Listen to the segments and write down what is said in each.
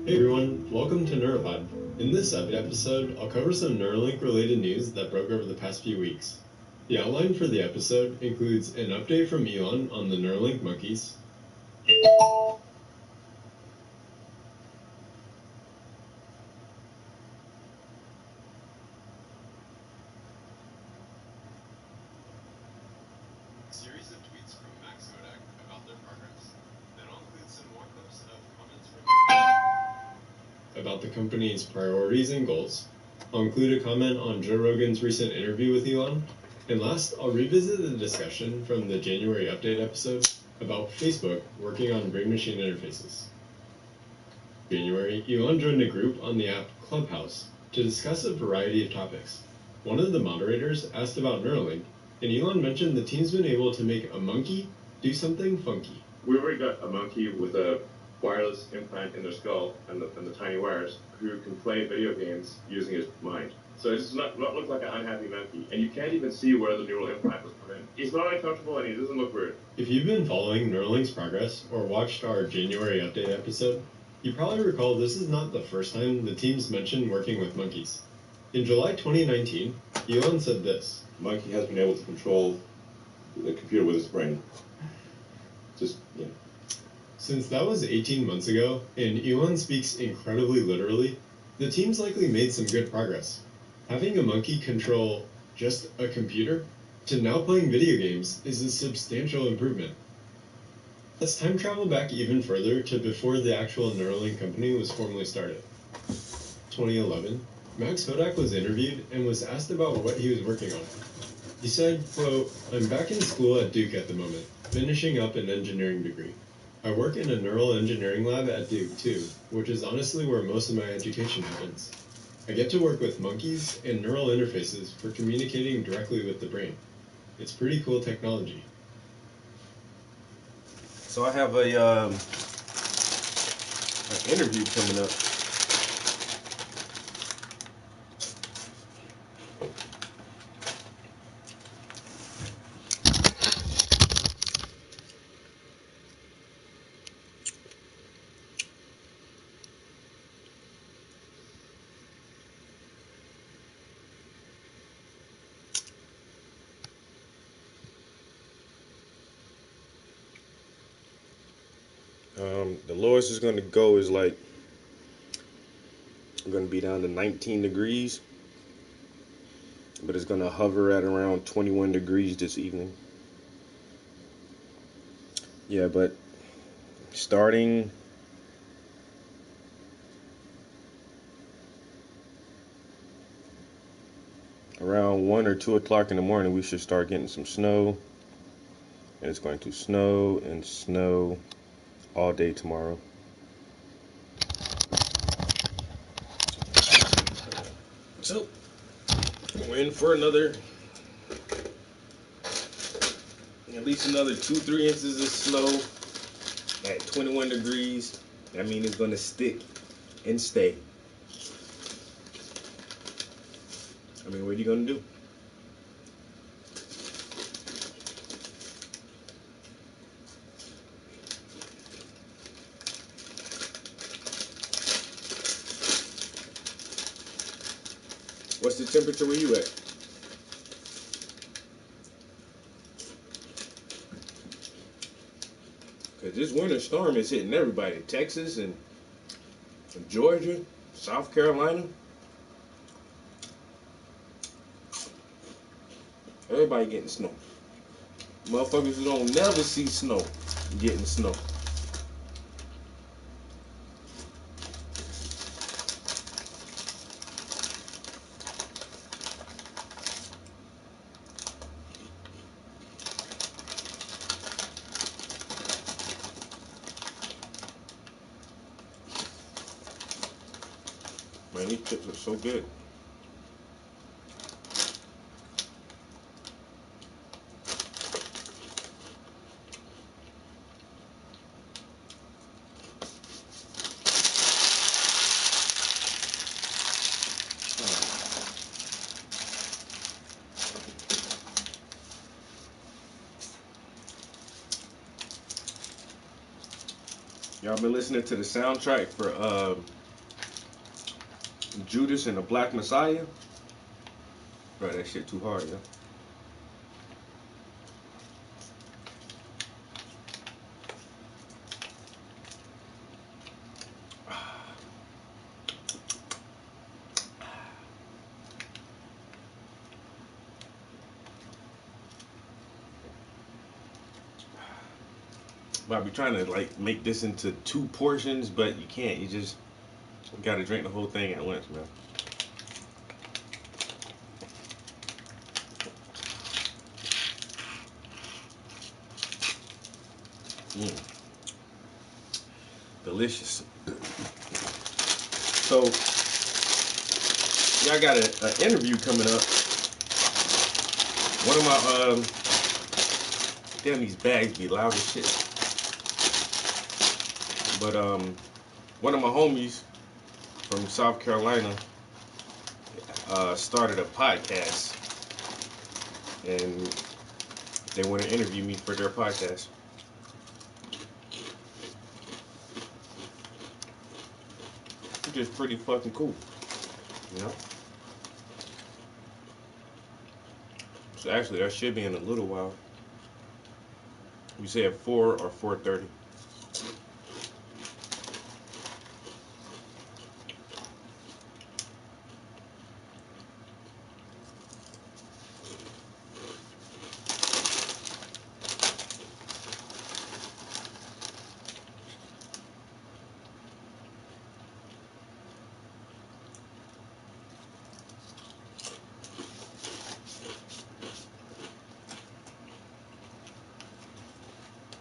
Hey everyone, welcome to Neuropod. In this episode, I'll cover some Neuralink related news that broke over the past few weeks. The outline for the episode includes an update from Elon on the Neuralink monkeys, a series of tweets from Max Kodak about their progress. Then I'll include some more clips of comments from about the company's priorities and goals. I'll include a comment on Joe Rogan's recent interview with Elon. And last, I'll revisit the discussion from the January update episode about Facebook working on brain-machine interfaces. In January, Elon joined a group on the app Clubhouse to discuss a variety of topics. One of the moderators asked about Neuralink, and Elon mentioned the team's been able to make a monkey do something funky. We already got a monkey with a wireless implant in their skull and the tiny wires who can play video games using his mind. So it does not look like an unhappy monkey, and you can't even see where the neural implant was put in. He's not uncomfortable and he doesn't look weird. If you've been following Neuralink's progress or watched our January update episode, you probably recall this is not the first time the team's mentioned working with monkeys. In July 2019, Elon said this: Monkey has been able to control the computer with his brain. Since that was 18 months ago, and Elon speaks incredibly literally, the team's likely made some good progress. Having a monkey control just a computer to now playing video games is a substantial improvement. Let's time travel back even further to before the actual Neuralink company was formally started. 2011, Max Kodak was interviewed and was asked about what he was working on. He said, quote, "I'm back in school at Duke at the moment, finishing up an engineering degree. I work in a neural engineering lab at Duke too, which is honestly where most of my education happens. I get to work with monkeys and neural interfaces for communicating directly with the brain. It's pretty cool technology." So I have an interview coming up. The lowest is going to go is like, I'm going to be down to 19 degrees, but it's going to hover at around 21 degrees this evening. Yeah, but starting around 1 or 2 o'clock in the morning, we should start getting some snow, and it's going to snow and snow all day tomorrow. So, We're in for at least another 2-3 inches of snow at 21 degrees. That means it's gonna stick and stay. I mean, what are you gonna do? What's the temperature where you at? Because this winter storm is hitting everybody. Texas and Georgia, South Carolina. Everybody getting snow. Motherfuckers who don't never see snow getting snow. Man, these chips are so good. Y'all been listening to the soundtrack for Judas and the Black Messiah? Bro, that shit too hard, yo. But I be trying to like make this into 2 portions, but you can't. You just gotta drink the whole thing at once, man. Delicious. So, y'all got an interview coming up. One of my, damn, these bags be loud as shit. But, one of my homies from South Carolina started a podcast. And they want to interview me for their podcast. Which is pretty fucking cool, you know? So actually, that should be in a little while. You say at 4 or 4:30.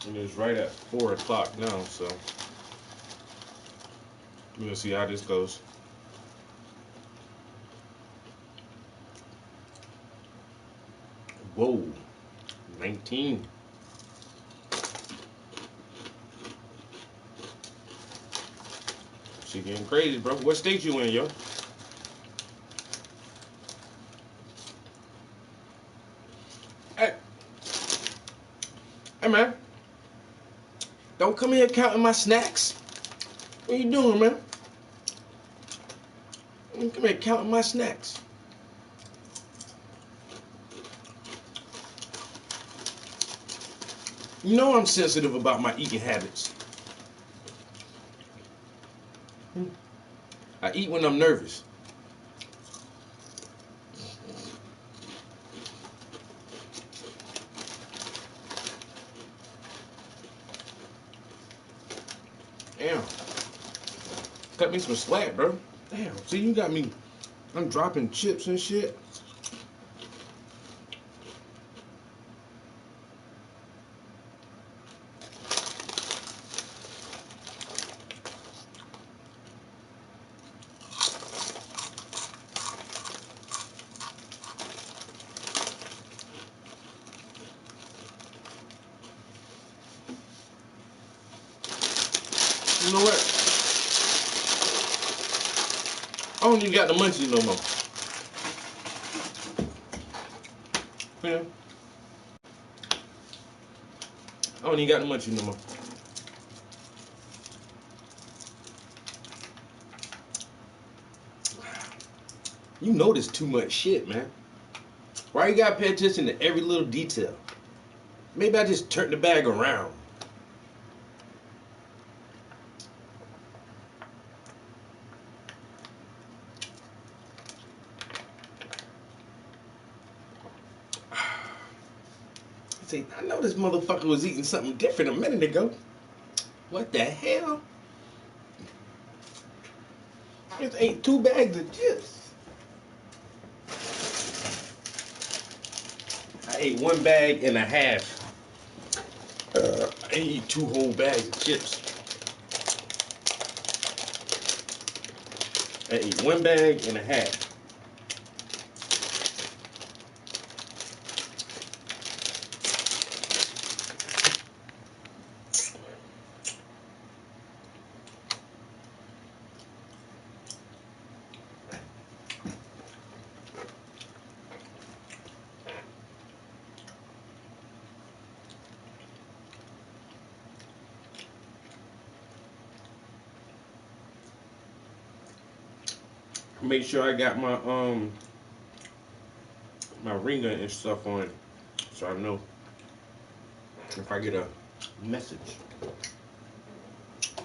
And it's right at 4 o'clock now, so we'll see how this goes. Whoa, 19. She getting crazy, bro. What state you in, yo? Hey, hey, man. Don't come here counting my snacks. What you doing, man? Don't come here counting my snacks. You know I'm sensitive about my eating habits. I eat when I'm nervous. Damn. Cut me some slack, bro. Damn. See, you got me. I'm dropping chips and shit. know what? I don't even got the munchies no more. Yeah. I don't even got the munchies no more. You notice too much shit, man. Why you gotta pay attention to every little detail? Maybe I just turned the bag around. See, I know this motherfucker was eating something different a minute ago. What the hell? Just ate 2 bags of chips. I ate 1 bag and a half. I ate 2 whole bags of chips. I ate 1 bag and a half. Make sure I got my ringer and stuff on, so I know if I get a message.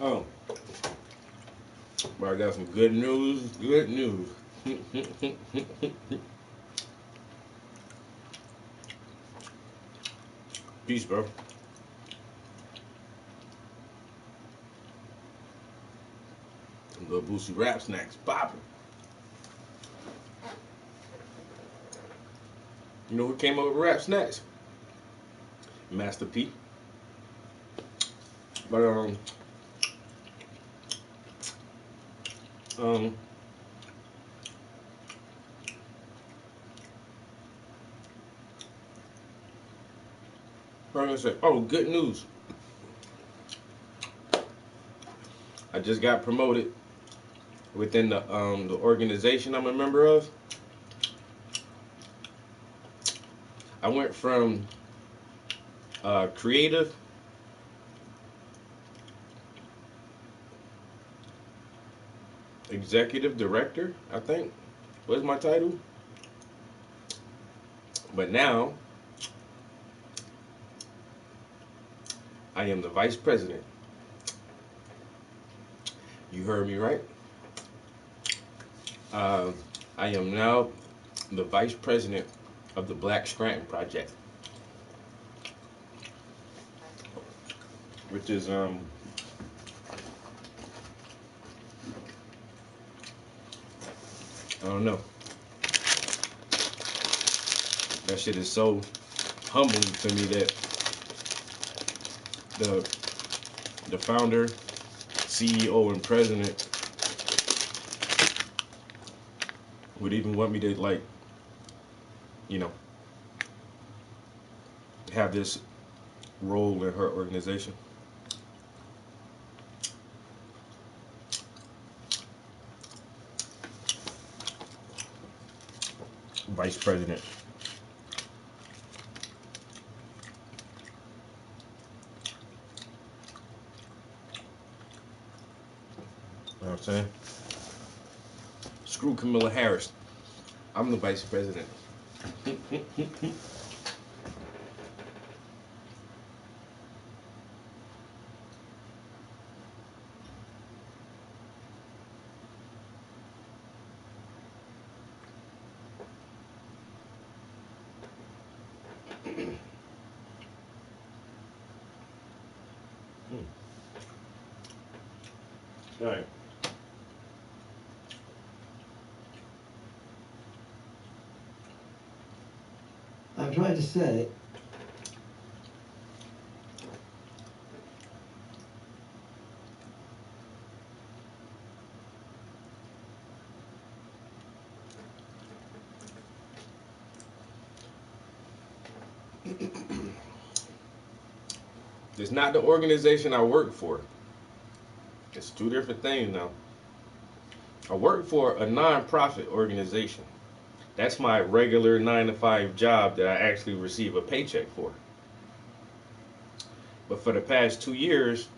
Oh, but I got some good news. Good news. Peace, bro. Little Boosie Rap Snacks popping. You know who came up with Rap Snacks? Master P. But what am I gonna say? Oh, good news. I just got promoted within the organization I'm a member of. I went from creative executive director, I think, was my title. But now I am the vice president. You heard me right. I am now the vice president of the Black Scranton Project, which is I don't know. That shit is so humbling to me that the founder, CEO, and president would even want me to, like, you know, have this role in her organization. Vice president. You know what I'm saying? Screw Kamala Harris. I'm the vice president. All right. I'm trying to say, It's not the organization I work for. It's two different things now. I work for a non-profit organization. That's my regular 9 to 5 job that I actually receive a paycheck for. But for the past 2 years,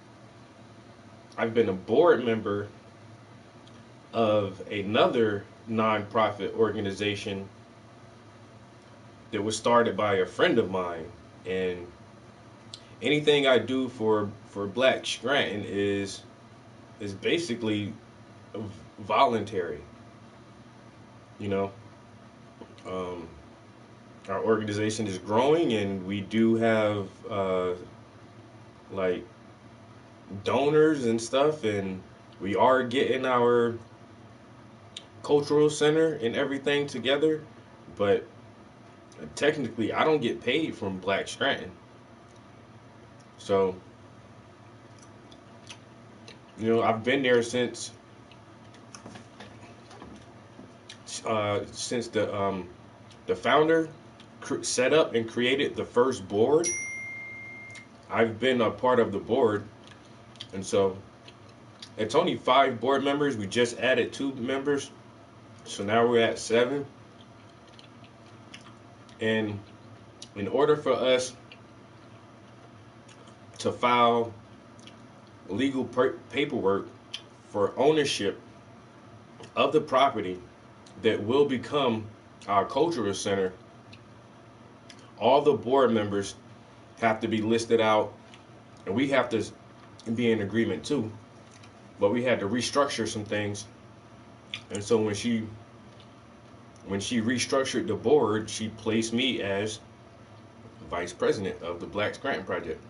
I've been a board member of another non-profit organization that was started by a friend of mine. And anything I do for Black Scranton is basically voluntary. You know, our organization is growing, and we do have like donors and stuff, and we are getting our cultural center and everything together. But technically, I don't get paid from Black Scranton. So, you know, I've been there since the founder set up and created the first board. I've been a part of the board, and so it's only 5 board members. We just added 2 members, so now we're at 7. And in order for us to file legal paperwork for ownership of the property that will become our cultural center, all the board members have to be listed out, and we have to be in agreement too. But we had to restructure some things, and so when she restructured the board, she placed me as vice president of the Black Scranton Project.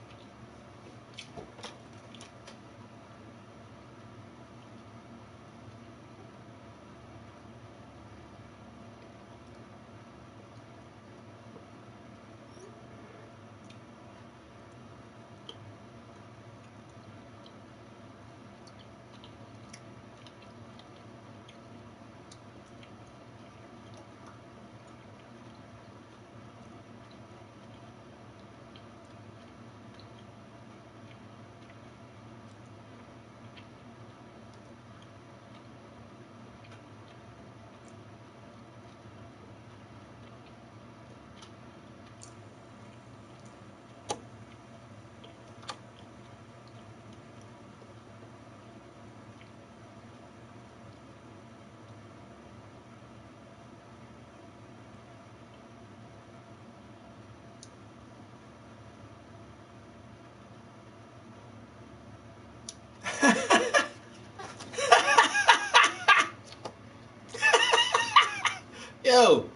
Yo,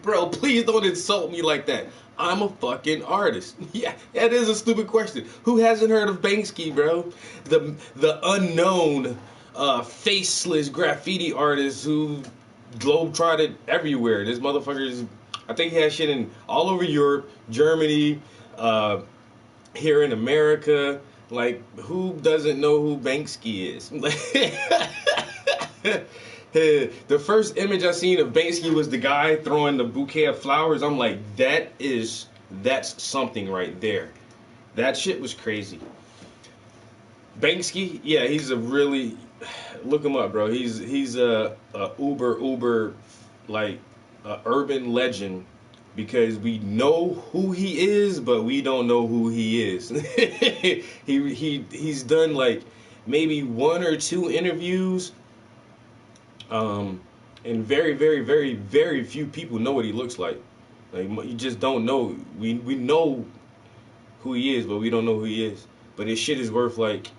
bro, please don't insult me like that. I'm a fucking artist. Yeah, that is a stupid question. Who hasn't heard of Banksy, bro? The unknown, faceless graffiti artist who globetrotted everywhere. This motherfucker is, I think he has shit in all over Europe, Germany, here in America. Like, who doesn't know who Banksy is? The first image I seen of Banksy was the guy throwing the bouquet of flowers. I'm like, that's something right there. That shit was crazy. Banksy, yeah, he's a really, look him up, bro. He's a uber like urban legend, because we know who he is, but we don't know who he is. He's done like maybe 1 or 2 interviews. And very few people know what he looks like. Like, you just don't know. We know who he is, but we don't know who he is. But his shit is worth like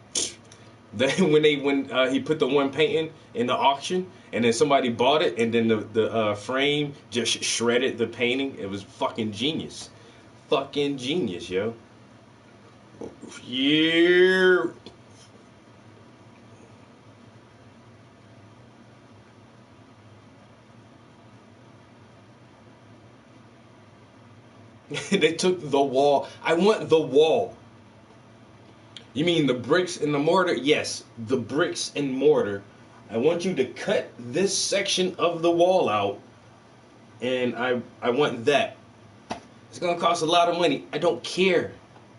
when he put the one painting in the auction, and then somebody bought it, and then the frame just shredded the painting. It was fucking genius, yo. Yeah. They took the wall. I want the wall. You mean the bricks and the mortar? Yes, the bricks and mortar. I want you to cut this section of the wall out, and I want that. It's gonna cost a lot of money. I don't care.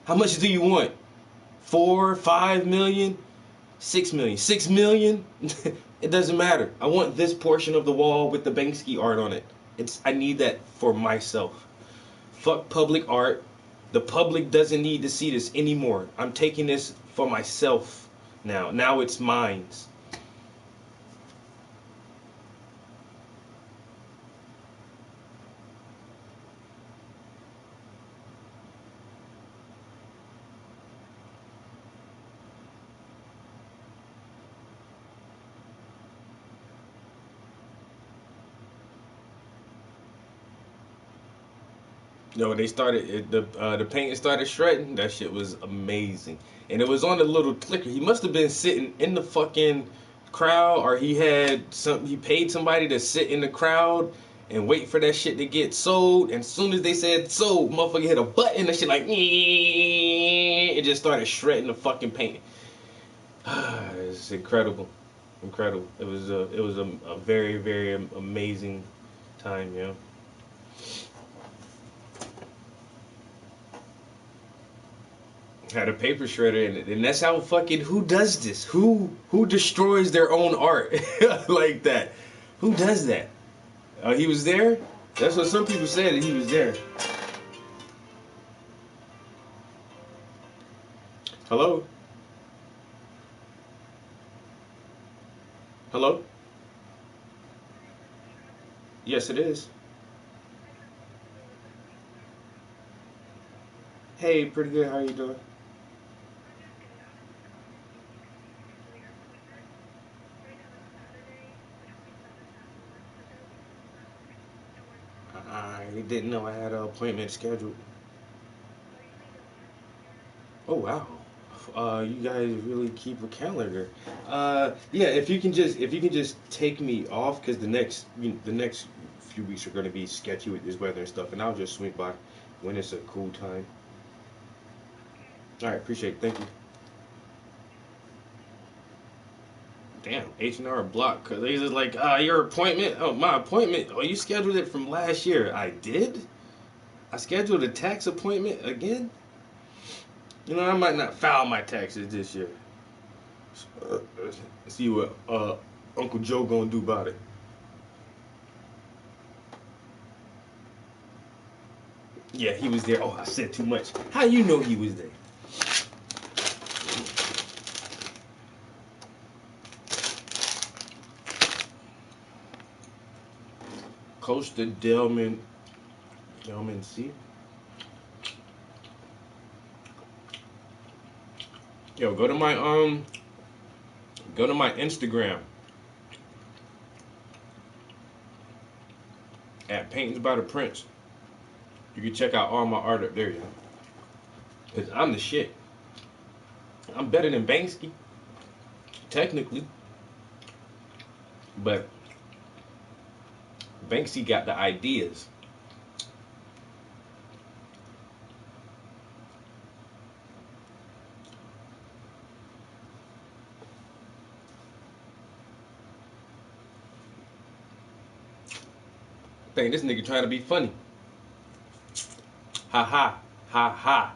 How much do you want? 4, 5 million? $6 million. $6 million? It doesn't matter. I want this portion of the wall with the Banksy art on it. I need that for myself. Fuck public art. The public doesn't need to see this anymore. I'm taking this for myself now. Now it's mine. No, they started the paint started shredding. That shit was amazing, and it was on the little clicker. He must have been sitting in the fucking crowd, or he had some. He paid somebody to sit in the crowd and wait for that shit to get sold. And as soon as they said sold, motherfucker hit a button. That shit like it just started shredding the fucking paint. It's incredible, incredible. It was a very very amazing time, you know. Had a paper shredder, and that's how fucking, who does this? Who destroys their own art like that? Who does that? He was there? That's what some people said, that he was there. Hello? Hello? Yes, it is. Hey, pretty good. How you doing? I didn't know I had an appointment scheduled. Oh wow. You guys really keep a calendar. Yeah, if you can just take me off, because the next few weeks are going to be sketchy with this weather and stuff, and I'll just swing by when it's a cool time. All right, appreciate it. Thank you. Damn, H&R blocked, because they just like, your appointment? Oh, my appointment? Oh, you scheduled it from last year. I did? I scheduled a tax appointment again? You know, I might not file my taxes this year. See what Uncle Joe gonna do about it. Yeah, he was there. Oh, I said too much. How you know he was there? Coach the Delman C. Yo, go to my Instagram at Paintings by the Prince. You can check out all my art up there, yo. Cause I'm the shit. I'm better than Banksy, technically, but Banksy got the ideas. Dang, this nigga trying to be funny. Ha ha, ha ha.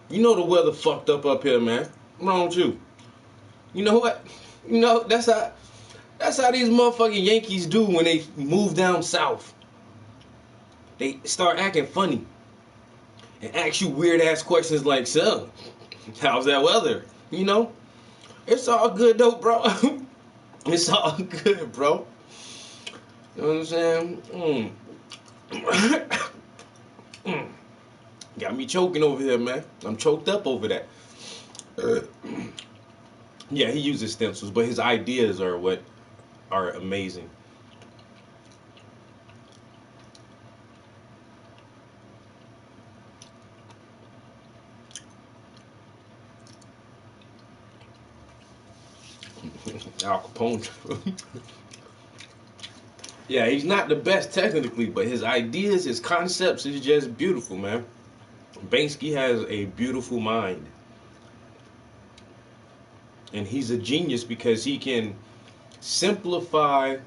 You know the weather fucked up here, man. What's wrong with you? You know what? You know, that's how these motherfucking Yankees do when they move down south. They start acting funny and ask you weird ass questions like, so, how's that weather? You know? It's all good though, bro. It's all good, bro. You know what I'm saying? Got me choking over here, man. I'm choked up over that. Yeah, he uses stencils, but his ideas are what are amazing. Al Capone. Yeah, he's not the best technically, but his ideas, his concepts is just beautiful, man. Banksy has a beautiful mind. And he's a genius because he can simplify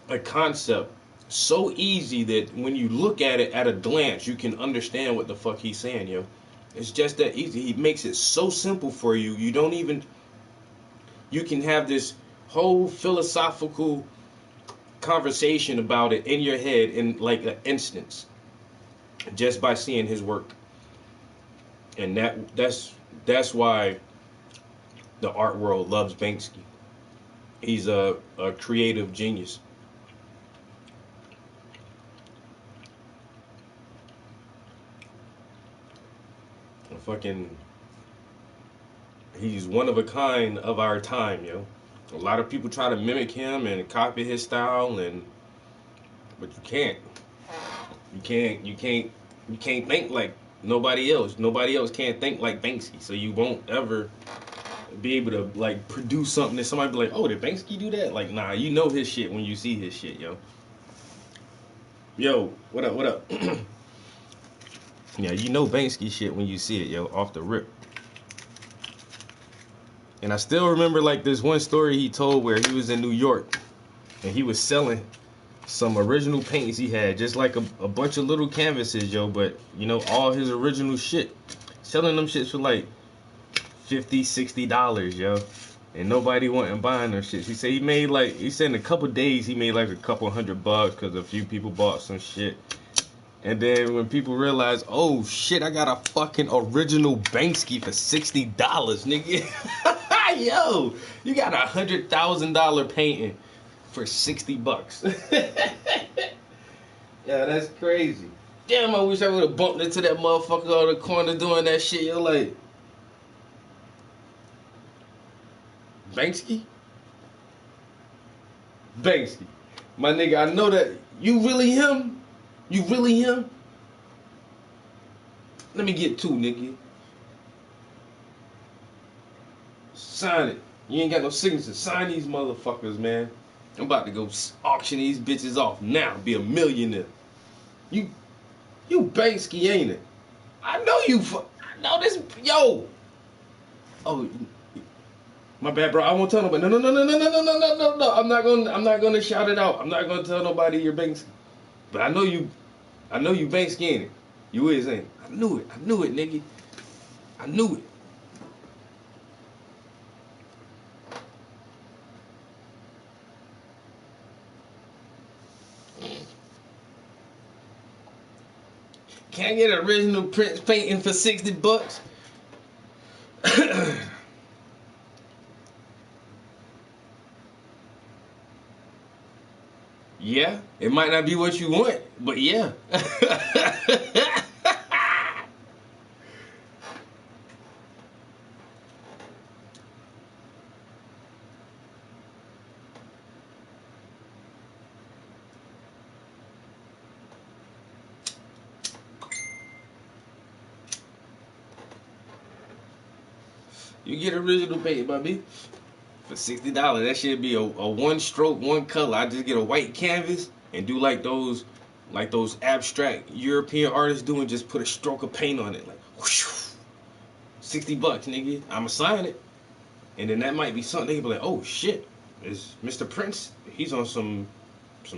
a concept so easy that when you look at it at a glance, you can understand what the fuck he's saying, yo. It's just that easy. He makes it so simple for you. You don't even. You can have this whole philosophical conversation about it in your head in like an instance, just by seeing his work. And that's why the art world loves Banksy. He's a creative genius. Fucking, he's one of a kind of our time, yo. A lot of people try to mimic him and copy his style, but you can't. You can't think like nobody else. Nobody else can't think like Banksy, so you won't ever be able to like produce something that somebody be like, oh, did Banksy do that? Like, nah, you know his shit when you see his shit, yo. Yo, what up? What up? Yeah, you know Banksy shit when you see it, yo, off the rip. And I still remember like this one story he told where he was in New York and he was selling some original paintings he had, just like a bunch of little canvases, yo, but you know, all his original shit. Selling them shits for like $50-$60, yo. And nobody wasn't buying their shit. He said in a couple days he made like a couple $100 because a few people bought some shit. And then when people realize, oh shit, I got a fucking original Banksy for $60, nigga. Yo, you got $100,000 painting for $60. Yeah, that's crazy. Damn, I wish I would have bumped into that motherfucker on the corner doing that shit. You're like, Banksy? Banksy. My nigga, I know that. You really him? You really him? Let me get two, nigga. Sign it. You ain't got no signature. Sign these motherfuckers, man. I'm about to go auction these bitches off now. Be a millionaire. You Banksy, ain't it? I know you. I know this. Yo. Oh, my bad, bro. I won't tell nobody. No. I'm not gonna shout it out. I'm not gonna tell nobody you're Banksy. But I know you. I know you Banksy, ain't it? You is, ain't it? I knew it, nigga. I knew it. Can I get an original Prince painting for $60? Yeah, it might not be what you want, but yeah. You get original paint by me for $60. That should be a one stroke, one color. I just get a white canvas and do like those abstract European artists do and just put a stroke of paint on it. Like whoosh, $60, nigga. I'ma sign it. And then that might be something they can be like, oh shit, is Mr. Prince, he's on some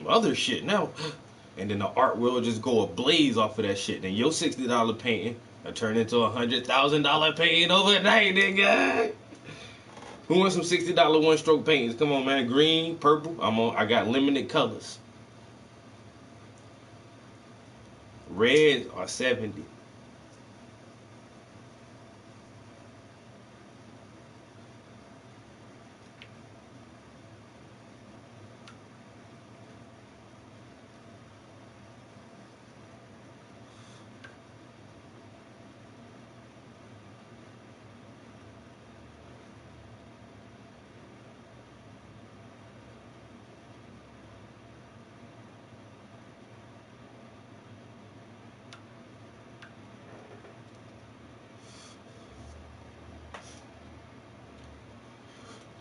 other shit now. And then the art will just go ablaze off of that shit. Then your $60 painting will turn into $100,000 painting overnight, nigga. Who wants some $60 one stroke paintings? Come on, man. Green, purple. I got limited colors. Reds are 70.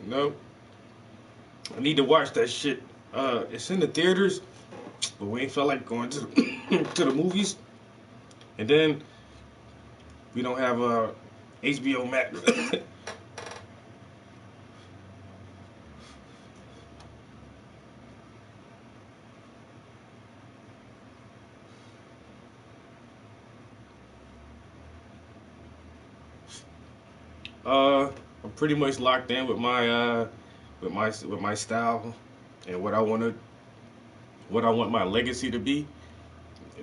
No. I need to watch that shit. It's in the theaters, but we ain't felt like going to the, to the movies. And then we don't have HBO Max. I'm pretty much locked in with my style and what I want my legacy to be.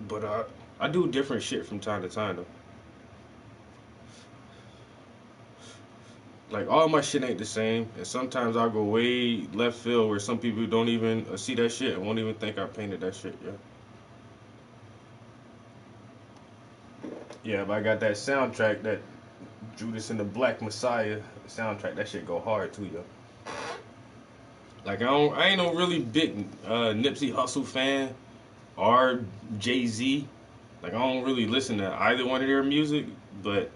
But I do different shit from time to time though. Like all my shit ain't the same, and sometimes I'll go way left field where some people don't even see that shit and won't even think I painted that shit. Yeah. Yeah, but I got that soundtrack, that Judas and the Black Messiah soundtrack. That shit go hard too, yo. Like I ain't no really big Nipsey Hussle fan or Jay Z. Like I don't really listen to either one of their music, but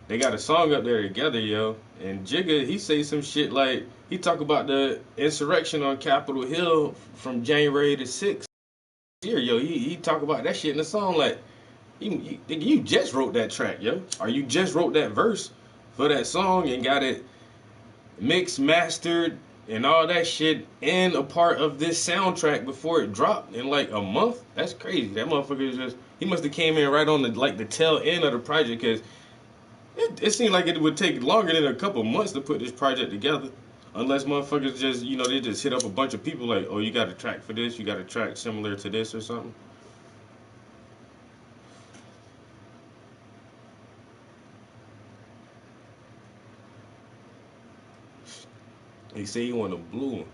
they got a song up there together, yo. And Jigga, he say some shit like he talk about the insurrection on Capitol Hill from January the 6th. Here, yo, he talk about that shit in the song like you just wrote that track, yo. Or you just wrote that verse for that song and got it mixed, mastered, and all that shit in a part of this soundtrack before it dropped in like a month. That's crazy. That motherfucker is just, he must have came in right on the tail end of the project, because it seemed like it would take longer than a couple months to put this project together. Unless motherfuckers just, they just hit up a bunch of people like, oh, you got a track for this, you got a track similar to this or something. He say he want a blue one.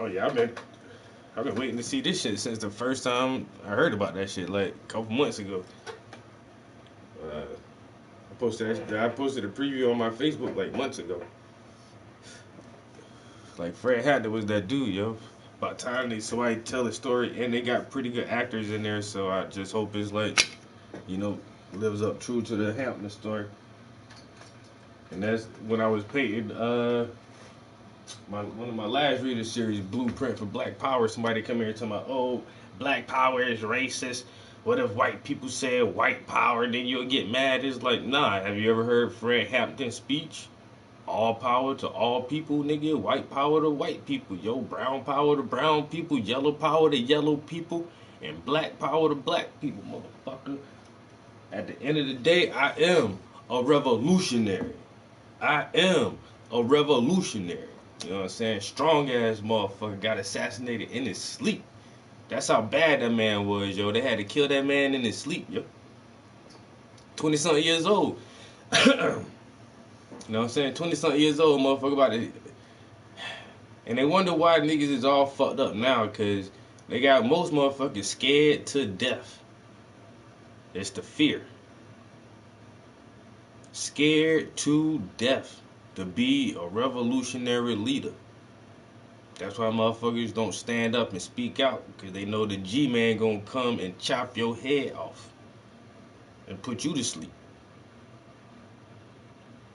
Oh yeah, I've been waiting to see this shit since the first time I heard about that shit, like a couple months ago. I posted a preview on my Facebook like months ago. Like Fred Hampton was that dude, yo. About time somebody tell a story, and they got pretty good actors in there, so I just hope it's like, lives up true to the Hampton story. And that's when I was painting one of my last reader series, Blueprint for Black Power. Somebody come here and tell me, oh, Black Power is racist. What if white people say white power, then you'll get mad? It's like, nah, have you ever heard Fred Hampton's speech? All power to all people, nigga. White power to white people. Yo, brown power to brown people. Yellow power to yellow people. And black power to black people, motherfucker. At the end of the day, I am a revolutionary. I am a revolutionary. You know what I'm saying? Strong ass motherfucker got assassinated in his sleep. That's how bad that man was, yo. They had to kill that man in his sleep, yo. 20-something years old. You know what I'm saying? 20-something years old, motherfucker, about it. And they wonder why niggas is all fucked up now, because they got most motherfuckers scared to death. It's the fear. Scared to death to be a revolutionary leader. That's why motherfuckers don't stand up and speak out, because they know the G-Man gonna come and chop your head off and put you to sleep.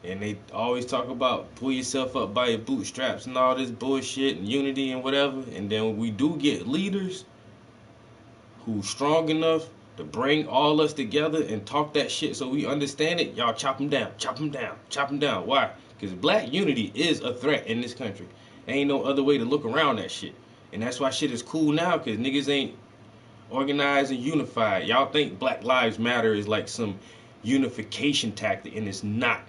And they always talk about pull yourself up by your bootstraps and all this bullshit and unity and whatever. And then when we do get leaders who's strong enough to bring all us together and talk that shit so we understand it, y'all chop them down, chop them down, chop them down. Why? Because black unity is a threat in this country. There ain't no other way to look around that shit. And that's why shit is cool now, because niggas ain't organized and unified. Y'all think Black Lives Matter is like some unification tactic, and it's not.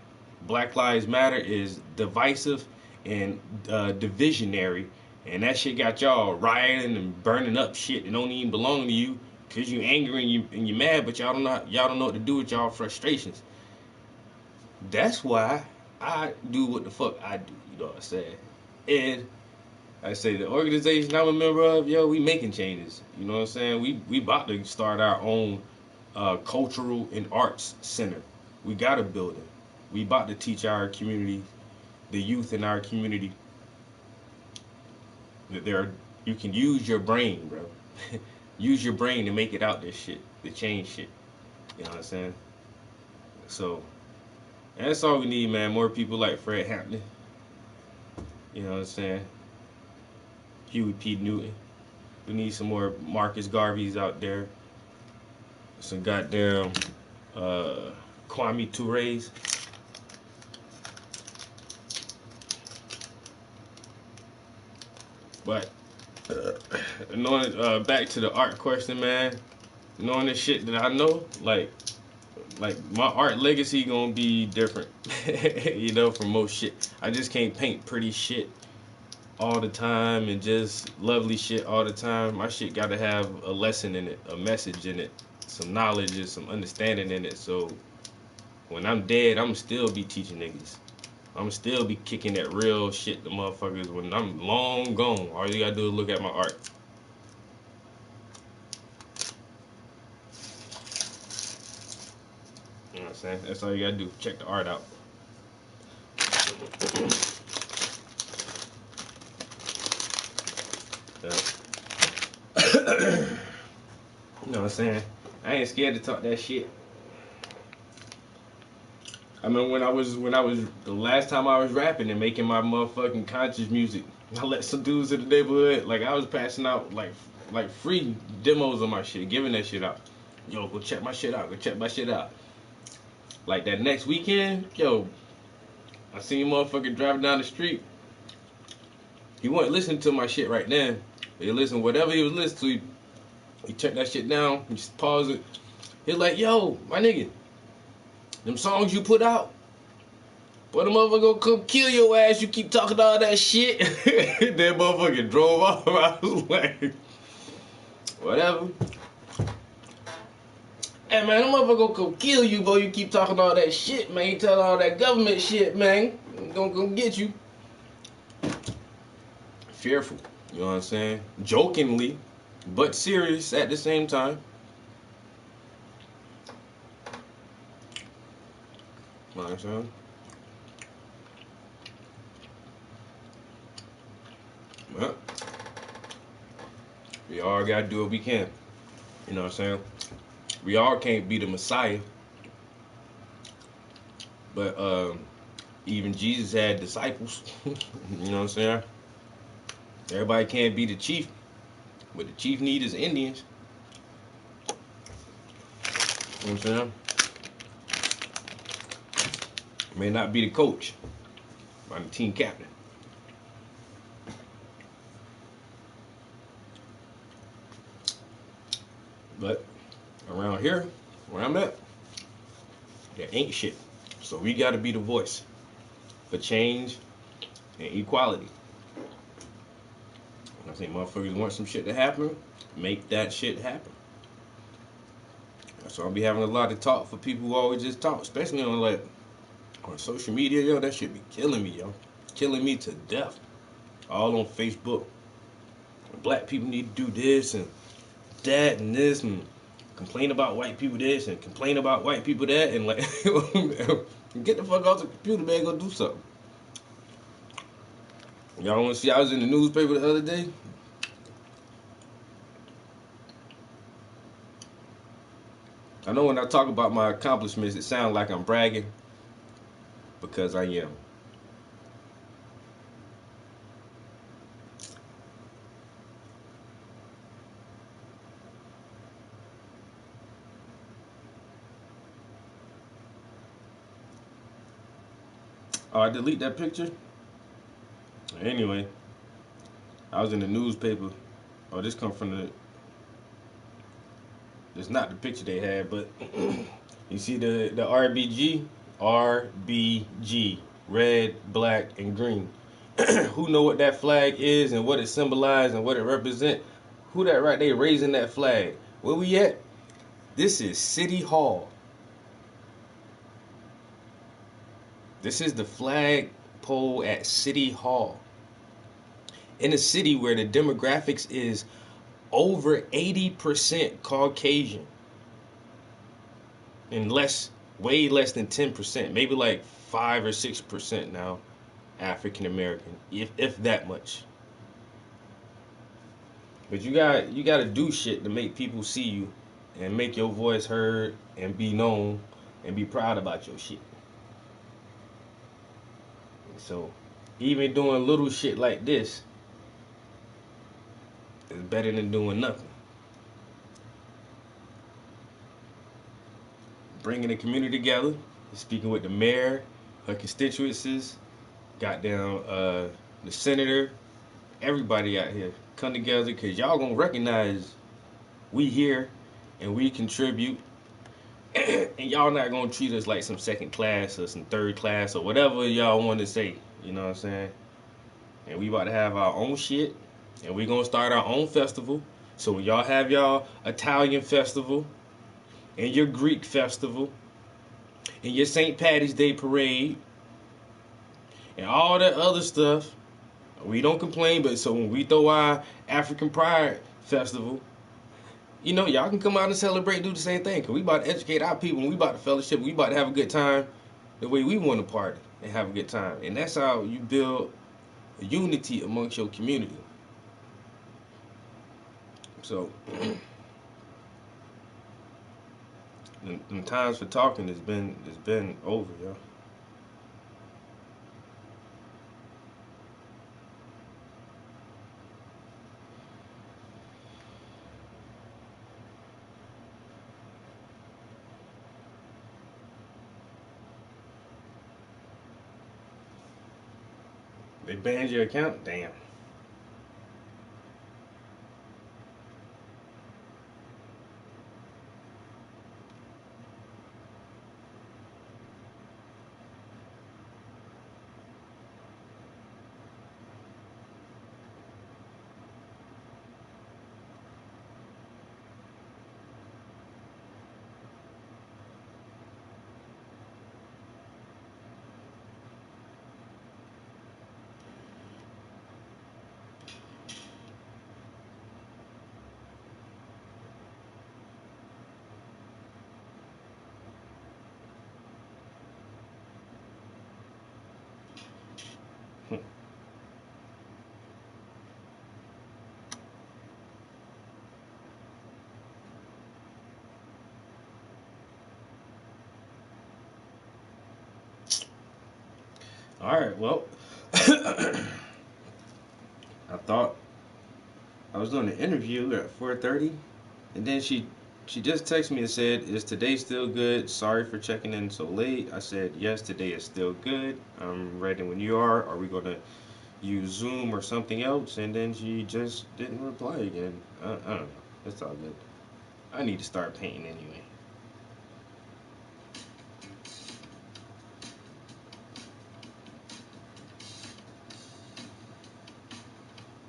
Black Lives Matter is divisive and divisionary, and that shit got y'all rioting and burning up shit that don't even belong to you, because you angry and you mad, but y'all don't know what to do with y'all frustrations. That's why I do what the fuck I do, you know what I'm saying? And I say the organization I'm a member of, yo, we making changes. You know what I'm saying? We about to start our own cultural and arts center. We got a building. We about to teach our community, the youth in our community, that you can use your brain, bro. Use your brain to make it out this shit, to change shit. You know what I'm saying? So, that's all we need, man. More people like Fred Hampton. You know what I'm saying? Huey P. Newton. We need some more Marcus Garveys out there. Some goddamn Kwame Toure's. But back to the art question, man. knowing the shit that I know, like my art legacy gonna be different, you know, from most shit. I just can't paint pretty shit all the time and just lovely shit all the time. My shit gotta have a lesson in it, a message in it, some knowledge and some understanding in it. So when I'm dead, I'm still be teaching niggas. I'm still be kicking that real shit to motherfuckers when I'm long gone. All you gotta do is look at my art. You know what I'm saying? That's all you gotta do. Check the art out. You know what I'm saying? I ain't scared to talk that shit. I mean, when I was the last time I was rapping and making my motherfucking conscious music, I let some dudes in the neighborhood, like I was passing out like free demos of my shit, giving that shit out. Yo, go check my shit out. Go check my shit out. Like that next weekend, yo, I seen a motherfucker driving down the street. He wasn't listening to my shit right then. He listened whatever he was listening to. He checked that shit down. He just paused it. He's like, yo, my nigga, them songs you put out, but the motherfucker gonna come kill your ass. You keep talking all that shit. That motherfucker drove off. I was like, whatever. Hey man, that motherfucker gonna come kill you, boy. You keep talking all that shit, man. You tell all that government shit, man. Gonna come get you. Fearful, you know what I'm saying? Jokingly, but serious at the same time. You know what I'm saying? Well, we all gotta do what we can. You know what I'm saying? We all can't be the Messiah. But even Jesus had disciples. You know what I'm saying? Everybody can't be the chief. But the chief need is Indians. You know what I'm saying? May not be the coach, but I'm the team captain. But around here, where I'm at, there ain't shit. So we gotta be the voice for change and equality. When I say motherfuckers want some shit to happen, make that shit happen. So I'll be having a lot of talk for people who always just talk, especially on social media, yo. That shit be killing me, yo. Killing me to death. All on Facebook. Black people need to do this and that and this and complain about white people this and complain about white people that and like get the fuck off the computer, man. Go do something. Y'all want to see? I was in the newspaper the other day. I know when I talk about my accomplishments, it sounds like I'm bragging, because I am. Oh, I delete that picture? Anyway, I was in the newspaper. Oh, this come from the... It's not the picture they had, but you see the RBG? RBG. Red, black, and green. Who know what that flag is and what it symbolizes and what it represents? Who that right there raising that flag? Where we at? This is City Hall. This is the flag pole at City Hall. In a city where the demographics is over 80% Caucasian. And way less than 10%. Maybe like 5 or 6% now African American. If that much. But you gotta do shit to make people see you and make your voice heard and be known and be proud about your shit. So, even doing little shit like this is better than doing nothing. Bringing the community together, speaking with the mayor, her constituencies, goddamn the senator, everybody out here come together, because y'all gonna recognize we here and we contribute, and y'all not gonna treat us like some second class or some third class or whatever y'all want to say. You know what I'm saying? And we about to have our own shit, and we gonna start our own festival. So when y'all have y'all Italian festival, and your Greek festival, and your St. Patty's Day parade, and all that other stuff, we don't complain. But so when we throw our African Pride Festival, you know, y'all can come out and celebrate and do the same thing. Cause we about to educate our people, and we about to fellowship, we about to have a good time the way we want to party and have a good time. And that's how you build a unity amongst your community. So them times for talking has been over, yo. They banned your account? Damn. All right, well, I thought I was doing an interview at 4:30, and then she just texted me and said, "Is today still good? Sorry for checking in so late." I said, "Yes, today is still good. I'm ready when you are. Are we gonna use Zoom or something else?" And then she just didn't reply again. I don't know. It's all good. I need to start painting anyway.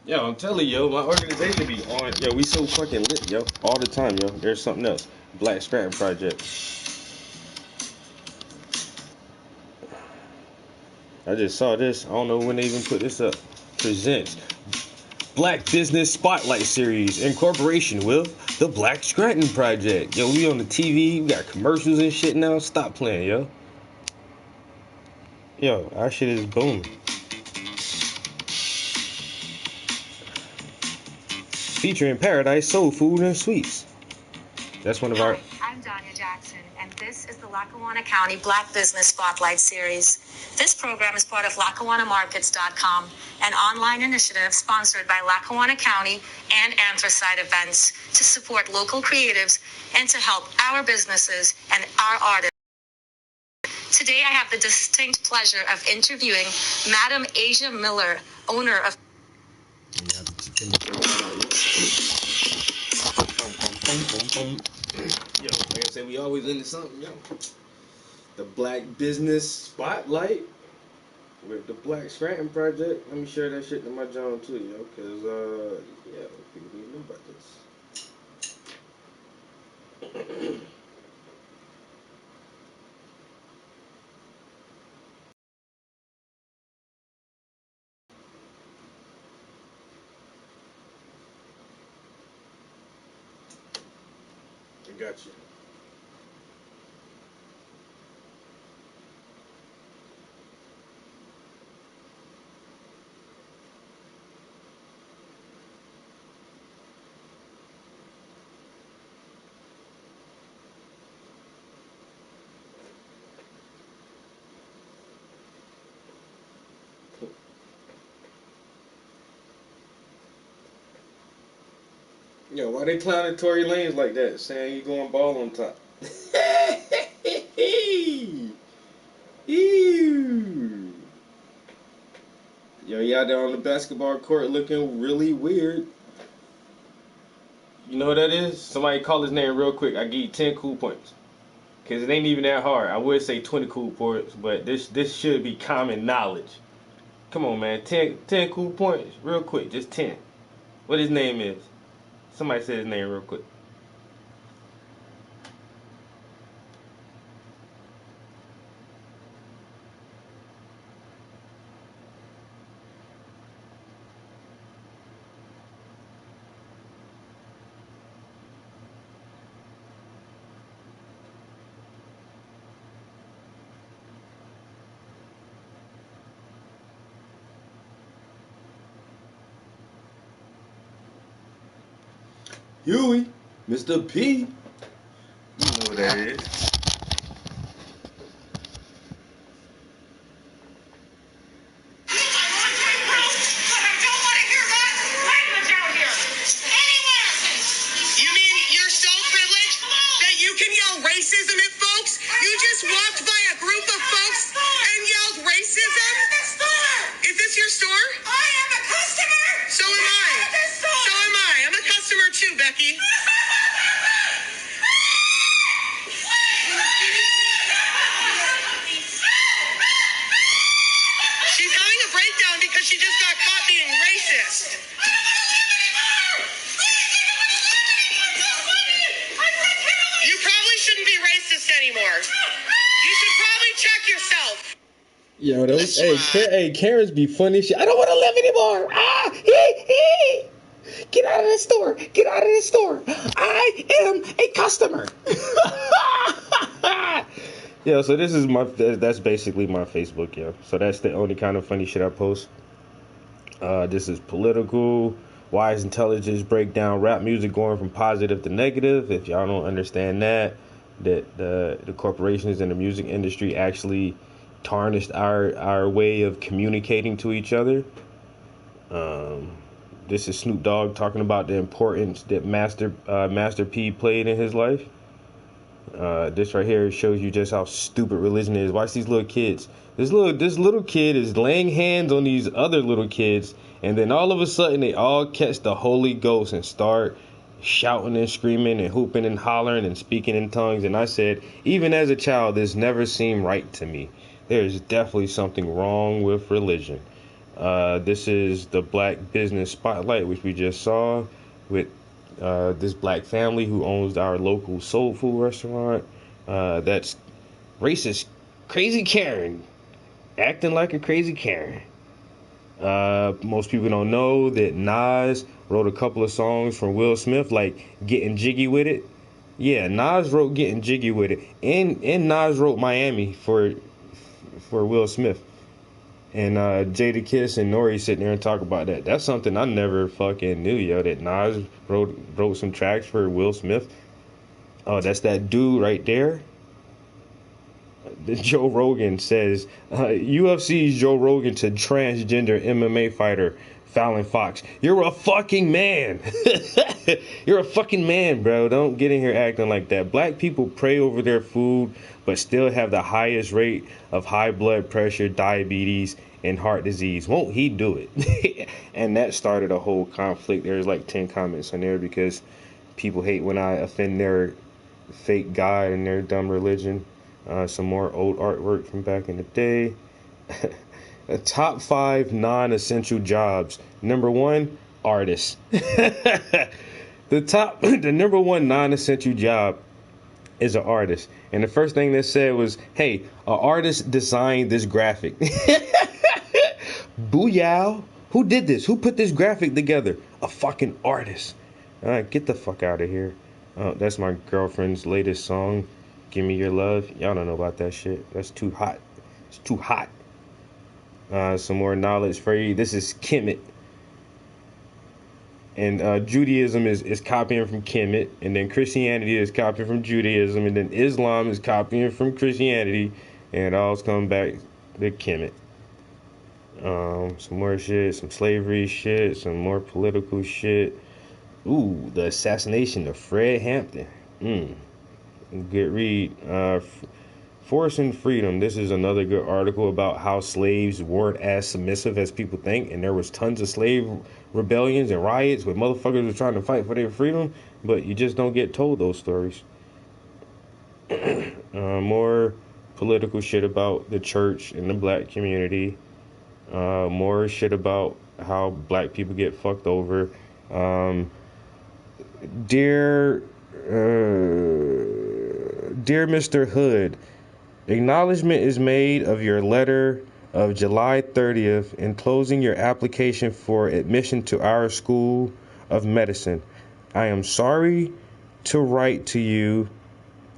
Yo, I'm telling you, yo, my organization be on. Yo, we so fucking lit, yo, all the time, yo. There's something else. Black Scrap Project. I just saw this. I don't know when they even put this up. Presents Black Business Spotlight Series in cooperation with the Black Scranton Project. Yo, we on the TV. We got commercials and shit now. Stop playing, yo. Yo, our shit is booming. Featuring Paradise Soul Food and Sweets. That's one of our. Hi, I'm Danya Jackson, and this is the Lackawanna County Black Business Spotlight Series. This program is part of LackawannaMarkets.com, an online initiative sponsored by Lackawanna County and Anthracite Events to support local creatives and to help our businesses and our artists. Today, I have the distinct pleasure of interviewing Madam Asia Miller, owner of. Yo, like I said, we always into something, yo. The Black Business Spotlight with the Black Scranton Project. Let me share that shit to my John too, yo, cause yeah, people need to know about this. I got you. Yo, why they clowning Tory Lanez like that, saying he going ball on top? Ew. Yo, he out there on the basketball court looking really weird. You know what that is? Somebody call his name real quick. I give you 10 cool points. Because it ain't even that hard. I would say 20 cool points, but this should be common knowledge. Come on, man. 10 cool points. Real quick. Just 10. What his name is. Somebody say his name real quick. Huey, Mr. P. You know what that is. You mean you're so privileged that you can yell racism at folks? You just walked by a group of folks and yelled racism? Is this your store? I am a customer. So am I. So am I. I'm a customer too, Becky. She's having a breakdown because she just got caught being racist. You probably shouldn't be racist anymore. You should probably check yourself. Yo, those hey, Karens be funny shit. I don't want to live anymore. Get out of this store. Get out of this store. I am a customer. Yo, so this is that's basically my Facebook, yo. So that's the only kind of funny shit I post. This is political. Why is intelligence break down rap music going from positive to negative? If y'all don't understand that the corporations in the music industry actually tarnished our way of communicating to each other. This is Snoop Dogg talking about the importance that Master P played in his life. This right here shows you just how stupid religion is. Watch these little kids. This little kid is laying hands on these other little kids, and then all of a sudden they all catch the Holy Ghost and start shouting and screaming and hooping and hollering and speaking in tongues. And I said, even as a child, this never seemed right to me. There's definitely something wrong with religion. This is the Black Business Spotlight, which we just saw with this black family who owns our local soul food restaurant. That's racist, crazy Karen, acting like a crazy Karen. Most people don't know that Nas wrote a couple of songs from Will Smith, like Getting Jiggy With It. Yeah, Nas wrote Getting Jiggy With It, and Nas wrote Miami for Will Smith. And Jadakiss and Nori sitting there and talk about that. That's something I never fucking knew, yo, that Nas wrote some tracks for Will Smith. Oh, that's that dude right there. Joe Rogan says, UFC's Joe Rogan to transgender MMA fighter Fallon Fox. You're a fucking man. You're a fucking man, bro. Don't get in here acting like that. Black people pray over their food, but still have the highest rate of high blood pressure, diabetes, and heart disease. Won't he do it? And that started a whole conflict. There's like 10 comments on there because people hate when I offend their fake God and their dumb religion. Some more old artwork from back in the day. The top 5 non-essential jobs. Number 1, artist. The number 1 non-essential job is an artist. And the first thing they said was, hey, an artist designed this graphic. Booyah. Who did this? Who put this graphic together? A fucking artist. All right, get the fuck out of here. That's my girlfriend's latest song, Give Me Your Love. Y'all don't know about that shit. That's too hot. It's too hot. Some more knowledge for you. This is Kemet. And Judaism is copying from Kemet. And then Christianity is copying from Judaism. And then Islam is copying from Christianity. And it all's coming back to Kemet. Some more shit. Some slavery shit. Some more political shit. Ooh, the assassination of Fred Hampton. Good read. Force and freedom. This is another good article about how slaves weren't as submissive as people think, and there was tons of slave rebellions and riots where motherfuckers were trying to fight for their freedom, but you just don't get told those stories. More political shit about the church and the black community. More shit about how black people get fucked over. Dear Mr. Hood, acknowledgement is made of your letter of July 30th enclosing your application for admission to our School of Medicine. I am sorry to write to you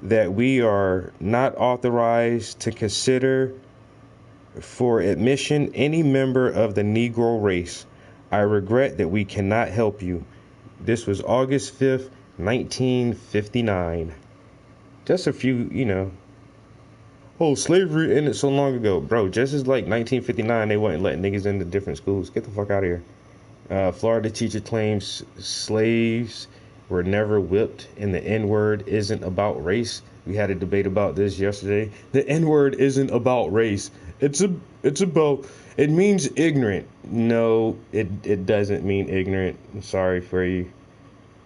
that we are not authorized to consider for admission any member of the Negro race. I regret that we cannot help you. This was August 5th, 1959. Just a few, oh, slavery ended so long ago. Bro, just as like 1959, they wasn't letting niggas into different schools. Get the fuck out of here. Florida teacher claims slaves were never whipped and the N-word isn't about race. We had a debate about this yesterday. The N-word isn't about race. It means ignorant. No, it doesn't mean ignorant. I'm sorry for you.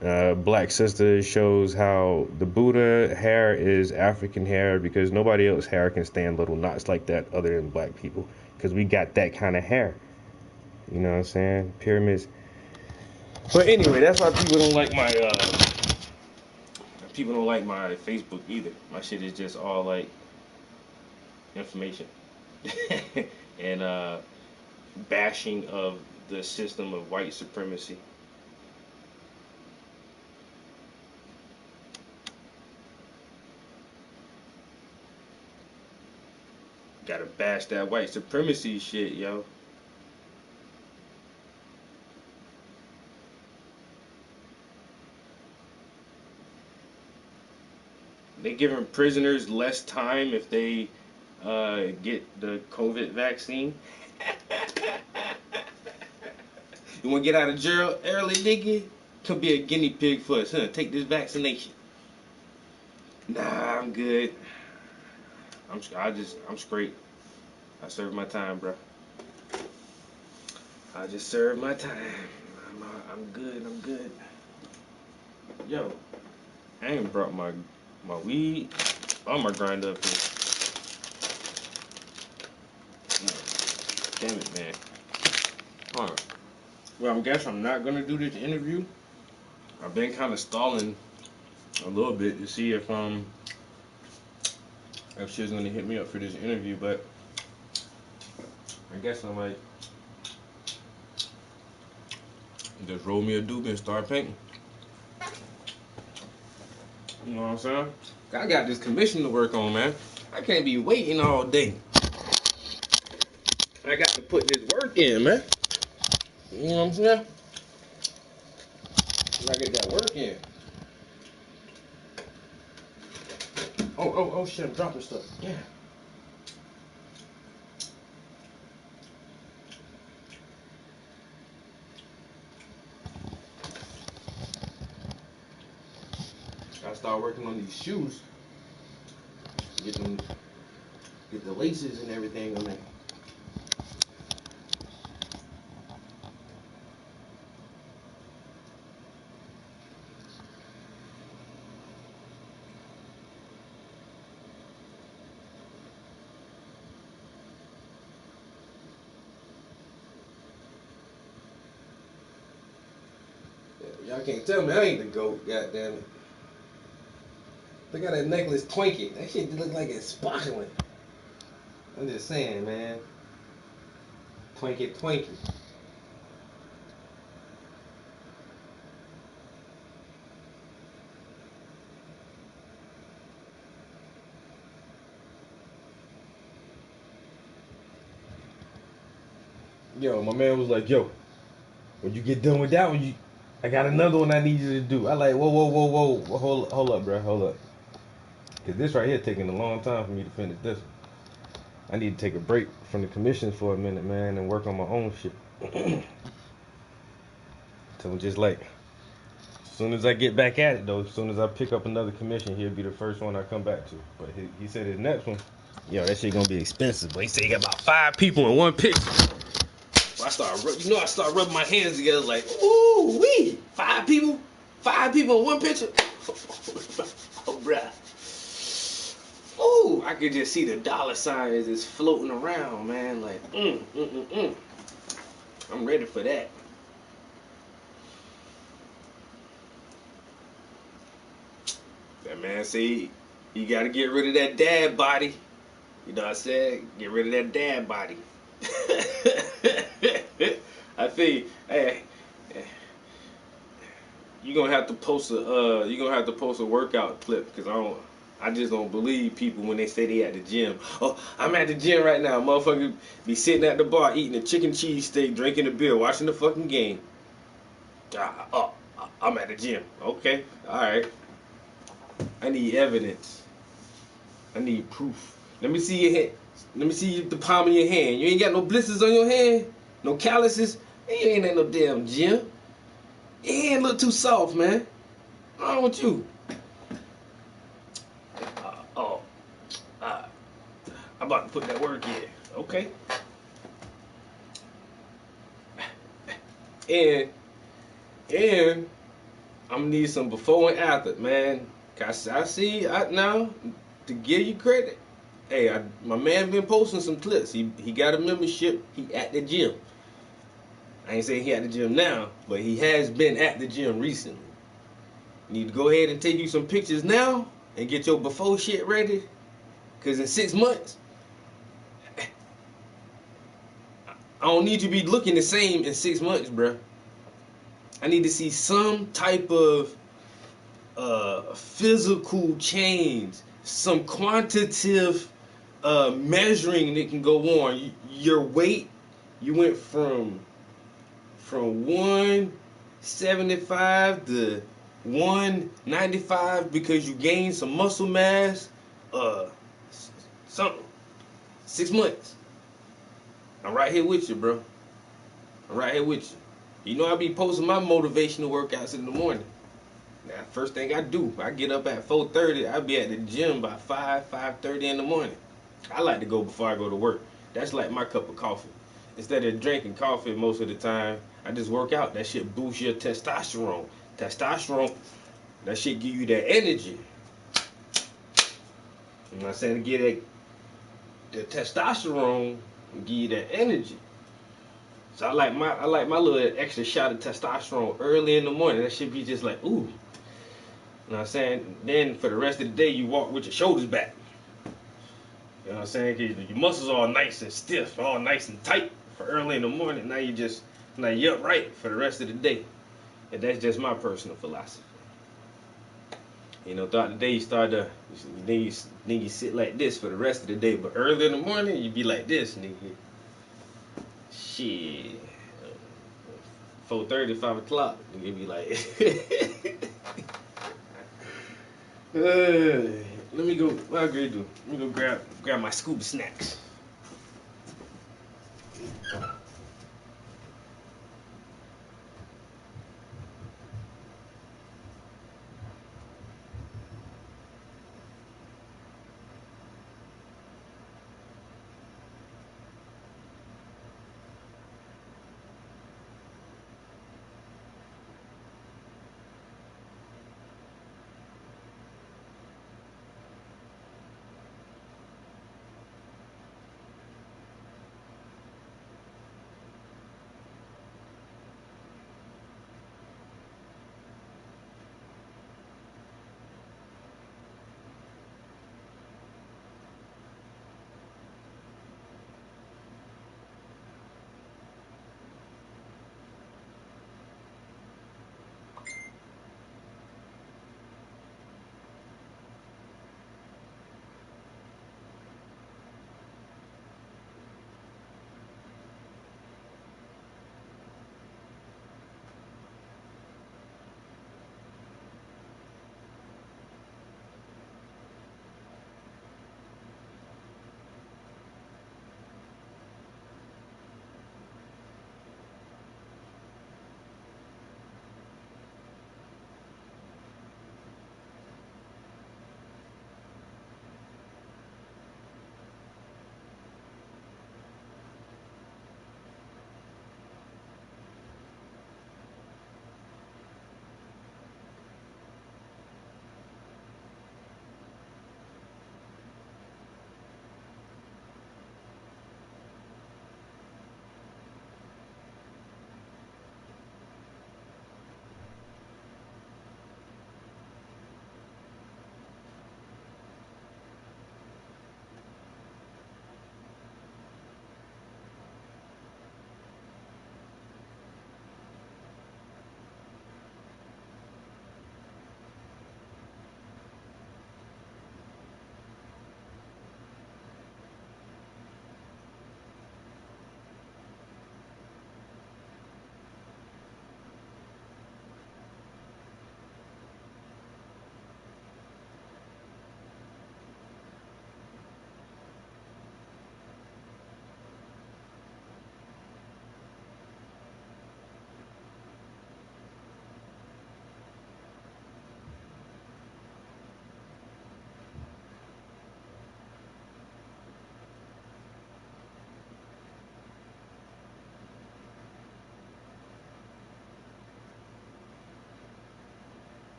Black Sister shows how the Buddha hair is African hair because nobody else hair can stand little knots like that other than black people, because we got that kind of hair. You know what I'm saying? Pyramids. But anyway, that's why people don't like my Facebook either. My shit is just all like information and bashing of the system of white supremacy. Gotta bash that white supremacy shit, yo. They giving prisoners less time if they get the COVID vaccine. You want to get out of jail early, nigga? Come be a guinea pig for us, huh? Take this vaccination. Nah, I'm good. I'm straight. I served my time, bro. I just served my time. I'm good. Yo, I ain't brought my weed. I'm gonna grind up here. Damn it, man. Alright. Well, I guess I'm not gonna do this interview. I've been kind of stalling a little bit to see if she's gonna hit me up for this interview, but I guess I might just roll me a doobie and start painting. You know what I'm saying? I got this commission to work on, man. I can't be waiting all day. I got to put this work in, man. You know what I'm saying? I get that work in. Oh shit, I'm dropping stuff. Yeah. Gotta start working on these shoes. Get the laces and everything on there. Y'all can't tell me I ain't the GOAT, goddammit. Look at that necklace twinkie. That shit look like it's sparkling. I'm just saying, man. Twinkie. Yo, my man was like, yo, when you get done with that one, I got another one I need you to do. I like, whoa. Hold up, bro. Hold up. Because this right here taking a long time for me to finish this one. I need to take a break from the commission for a minute, man, and work on my own shit. So I'm just like As soon as I get back at it, though, as soon as I pick up another commission, he'll be the first one I come back to. But he said his next one, yo, that shit gonna be expensive. But he said he got about 5 people in one picture. So I start rubbing my hands together like, ooh wee, 5 people in one picture. Oh, bruh. Ooh, I could just see the dollar signs just floating around, man. Like, I'm ready for that. That man say you gotta get rid of that dad body. You know what I said? Get rid of that dad body. I think, hey, you're gonna have to post a workout clip because I just don't believe people when they say they at the gym. Oh, I'm at the gym right now. Motherfucker be sitting at the bar eating a chicken cheese steak, drinking a beer, watching the fucking game. I'm at the gym. Okay, all right. I need evidence. I need proof. Let me see your hand. Let me see the palm of your hand. You ain't got no blisters on your hand? No calluses? You ain't at no damn gym. Your hand look too soft, man. What's wrong with you? I'm about to put that work in. Okay. And I'm gonna need some before and after, man. I see now to give you credit. Hey, my man been posting some clips. He got a membership. He at the gym. I ain't saying he at the gym now, but he has been at the gym recently. You need to go ahead and take you some pictures now and get your before shit ready. Cause in 6 months, I don't need you to be looking the same in 6 months, bruh. I need to see some type of physical change, some quantitative measuring that can go on. Your weight, you went from 175 to 195 because you gained some muscle mass. Something. 6 months. I'm right here with you, bro. I'm right here with you. You know I be posting my motivational workouts in the morning. Now, first thing I do, I get up at 4:30. I be at the gym by 5:30 in the morning. I like to go before I go to work. That's like my cup of coffee. Instead of drinking coffee most of the time, I just work out. That shit boosts your testosterone. Testosterone, that shit give you that energy. You know what I'm saying? To get the testosterone and give you that energy. So I like my little extra shot of testosterone early in the morning. That should be just like, ooh. You know what I'm saying? Then for the rest of the day, you walk with your shoulders back. You know what I'm saying? 'Cause your muscles all nice and stiff, all nice and tight for early in the morning. Now you're upright for the rest of the day. And that's just my personal philosophy. You know, throughout the day then you sit like this for the rest of the day. But early in the morning, you be like this, nigga. Shit. 4:30, 5 o'clock, nigga be like, let me go, what I agree to? Let me go grab my scuba snacks.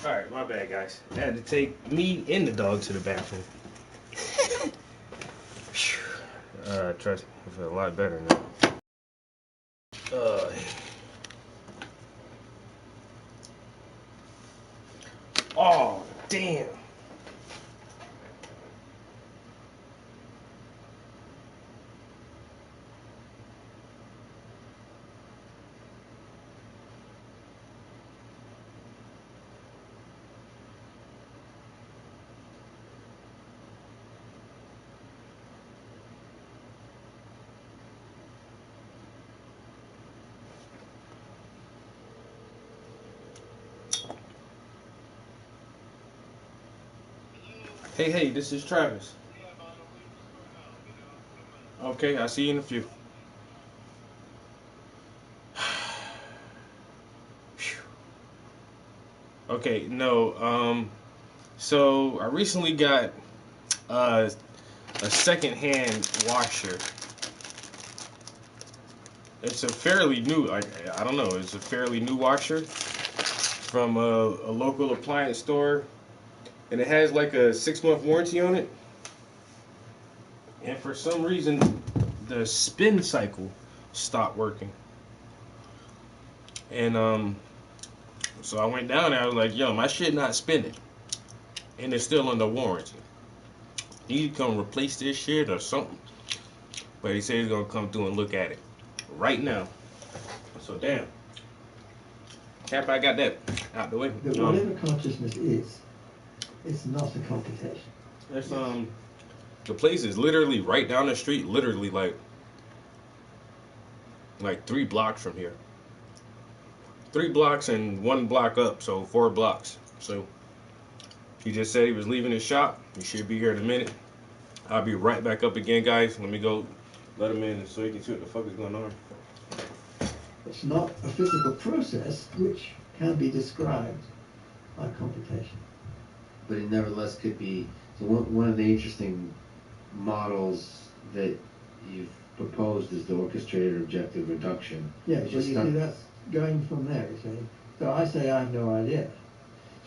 All right, my bad, guys. I had to take me and the dog to the bathroom. Trust me, I feel a lot better now. Oh, damn. Hey, this is Travis. Okay, I'll see you in a few. Okay, no, so I recently got a second-hand washer. It's a fairly new, I don't know, it's a fairly new washer from a local appliance store. And it has like a 6-month warranty on it. And for some reason, the spin cycle stopped working. And so I went down there. I was like, "Yo, my shit not spinning, and it's still under warranty. You need to come replace this shit or something." But he said he's gonna come through and look at it right now. So damn. Cap, I got that out the way. But whatever consciousness is, it's not a computation. That's the place is literally right down the street, literally like 3 blocks from here. 3 blocks and 1 block up, so 4 blocks. So he just said he was leaving his shop. He should be here in a minute. I'll be right back up again, guys. Let me go let him in so he can see what the fuck is going on. It's not a physical process which can be described by computation. But it nevertheless could be. So one of the interesting models that you've proposed is the orchestrated objective reduction. Yeah, but you see, that's going from there, you see. So I say I have no idea.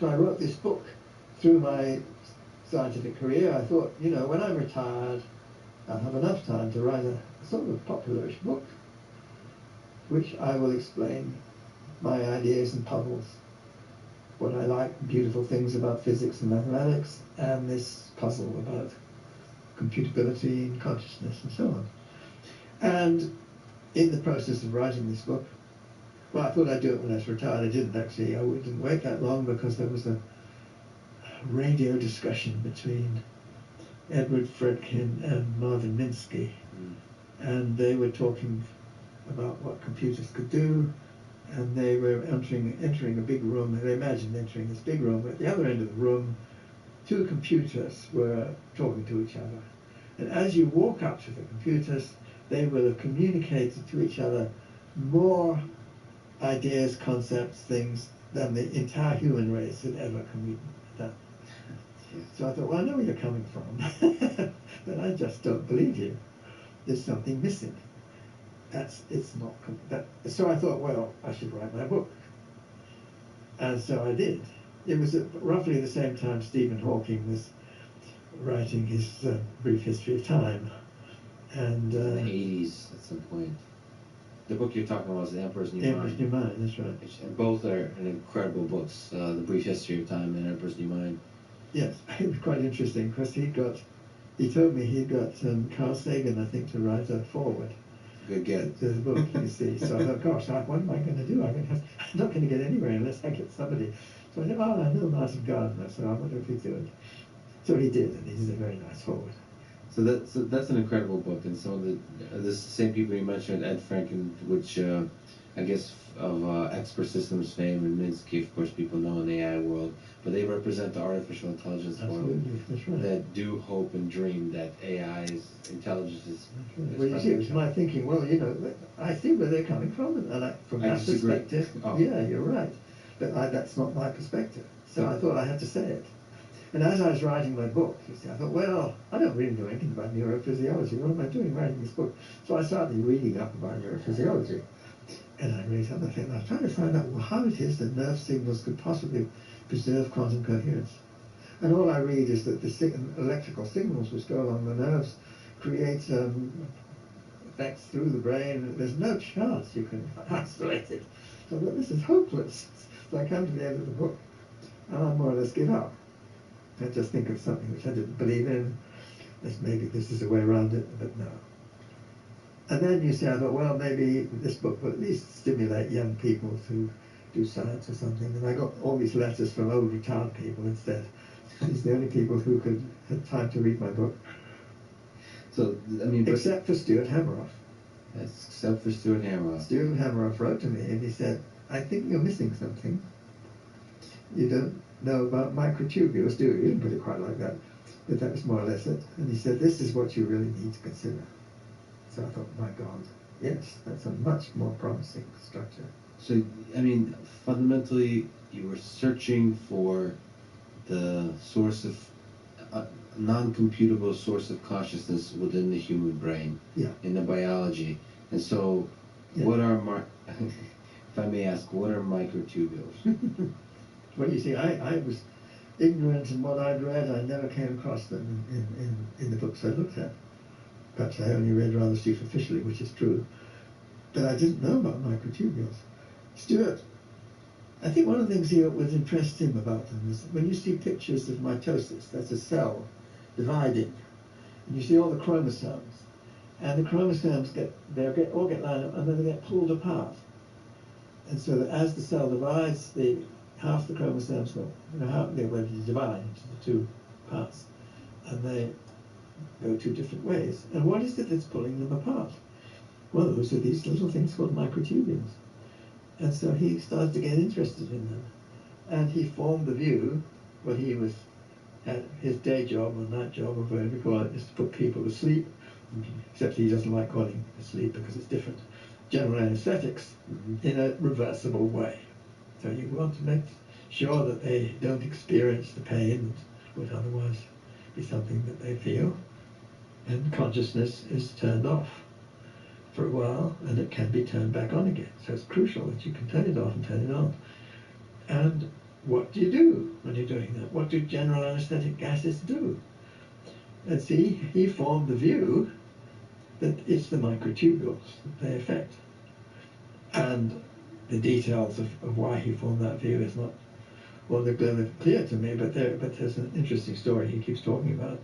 So I wrote this book through my scientific career. I thought, when I'm retired, I'll have enough time to write a sort of popularish book, which I will explain my ideas and puzzles, what I like, beautiful things about physics and mathematics, and this puzzle about computability and consciousness and so on. And in the process of writing this book, well, I thought I'd do it when I was retired. I didn't actually. I didn't wait that long because there was a radio discussion between Edward Fredkin and Marvin Minsky, and they were talking about what computers could do, and they were entering a big room. They imagined entering this big room. At the other end of the room, 2 computers were talking to each other. And as you walk up to the computers, they will have communicated to each other more ideas, concepts, things than the entire human race had ever done. So I thought, well, I know where you're coming from, but I just don't believe you. There's something missing. So I thought, well, I should write my book. And so I did. It was at roughly the same time Stephen Hawking was writing his Brief History of Time. And in the 80s at some point. The book you're talking about is The Emperor's New Mind. Emperor's New Mind, that's right. And both are incredible books, The Brief History of Time and Emperor's New Mind. Yes, it was quite interesting because he told me he'd got Carl Sagan, I think, to write a foreword. Good get. To the book, you see. So I thought, gosh, what am I going to do? I'm not going to get anywhere unless I get somebody. So I said, well, I know Martin Gardner, so I wonder if he'd do it. So he did, and he did a very nice foreword. So that's an incredible book, and some of the same people you mentioned, Ed Franken, which I guess of Expert Systems fame, and Minsky, of course, people know in the AI world, but they represent the artificial intelligence world that do hope and dream that AI's intelligence is. Well, you see, it was my thinking. Well, I see where they're coming from, and from that perspective, yeah, you're right. But that's not my perspective. So I thought I had to say it. And as I was writing my book, you see, I thought, well, I don't really know anything about neurophysiology. What am I doing writing this book? So I started reading up about neurophysiology. and I read other things. I was trying to find out how it is that nerve signals could possibly preserve quantum coherence. And all I read is that the electrical signals which go along the nerves create effects through the brain. There's no chance you can isolate it. So I thought, this is hopeless. So I come to the end of the book, and I more or less give up. I just think of something which I didn't believe in. Maybe this is a way around it, but no. And then you see, I thought, well, maybe this book will at least stimulate young people to do science or something. And I got all these letters from old retired people instead. These are the only people who had time to read my book. So, I mean, except for Stuart Hameroff. Yes, except for Stuart Hameroff. Stuart Hameroff wrote to me and he said, I think you're missing something. You don't know about microtubules, do you? He didn't put it quite like that, but that was more or less it. And he said, this is what you really need to consider. So I thought, my God, yes, that's a much more promising structure. So, I mean, fundamentally, you were searching for the source of non-computable source of consciousness within the human brain, in the biology. And so, what are if I may ask, what are microtubules? Well, you see, I was ignorant in what I'd read. I never came across them in the books I looked at. Perhaps I only read rather superficially, which is true. But I didn't know about microtubules. Stuart, I think one of the things here that impressed him about them is when you see pictures of mitosis, that's a cell dividing, and you see all the chromosomes, and the chromosomes all get lined up and then they get pulled apart. And so that as the cell divides, half the chromosomes go, they're going to divide into the two parts, and they go two different ways. And what is it that's pulling them apart? Well, those are these little things called microtubules. And so he started to get interested in them. And he formed the view, when he was at his day job or night job, or whatever you call it, is to put people to sleep, except he doesn't like calling it sleep because it's different. General anesthetics in a reversible way. So you want to make sure that they don't experience the pain that would otherwise be something that they feel. And consciousness is turned off for a while, and it can be turned back on again. So it's crucial that you can turn it off and turn it on. And what do you do when you're doing that? What do general anesthetic gases do? And see, he formed the view that it's the microtubules that they affect. And the details of why he formed that view is not altogether clear to me, but there's an interesting story he keeps talking about.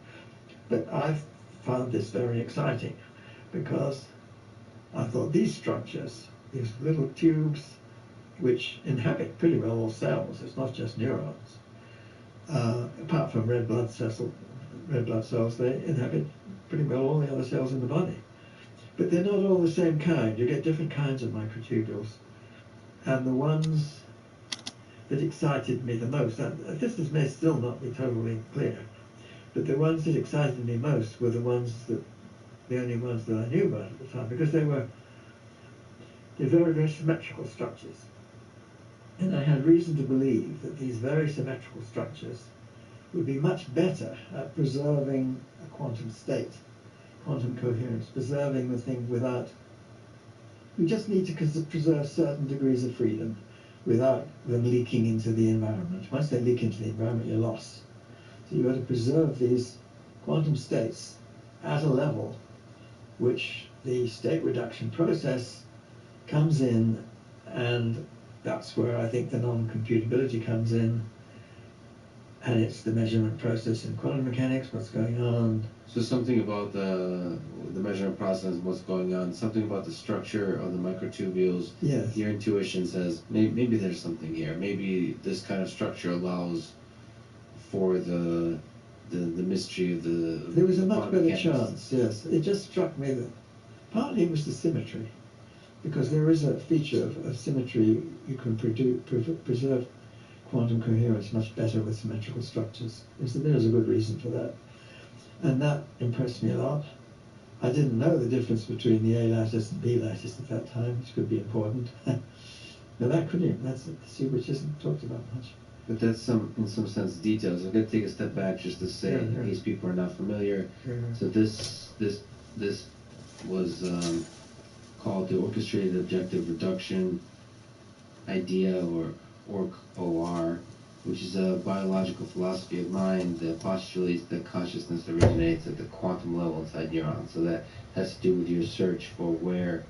But I've found this very exciting because I thought these structures, these little tubes which inhabit pretty well all cells, it's not just neurons, apart from red blood cells, they inhabit pretty well all the other cells in the body. But they're not all the same kind. You get different kinds of microtubules. And the ones that excited me the most, this may still not be totally clear, but the ones that excited me most were the only ones that I knew about at the time, because they're very, very symmetrical structures. And I had reason to believe that these very symmetrical structures would be much better at preserving a quantum state, quantum coherence, preserving the thing without... You just need to preserve certain degrees of freedom without them leaking into the environment. Once they leak into the environment, you're lost. So you've got to preserve these quantum states at a level which the state reduction process comes in, and that's where I think the non-computability comes in, and it's the measurement process in quantum mechanics, what's going on. So something about the measurement process, what's going on, something about the structure of the microtubules. Yes. Your intuition says maybe there's something here. Maybe this kind of structure allows for the mystery of the... There was a much better chance, yes. It just struck me that partly it was the symmetry, because there is a feature of symmetry. You can preserve quantum coherence much better with symmetrical structures. There's a good reason for that. And that impressed me a lot. I didn't know the difference between the A lattice and B lattice at that time, which could be important. Now that's a secret which isn't talked about much. But that's in some sense details. I'm going to take a step back just to say, in case people are not familiar. So this was called the orchestrated objective reduction idea, or OR, which is a biological philosophy of mind that postulates that consciousness originates at the quantum level inside neurons. So that has to do with your search for where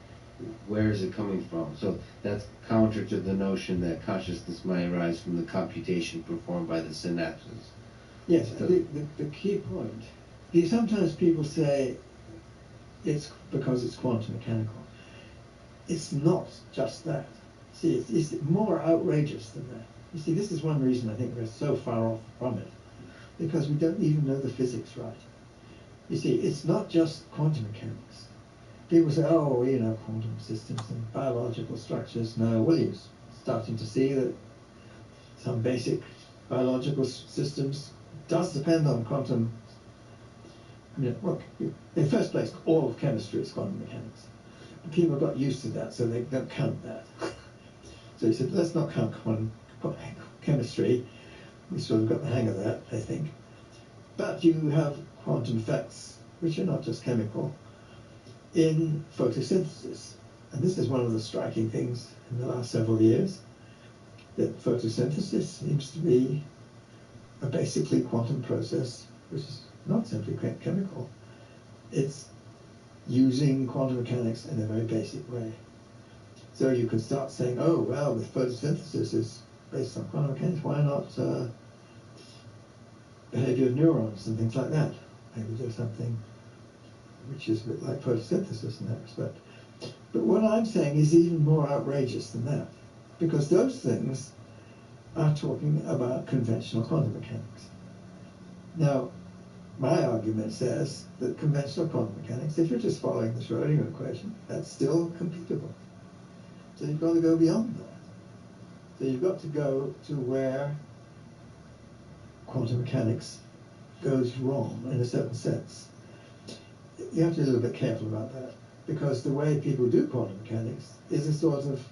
is it coming from. So that's counter to the notion that consciousness might arise from the computation performed by the synapses. Yes, I think the key point. Sometimes people say it's because it's quantum mechanical. It's not just that. See, it's more outrageous than that. You see, this is one reason I think we're so far off from it, because we don't even know the physics right. You see, it's not just quantum mechanics. People say, oh, you know, quantum systems and biological structures. No, well, you're starting to see that some basic biological systems does depend on quantum. I mean, look, in the first place, all of chemistry is quantum mechanics. But people got used to that, so they don't count that. So he said, let's not count quantum chemistry. We sort of got the hang of that, I think. But you have quantum effects, which are not just chemical, in photosynthesis. And this is one of the striking things in the last several years, that photosynthesis seems to be a basically quantum process, which is not simply chemical. It's using quantum mechanics in a very basic way. So you could start saying, oh, well, with photosynthesis is based on quantum mechanics, why not behavior of neurons and things like that? Maybe there's something which is a bit like photosynthesis in that respect. But what I'm saying is even more outrageous than that, because those things are talking about conventional quantum mechanics. Now, my argument says that conventional quantum mechanics, if you're just following the Schrödinger equation, that's still computable. So you've got to go beyond that. So you've got to go to where quantum mechanics goes wrong in a certain sense. You have to be a little bit careful about that, because the way people do quantum mechanics is a sort of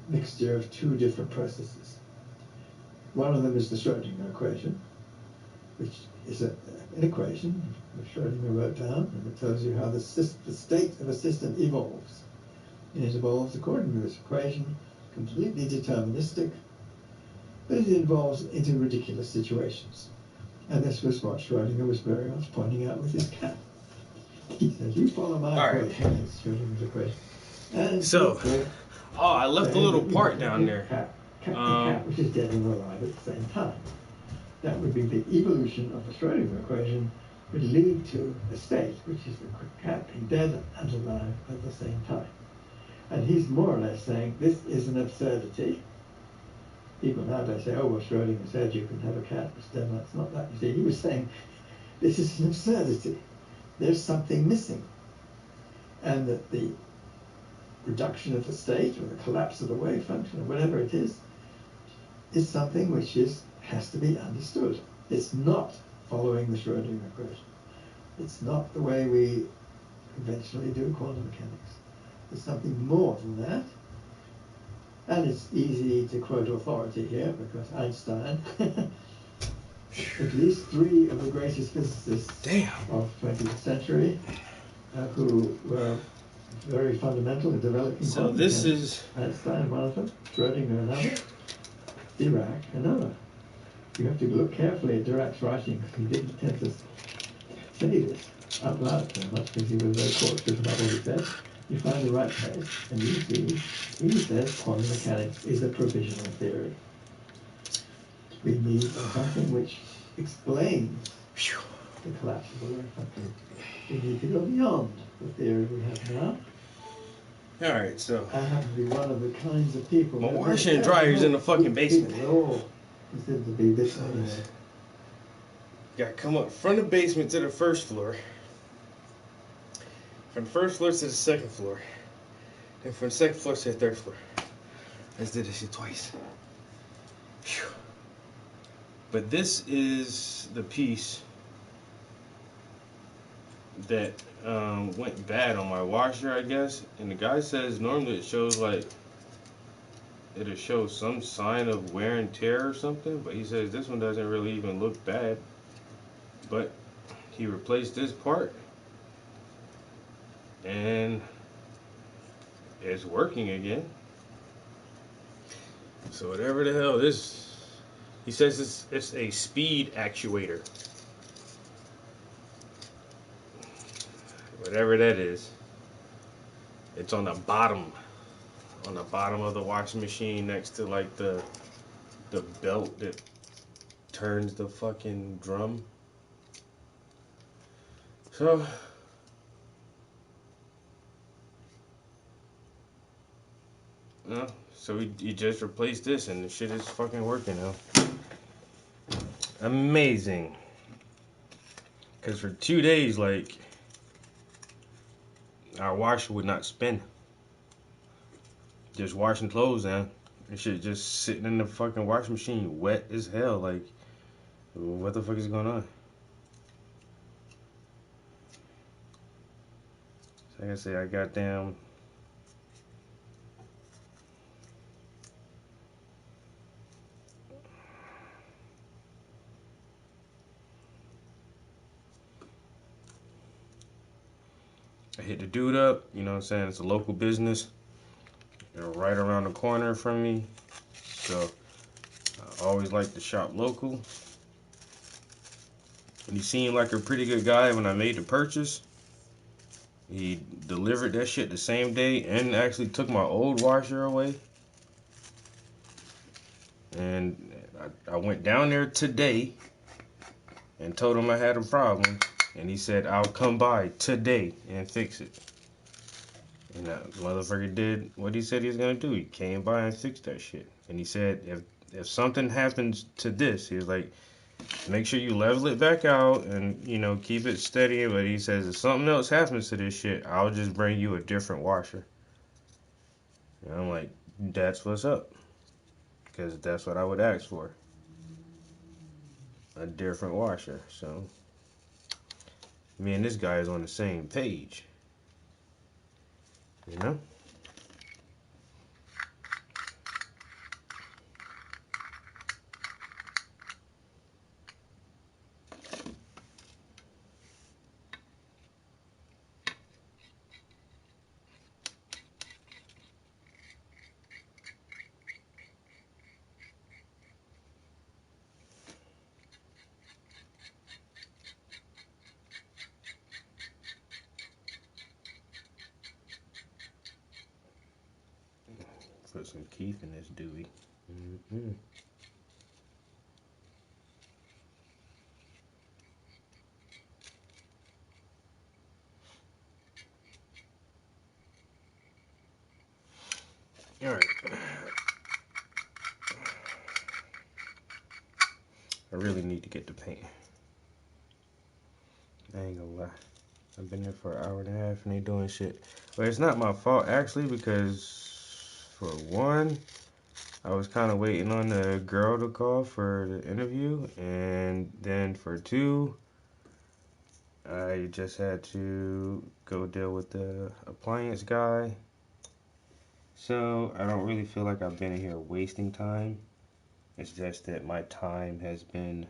mixture of two different processes. One of them is the Schrödinger equation, which is an equation that Schrödinger wrote down, and it tells you how the state of a system evolves. And it evolves according to this equation, completely deterministic, but it evolves into ridiculous situations. And this was what Schrödinger was very much pointing out with his cat. He said, you follow my equation, it's Schrödinger's equation. And so, I left a little part down there. The cat, which is dead and alive at the same time. That would be the evolution of the Schrödinger equation, would lead to a state, which is the cat being dead and alive at the same time. And he's more or less saying, this is an absurdity. People nowadays say, oh, well, Schrödinger said you can have a cat that's dead. That's not that. You see, he was saying, this is an absurdity. There's something missing. And that the reduction of the state, or the collapse of the wave function, or whatever it is something which has to be understood. It's not following the Schrödinger equation. It's not the way we conventionally do quantum mechanics. There's something more than that. And it's easy to quote authority here, because Einstein, at least three of the greatest physicists of the 20th century, who were very fundamental in developing quantum mechanics. Is Einstein, one of them, Schrödinger, another, Dirac, another. You have to look carefully at Dirac's writing, because he didn't tend to say this out loud so much, because he was very cautious about what he said. You find the right place, and you see, he says quantum mechanics is a provisional theory. We need something which explains the collapse of the wave function. We need to go beyond the theory we have now. All right, so I happen to be one of the kinds of people. my washer and dryer's in the fucking basement. Oh, considered to be this anyway. Got to come up from the basement to the first floor. From the first floor to the second floor. Then from the second floor to the third floor. Let's do this shit twice. Whew. But this is the piece that went bad on my washer, I guess. And the guy says normally it shows like, it'll show some sign of wear and tear or something. But he says this one doesn't really even look bad. But he replaced this part. and it's working again. So whatever the hell this, he says it's a speed actuator. Whatever that is. It's on the bottom of the washing machine next to like the belt that turns the fucking drum. So so he just replaced this and the shit is fucking working now. Amazing. Cause for 2 days, like, our washer would not spin. Just washing clothes now. And shit just sitting in the fucking washing machine, wet as hell. Like, what the fuck is going on? So like I say, I got down. I hit the dude up, you know what I'm saying? It's a local business. They're right around the corner from me. So I always like to shop local. And he seemed like a pretty good guy when I made the purchase. He delivered that shit the same day and actually took my old washer away. And I went down there today and told him I had a problem. And he said, I'll come by today and fix it. And that motherfucker did what he said he was going to do. He came by and fixed that shit. And he said, if something happens to this, he was like, make sure you level it back out and, you know, keep it steady. But he says, if something else happens to this shit, I'll just bring you a different washer. And I'm like, that's what's up. Because that's what I would ask for. A different washer. So me and this guy is on the same page. You know? Put some Keith in this Dewey. Mm-hmm. All right. I really need to get the paint. I ain't gonna lie. I've been here for an hour and a half and they doing shit. But it's not my fault actually because for one, I was kind of waiting on the girl to call for the interview, and then for two, I just had to go deal with the appliance guy. So I don't really feel like I've been in here wasting time. It's just that my time has been,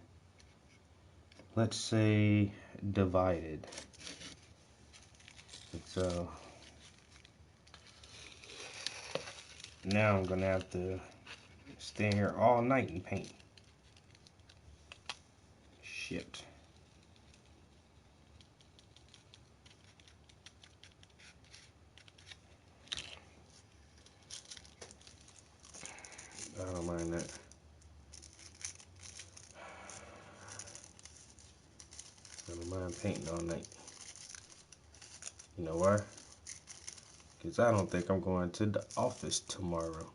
let's say, divided. And so now I'm gonna have to stay here all night and paint. Shit. I don't mind that. I don't mind painting all night. You know why? Because I don't think I'm going to the office tomorrow.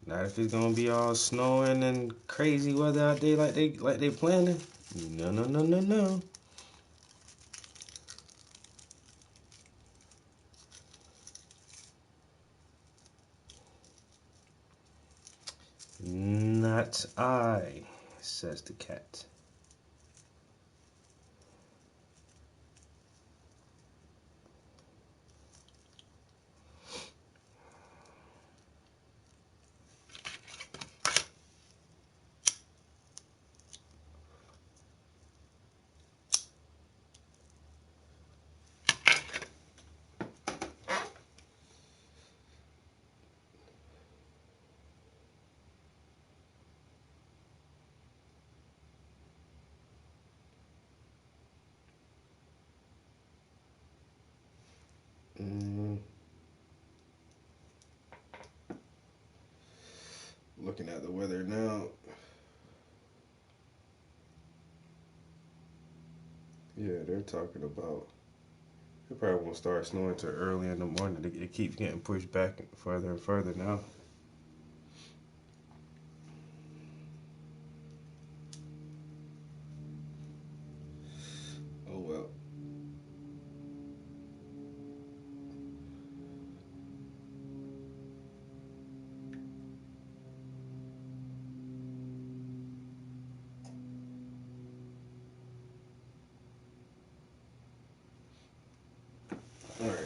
Not if it's gonna be all snowing and crazy weather out there like they planning. No, no, no, no, no. Not I, says the cat. Looking at the weather now. Yeah, they're talking about it probably won't start snowing till early in the morning. It keeps getting pushed back further and further now. Oh well. All right.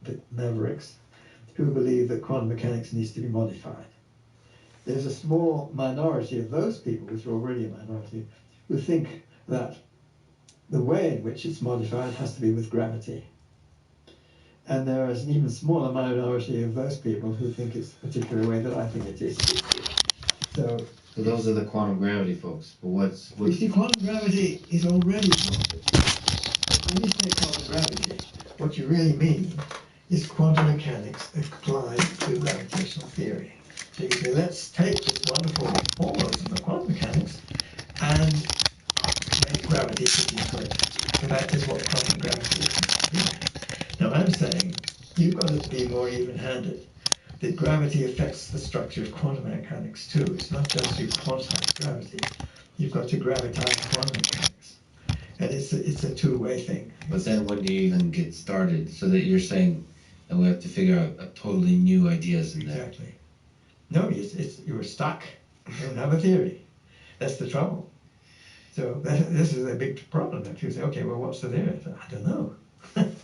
The Mavericks who believe that quantum mechanics needs to be modified. There's a small minority of those people, which are already a minority, who think that the way in which it's modified has to be with gravity. And there is an even smaller minority of those people who think it's a particular way that I think it is. So those are the quantum gravity folks. But what's you see, quantum gravity is already possible. When you say quantum gravity, what you really mean is quantum mechanics applied to gravitational theory. So you say, let's take this wonderful formalism of quantum mechanics and make gravity fit into it. And that is what quantum gravity is. Now I'm saying you've got to be more even-handed. That gravity affects the structure of quantum mechanics too. It's not just you quantize gravity. You've got to gravitize quantum mechanics. And it's a two-way thing. But then when do you even get started? So that you're saying that we have to figure out a totally new ideas in there. Exactly. No, you're stuck. You don't have a theory. That's the trouble. So this is a big problem. If you say, okay, well, what's the theory? I don't know.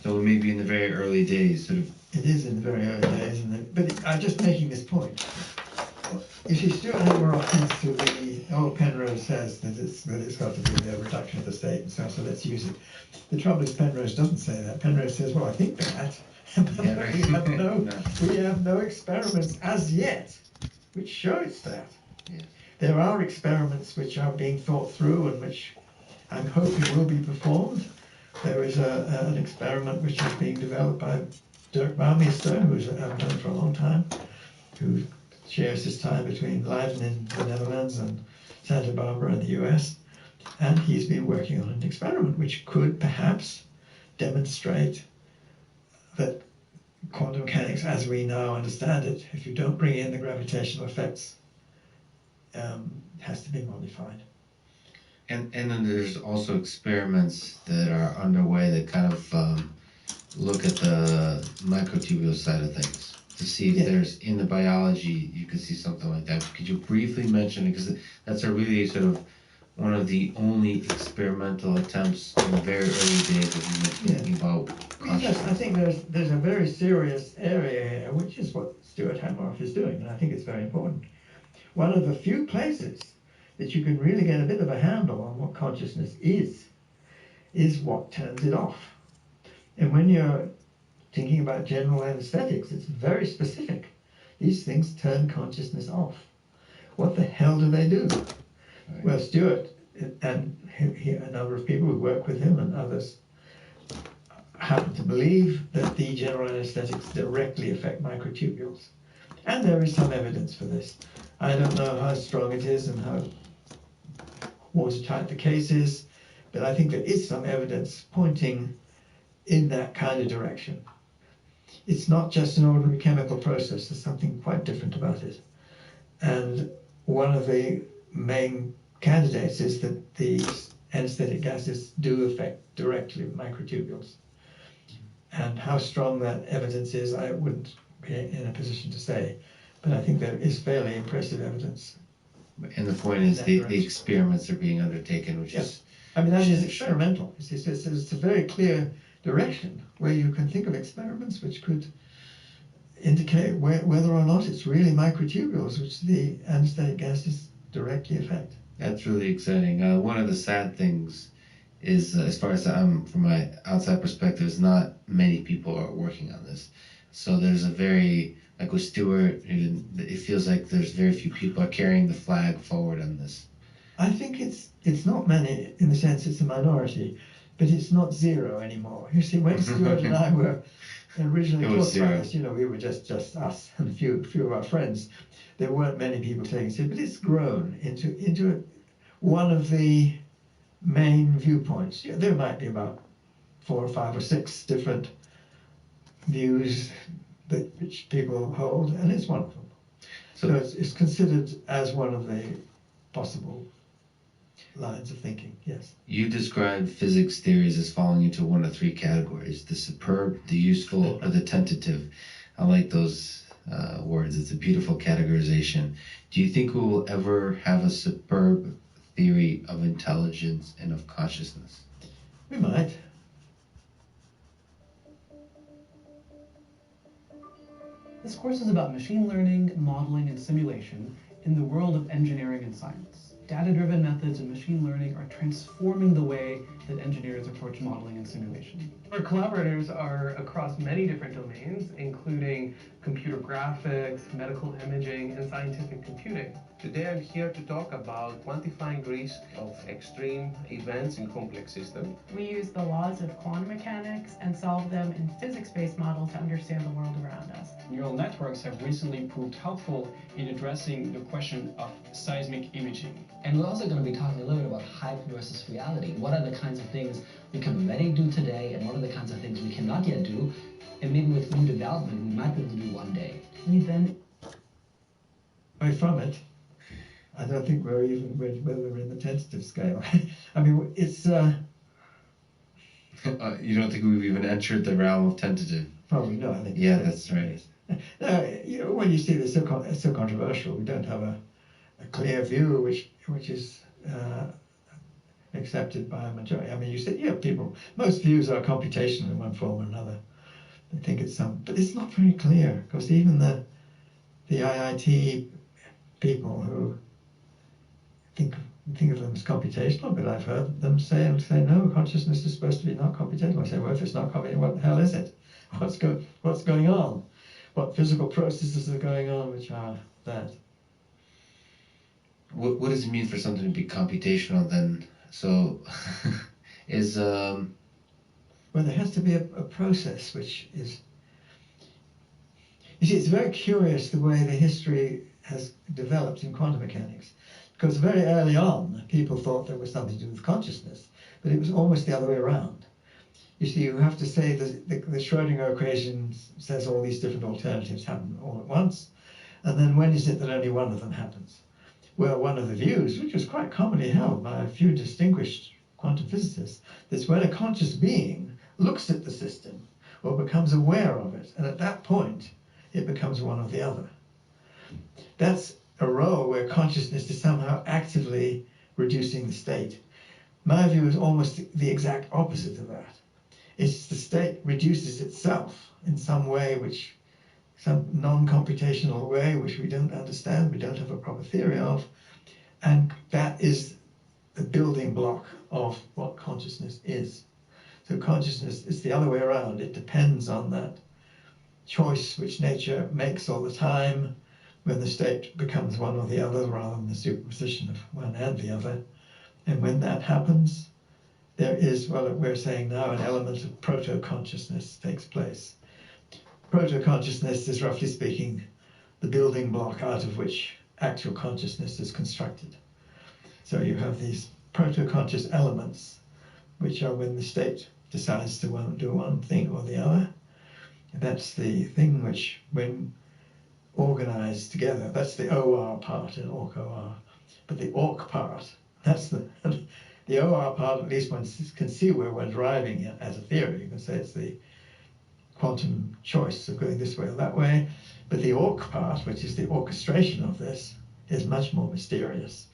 So maybe in the very early days, sort of. It is in the very early days, but I'm just making this point. You see, Stuart Hameroff tends to be, Penrose says that it's got to be a reduction of the state and so let's use it. The trouble is Penrose doesn't say that. Penrose says, well, I think that. Yeah, right. we have no experiments as yet which shows that. Yeah. There are experiments which are being thought through and which I'm hoping will be performed. There is an experiment which is being developed by Dirk Bouwmeester, who's I've known for a long time, who shares his time between Leiden in the Netherlands and Santa Barbara in the US. And he's been working on an experiment which could perhaps demonstrate that quantum mechanics as we now understand it, if you don't bring in the gravitational effects, has to be modified. And then there's also experiments that are underway that kind of look at the microtubule side of things to see if there's in the biology you could see something like that. Could you briefly mention it, because that's a really sort of one of the only experimental attempts in the very early days of thinking about consciousness. Yes, I think there's a very serious area here, which is what Stuart Hameroff is doing, and I think it's very important. One of the few places that you can really get a bit of a handle on what consciousness is what turns it off. And when you're thinking about general anesthetics, it's very specific. These things turn consciousness off. What the hell do they do? Right. Well, Stuart and a number of people who work with him and others happen to believe that the general anesthetics directly affect microtubules. And there is some evidence for this. I don't know how strong it is and how watertight the case is, but I think there is some evidence pointing in that kind of direction. It's not just an ordinary chemical process, there's something quite different about it. And one of the main candidates is that these anesthetic gases do affect directly microtubules. And how strong that evidence is, I wouldn't be in a position to say, but I think there is fairly impressive evidence. And the point is the experiments are being undertaken, which is... I mean, that is experimental. It's a very clear direction where you can think of experiments which could indicate whether or not it's really microtubules which the anesthetic gases directly affect. That's really exciting. One of the sad things is, as far as from my outside perspective, is not many people are working on this. So there's a very, like with Stuart, it feels like there's very few people are carrying the flag forward on this. I think it's not many in the sense it's a minority. but it's not zero anymore. You see, when Stuart and I were originally It was taught by zero. us, you know, we were just us and a few of our friends. There weren't many people taking it, but it's grown into one of the main viewpoints. Yeah, there might be about 4 or 5 or 6 different views which people hold, and it's one of them. So it's considered as one of the possible lines of thinking, yes. You describe physics theories as falling into one of 3 categories: the superb, the useful, or the tentative. I like those words. It's a beautiful categorization. Do you think we will ever have a superb theory of intelligence and of consciousness? We might. This course is about machine learning, modeling, and simulation in the world of engineering and science. Data-driven methods in machine learning are transforming the way that engineers approach modeling and simulation. Our collaborators are across many different domains, including computer graphics, medical imaging, and scientific computing. Today I'm here to talk about quantifying risk of extreme events in complex systems. We use the laws of quantum mechanics and solve them in physics-based models to understand the world around us. Neural networks have recently proved helpful in addressing the question of seismic imaging. And we're also going to be talking a little bit about hype versus reality. What are the kinds of things we can already do today, and what are the kinds of things we cannot yet do, and maybe with new development we might be able to do one day. We then, away from it, I don't think we're even whether we're in the tentative scale. I mean, it's. You don't think we've even entered the realm of tentative? Probably not. I think. Yeah, that's right. You know, when you see this so controversial, we don't have a clear view which is accepted by a majority. I mean, you see, people. Most views are computational in one form or another. They think it's but it's not very clear, because even the IIT people who think of them as computational, but I've heard them say no, consciousness is supposed to be not computational. I say, well, if it's not computational, what the hell is it? What's going on? What physical processes are going on which are that? What does it mean for something to be computational then? So, is well, there has to be a process which is. You see, it's very curious the way the history has developed in quantum mechanics, because very early on people thought there was something to do with consciousness, but it was almost the other way around. You see, you have to say the Schrödinger equation says all these different alternatives happen all at once, and then when is it that only one of them happens? Well, one of the views, which was quite commonly held by a few distinguished quantum physicists, is when a conscious being looks at the system or becomes aware of it, and at that point it becomes one or the other. That's a role where consciousness is somehow actively reducing the state. My view is almost the exact opposite of that. It's the state reduces itself in some way, some non-computational way, which we don't understand, we don't have a proper theory of, and that is the building block of what consciousness is. So consciousness is the other way around. It depends on that choice which nature makes all the time, when the state becomes one or the other rather than the superposition of one and the other. And when that happens, there is, well, we're saying now, an element of proto-consciousness takes place. Proto-consciousness is, roughly speaking, the building block out of which actual consciousness is constructed. So you have these proto-conscious elements, which are when the state decides to do one thing or the other. That's the thing which, when organized together, that's the OR part in OR. But the ORC part, that's the OR part, at least one can see where we're driving it as a theory. You can say it's the quantum choice of going this way or that way. But the ORC part, which is the orchestration of this, is much more mysterious.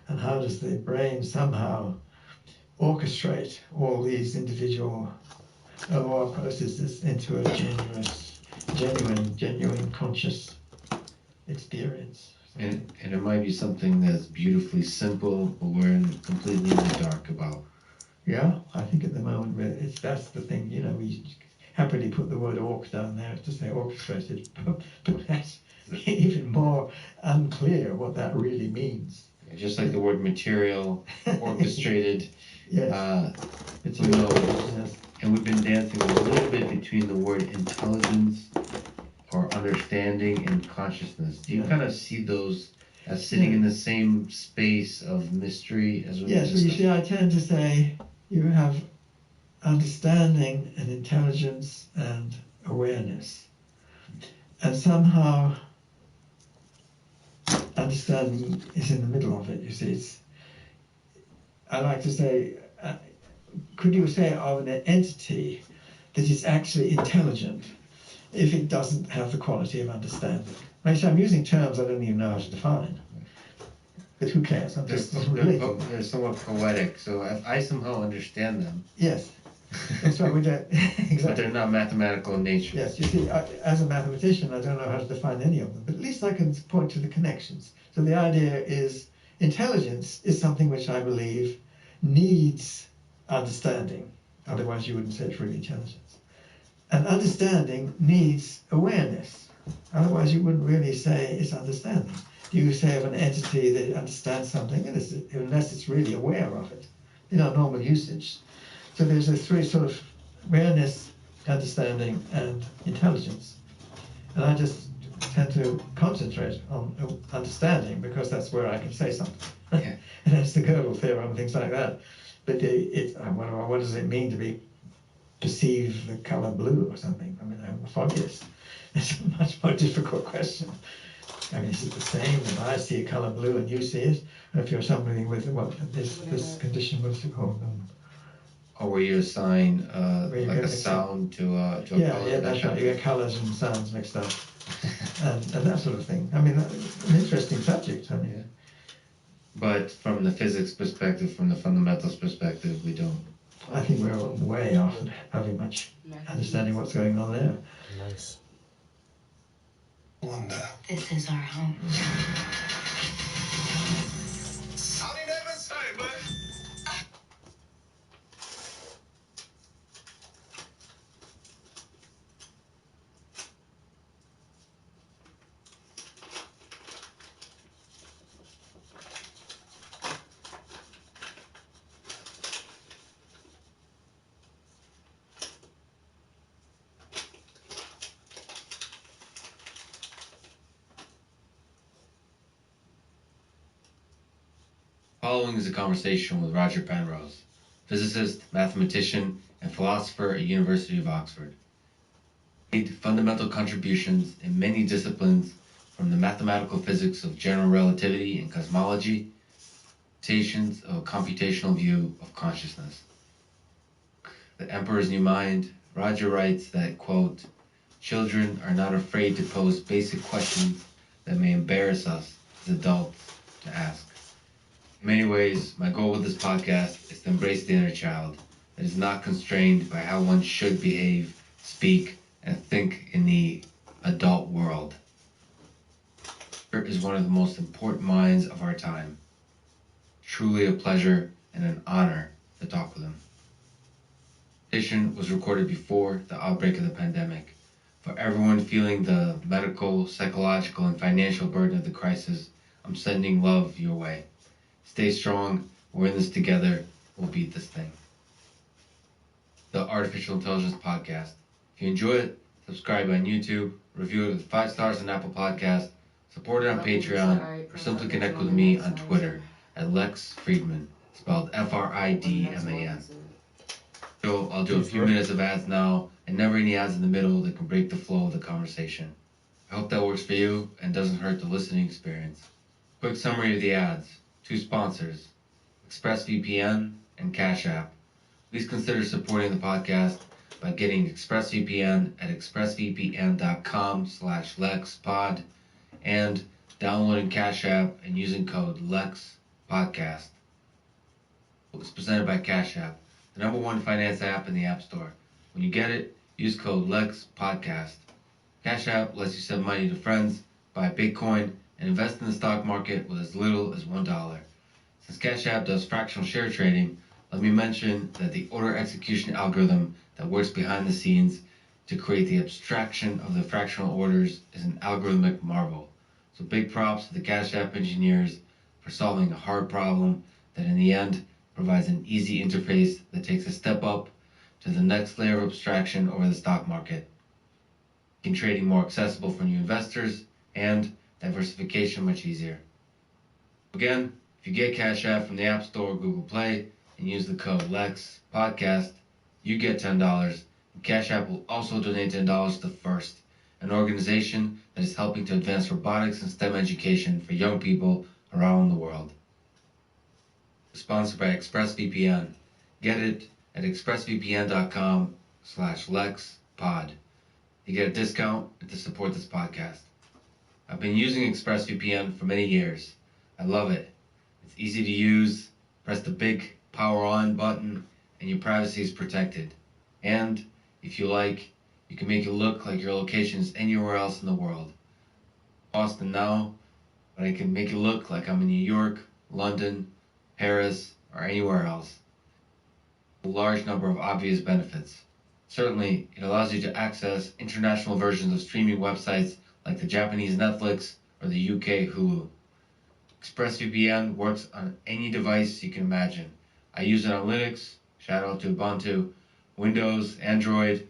And how does the brain somehow orchestrate all these individual OR processes into a genuine conscious experience? And it might be something that's beautifully simple, but we're completely in the dark about. Yeah, I think at the moment that's the thing. You know, we happily put the word orc down there to say orchestrated, but that's even more unclear what that really means. Just like the word material, orchestrated, Yes. who knows? And we've been dancing a little bit between the word intelligence or understanding and consciousness. Do you kind of see those as sitting in the same space of mystery as we Yes, well, you see, I tend to say you have understanding and intelligence and awareness. And somehow understanding is in the middle of it, you see. I like to say, could you say of an entity that is actually intelligent if it doesn't have the quality of understanding? So I'm using terms I don't even know how to define. But who cares? I'm just relating. They're somewhat poetic, so if I somehow understand them. Yes, that's right. We don't exactly. But they're not mathematical in nature. Yes, you see, as a mathematician, I don't know how to define any of them, but at least I can point to the connections. So the idea is intelligence is something which I believe needs understanding. Otherwise, you wouldn't say it's really intelligence. And understanding needs awareness. Otherwise, you wouldn't really say it's understanding. You say of an entity that understands something unless it's really aware of it in our normal usage. So there's a three sort of awareness, understanding, and intelligence. And I just tend to concentrate on understanding because that's where I can say something. Yeah. And that's the Gödel theorem and things like that. But what does it mean to perceive the color blue or something? I mean, I'm foggiest. It's a much more difficult question. I mean, is it the same if I see a color blue and you see it? Or if you're somebody with this condition, what's it called? Or where you assign like a sound to a color. Yeah, that's right. You get colors and sounds mixed up, and that sort of thing. I mean, an interesting subject. I mean, but from the physics perspective, from the fundamentals perspective, we don't. I think we're way off having much understanding what's going on there. Nice. Wonder. This is our home. Howdy, neighbors. Hey, bud. Following is a conversation with Roger Penrose, physicist, mathematician, and philosopher at University of Oxford. He made fundamental contributions in many disciplines, from the mathematical physics of general relativity and cosmology, to of a computational view of consciousness. The Emperor's New Mind, Roger writes that, quote, "Children are not afraid to pose basic questions that may embarrass us as adults to ask." In many ways, my goal with this podcast is to embrace the inner child that is not constrained by how one should behave, speak, and think in the adult world. Roger is one of the most important minds of our time. Truly a pleasure and an honor to talk with him. This edition was recorded before the outbreak of the pandemic. For everyone feeling the medical, psychological, and financial burden of the crisis, I'm sending love your way. Stay strong. We're in this together. We'll beat this thing. The Artificial Intelligence Podcast. If you enjoy it, subscribe on YouTube, review it with 5 stars on Apple Podcasts, support it on Patreon, or simply connect with me on Twitter at Lex Friedman, spelled Fridman. So I'll do a few minutes of ads now, and never any ads in the middle that can break the flow of the conversation. I hope that works for you and doesn't hurt the listening experience. Quick summary of the ads. 2 sponsors, ExpressVPN and Cash App. Please consider supporting the podcast by getting ExpressVPN at expressvpn.com/LexPod and downloading Cash App and using code LEXPODCAST. It's presented by Cash App, the #1 finance app in the App Store. When you get it, use code LEXPODCAST. Cash App lets you send money to friends, buy Bitcoin, and invest in the stock market with as little as $1. Since Cash App does fractional share trading, let me mention that the order execution algorithm that works behind the scenes to create the abstraction of the fractional orders is an algorithmic marvel. So big props to the Cash App engineers for solving a hard problem that in the end provides an easy interface that takes a step up to the next layer of abstraction over the stock market, making trading more accessible for new investors and diversification much easier. Again, if you get Cash App from the App Store or Google Play and use the code LEXPODCAST, you get $10, and Cash App will also donate $10 to FIRST, an organization that is helping to advance robotics and STEM education for young people around the world. Sponsored by ExpressVPN. Get it at expressvpn.com/LexPod. You get a discount and to support this podcast. I've been using ExpressVPN for many years. I love it. It's easy to use. Press the big power on button and your privacy is protected. And if you like, you can make it look like your location is anywhere else in the world. Boston now, but I can make it look like I'm in New York, London, Paris, or anywhere else. A large number of obvious benefits. Certainly, it allows you to access international versions of streaming websites like the Japanese Netflix or the UK Hulu. ExpressVPN works on any device you can imagine. I use it on Linux, shout out to Ubuntu, Windows, Android,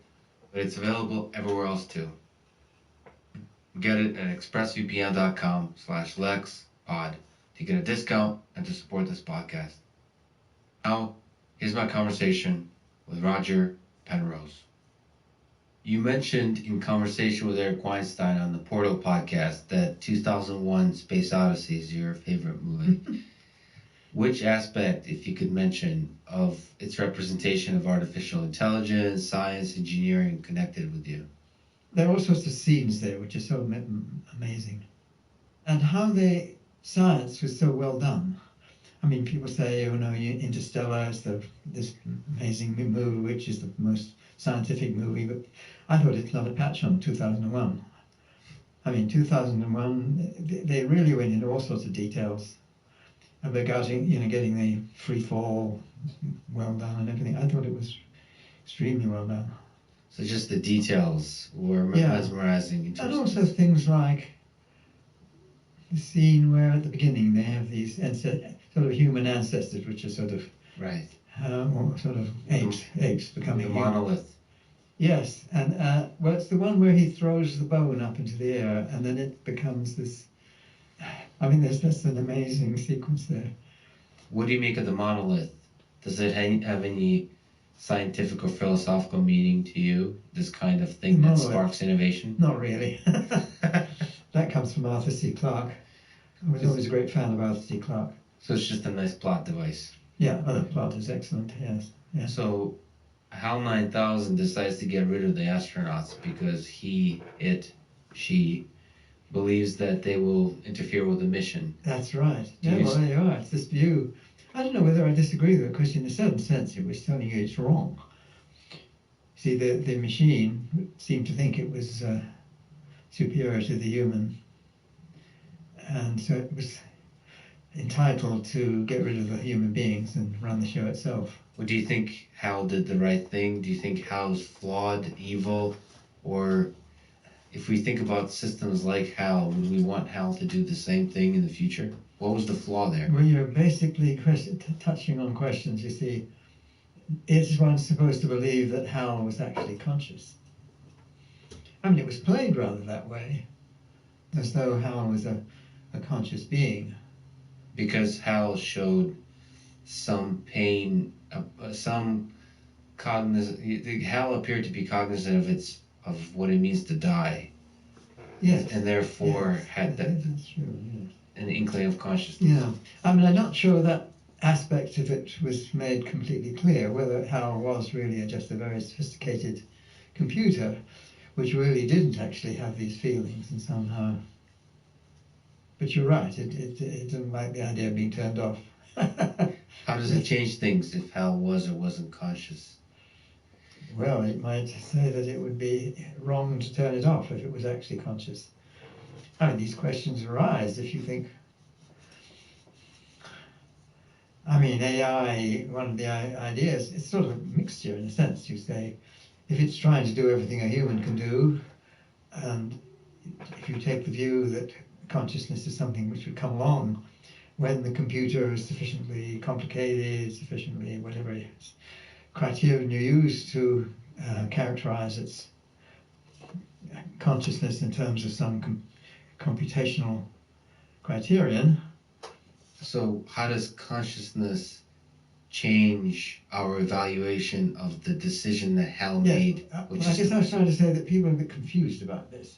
but it's available everywhere else too. Get it at expressvpn.com/LexPod to get a discount and to support this podcast. Now, here's my conversation with Roger Penrose. You mentioned in conversation with Eric Weinstein on the Portal podcast that 2001 Space Odyssey is your favorite movie. Which aspect, if you could mention, of its representation of artificial intelligence, science, engineering connected with you? There are all sorts of scenes there which are so amazing. And how science was so well done. I mean, people say, Interstellar is this amazing movie, which is the most scientific movie, but I thought it's not a patch on 2001. I mean, 2001, they really went into all sorts of details about getting the free fall well done and everything. I thought it was extremely well done. So just the details were mesmerizing. And also things like the scene where at the beginning they have these sort of human ancestors, which are sort of sort of apes becoming the monolith. Yes, and well, it's the one where he throws the bone up into the air, and then it becomes this. I mean, there's just an amazing sequence there. What do you make of the monolith? Does it have any scientific or philosophical meaning to you? This kind of thing that sparks innovation? Not really. That comes from Arthur C. Clarke. I was always a great fan of Arthur C. Clarke. So it's just a nice plot device. Yeah, the plot is excellent. Yes. Yeah. So HAL 9000 decides to get rid of the astronauts because she believes that they will interfere with the mission. That's right. Well, there you are. It's this view. I don't know whether I disagree with it, because in a certain sense it was telling you it's wrong. See, the machine seemed to think it was superior to the human, and so it was entitled to get rid of the human beings and run the show itself. Well, do you think HAL did the right thing? Do you think HAL's flawed, evil, or if we think about systems like HAL, would we want HAL to do the same thing in the future? What was the flaw there? Well, you're basically touching on questions, you see. Is one supposed to believe that HAL was actually conscious? I mean, it was played rather that way, as though HAL was a conscious being. Because HAL showed some pain, some cognizant. HAL appeared to be cognizant of what it means to die. Yes. And therefore had that. That's true, yes. An inkling of consciousness. Yeah. I mean, I'm not sure that aspect of it was made completely clear, whether HAL was really just a very sophisticated computer, which really didn't actually have these feelings and somehow. But you're right, it didn't like the idea of being turned off. How does it change things if HAL was or wasn't conscious? Well, it might say that it would be wrong to turn it off if it was actually conscious. I mean, these questions arise if you think. I mean, AI, one of the ideas, it's sort of a mixture in a sense. You say, if it's trying to do everything a human can do, and if you take the view that consciousness is something which would come along when the computer is sufficiently complicated, sufficiently whatever criterion you use to characterize its consciousness in terms of some computational criterion. So how does consciousness change our evaluation of the decision that Hal made? I guess I was trying to say that people are a bit confused about this.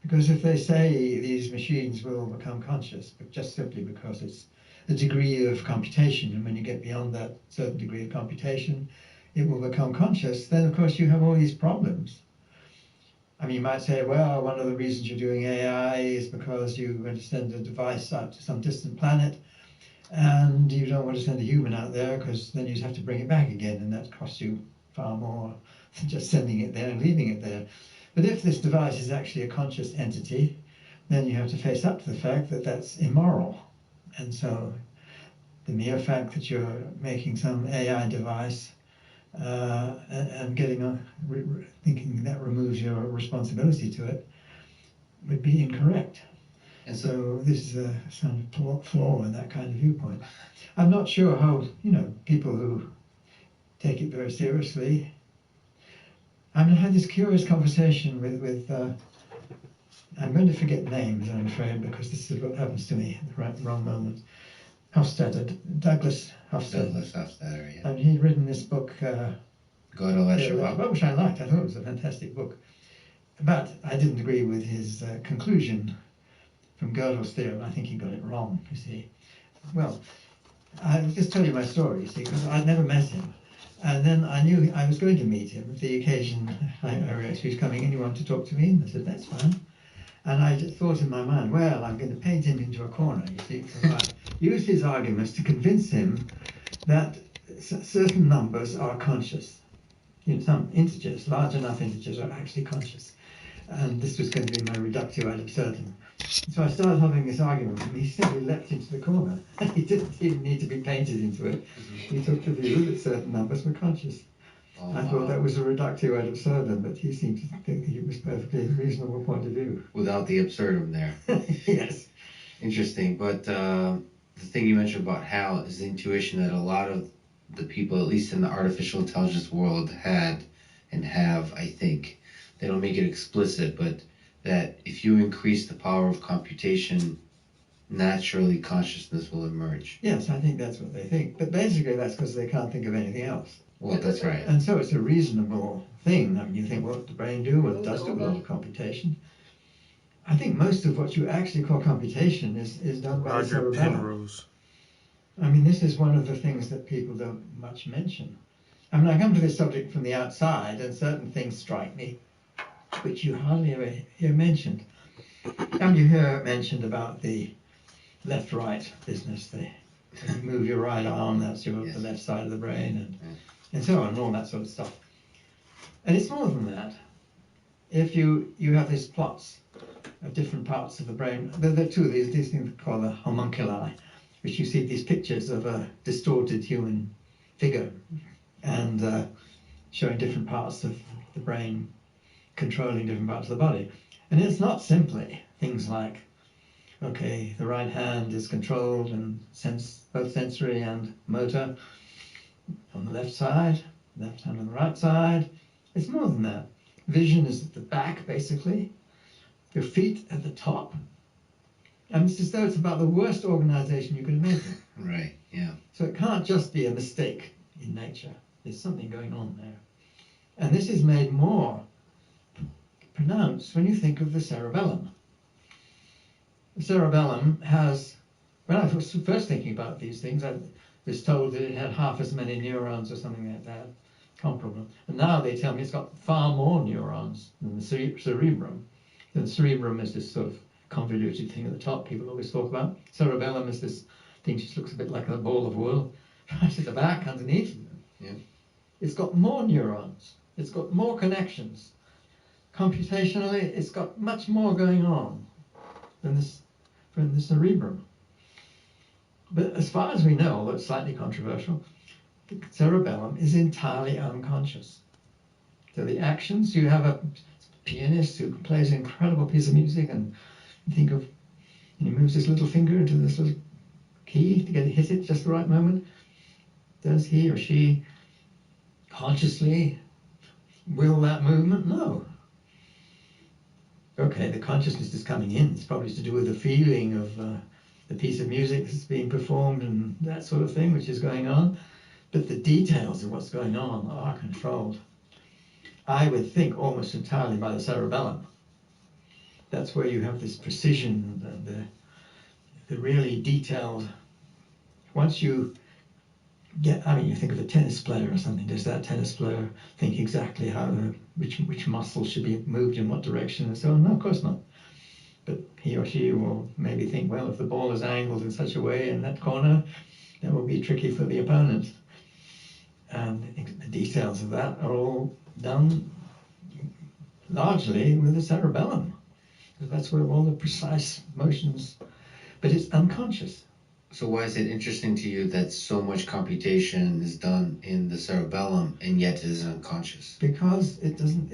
Because if they say these machines will become conscious, but just simply because it's a degree of computation, and when you get beyond that certain degree of computation, it will become conscious, then of course you have all these problems. I mean, you might say, well, one of the reasons you're doing AI is because you want to send a device out to some distant planet, and you don't want to send a human out there because then you'd have to bring it back again, and that costs you far more than just sending it there and leaving it there. But if this device is actually a conscious entity, then you have to face up to the fact that that's immoral. And so the mere fact that you're making some AI device and thinking that removes your responsibility to it would be incorrect. And so this is some flaw in that kind of viewpoint. I'm not sure how, people who take it very seriously. I mean, I had this curious conversation with I'm going to forget names, I'm afraid, because this is what happens to me at the wrong moment. Hofstadter, Douglas Hofstadter. Douglas Hofstadter, yeah. And he'd written this book, Gödel Escher, which I liked. I thought it was a fantastic book. But I didn't agree with his conclusion from Gödel's theorem. I think he got it wrong, you see. Well, I'll just tell you my story, you see, because I'd never met him. And then I knew I was going to meet him. The occasion I realized he was coming in, he wanted to talk to me, and I said, that's fine. And I just thought in my mind, well, I'm going to paint him into a corner, you see. So I used his arguments to convince him that certain numbers are conscious. Some integers, large enough integers, are actually conscious. And this was going to be my reductio ad absurdum. So I started having this argument, and he simply leapt into the corner. He didn't even need to be painted into it. He took the view that certain numbers were conscious. I thought that was a reductio ad absurdum, but he seemed to think it was perfectly reasonable point of view. Without the absurdum there. Yes. Interesting. But the thing you mentioned about Hal is the intuition that a lot of the people, at least in the artificial intelligence world, had and have, I think. They don't make it explicit, but that if you increase the power of computation, naturally consciousness will emerge. Yes, I think that's what they think. But basically that's because they can't think of anything else. Well, that's right. And so it's a reasonable thing. I mean, you think, what does the brain do? Well, it does do a lot of computation. I think most of what you actually call computation is done by the cerebellum. I mean, this is one of the things that people don't much mention. I mean, I come to this subject from the outside, and certain things strike me, which you hardly ever hear mentioned. And you hear mentioned about the left-right business. When you move your right arm, that's the left side of the brain, and so on, and all that sort of stuff. And it's more than that. If you have these plots of different parts of the brain, there are two of these things called the homunculi, which you see these pictures of a distorted human figure and showing different parts of the brain controlling different parts of the body. And it's not simply things like, okay, the right hand is controlled and both sensory and motor on the left side, left hand on the right side. It's more than that. Vision is at the back, basically. Your feet at the top. And it's as though it's about the worst organization you can imagine. Right, yeah. So it can't just be a mistake in nature. There's something going on there. And this is made more pronounced when you think of the cerebellum. The cerebellum has, when I was first thinking about these things, I was told that it had half as many neurons or something like that, comparable. And now they tell me it's got far more neurons than the cerebrum. The cerebrum is this sort of convoluted thing at the top people always talk about. Cerebellum is this thing which looks a bit like a ball of wool right at the back underneath. Yeah. It's got more neurons. It's got more connections. Computationally, it's got much more going on than the cerebrum. But as far as we know, although it's slightly controversial, the cerebellum is entirely unconscious. So the actions, you have a pianist who plays an incredible piece of music and you think of, he moves his little finger into this little key to hit it just the right moment? Does he or she consciously will that movement? No. Okay, the consciousness is coming in. It's probably to do with the feeling of the piece of music that's being performed and that sort of thing, which is going on. But the details of what's going on are controlled, I would think, almost entirely by the cerebellum. That's where you have this precision and the really detailed. Once you get, I mean, you think of a tennis player or something. Does that tennis player think exactly how which muscle should be moved in what direction and so on? No, of course not. But he or she will maybe think, well, if the ball is angled in such a way in that corner, that will be tricky for the opponent. And the details of that are all done largely with the cerebellum. That's where all the precise motions, but it's unconscious. So why is it interesting to you that so much computation is done in the cerebellum and yet it is unconscious? Because it doesn't.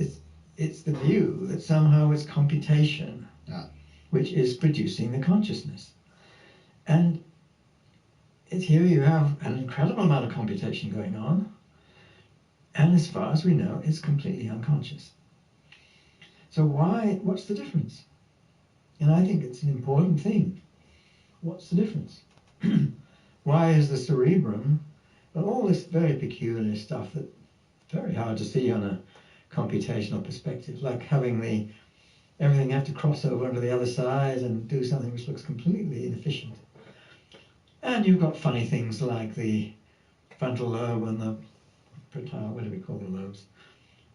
It's the view that somehow it's computation, which is producing the consciousness, and here you have an incredible amount of computation going on, and as far as we know, it's completely unconscious. So why? What's the difference? And I think it's an important thing. What's the difference? Why is the cerebrum, but all this very peculiar stuff that very hard to see on a computational perspective, like having everything have to cross over onto the other side and do something which looks completely inefficient. And you've got funny things like the frontal lobe and the what do we call the lobes?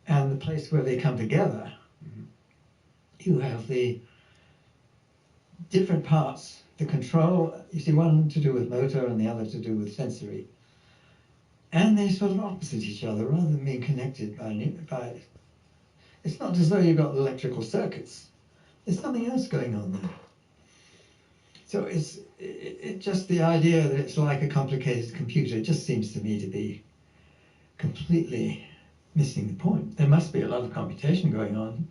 And the place where they come together, you have the different parts, the control, you see, one to do with motor and the other to do with sensory. And they're sort of opposite each other rather than being connected by it's not as though you've got electrical circuits. There's something else going on there. So it's just the idea that it's like a complicated computer, it just seems to me to be completely missing the point. There must be a lot of computation going on,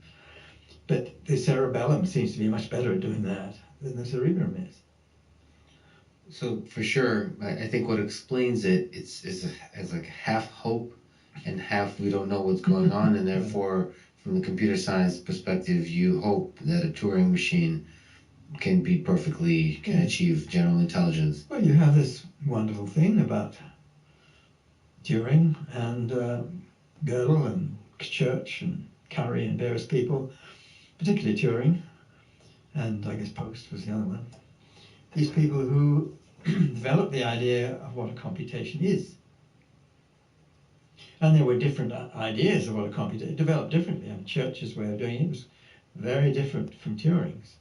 but the cerebellum seems to be much better at doing that than the cerebrum is. So for sure, I think what explains it, it's like half hope and half we don't know what's going on, and therefore, from the computer science perspective, you hope that a Turing machine can achieve general intelligence. Well, you have this wonderful thing about Turing and Gödel and Church and Curry and various people, particularly Turing, and I guess Post was the other one. These people who developed the idea of what a computation is. And there were different ideas of what a computation developed differently. I mean, Church's way of doing it was very different from Turing's.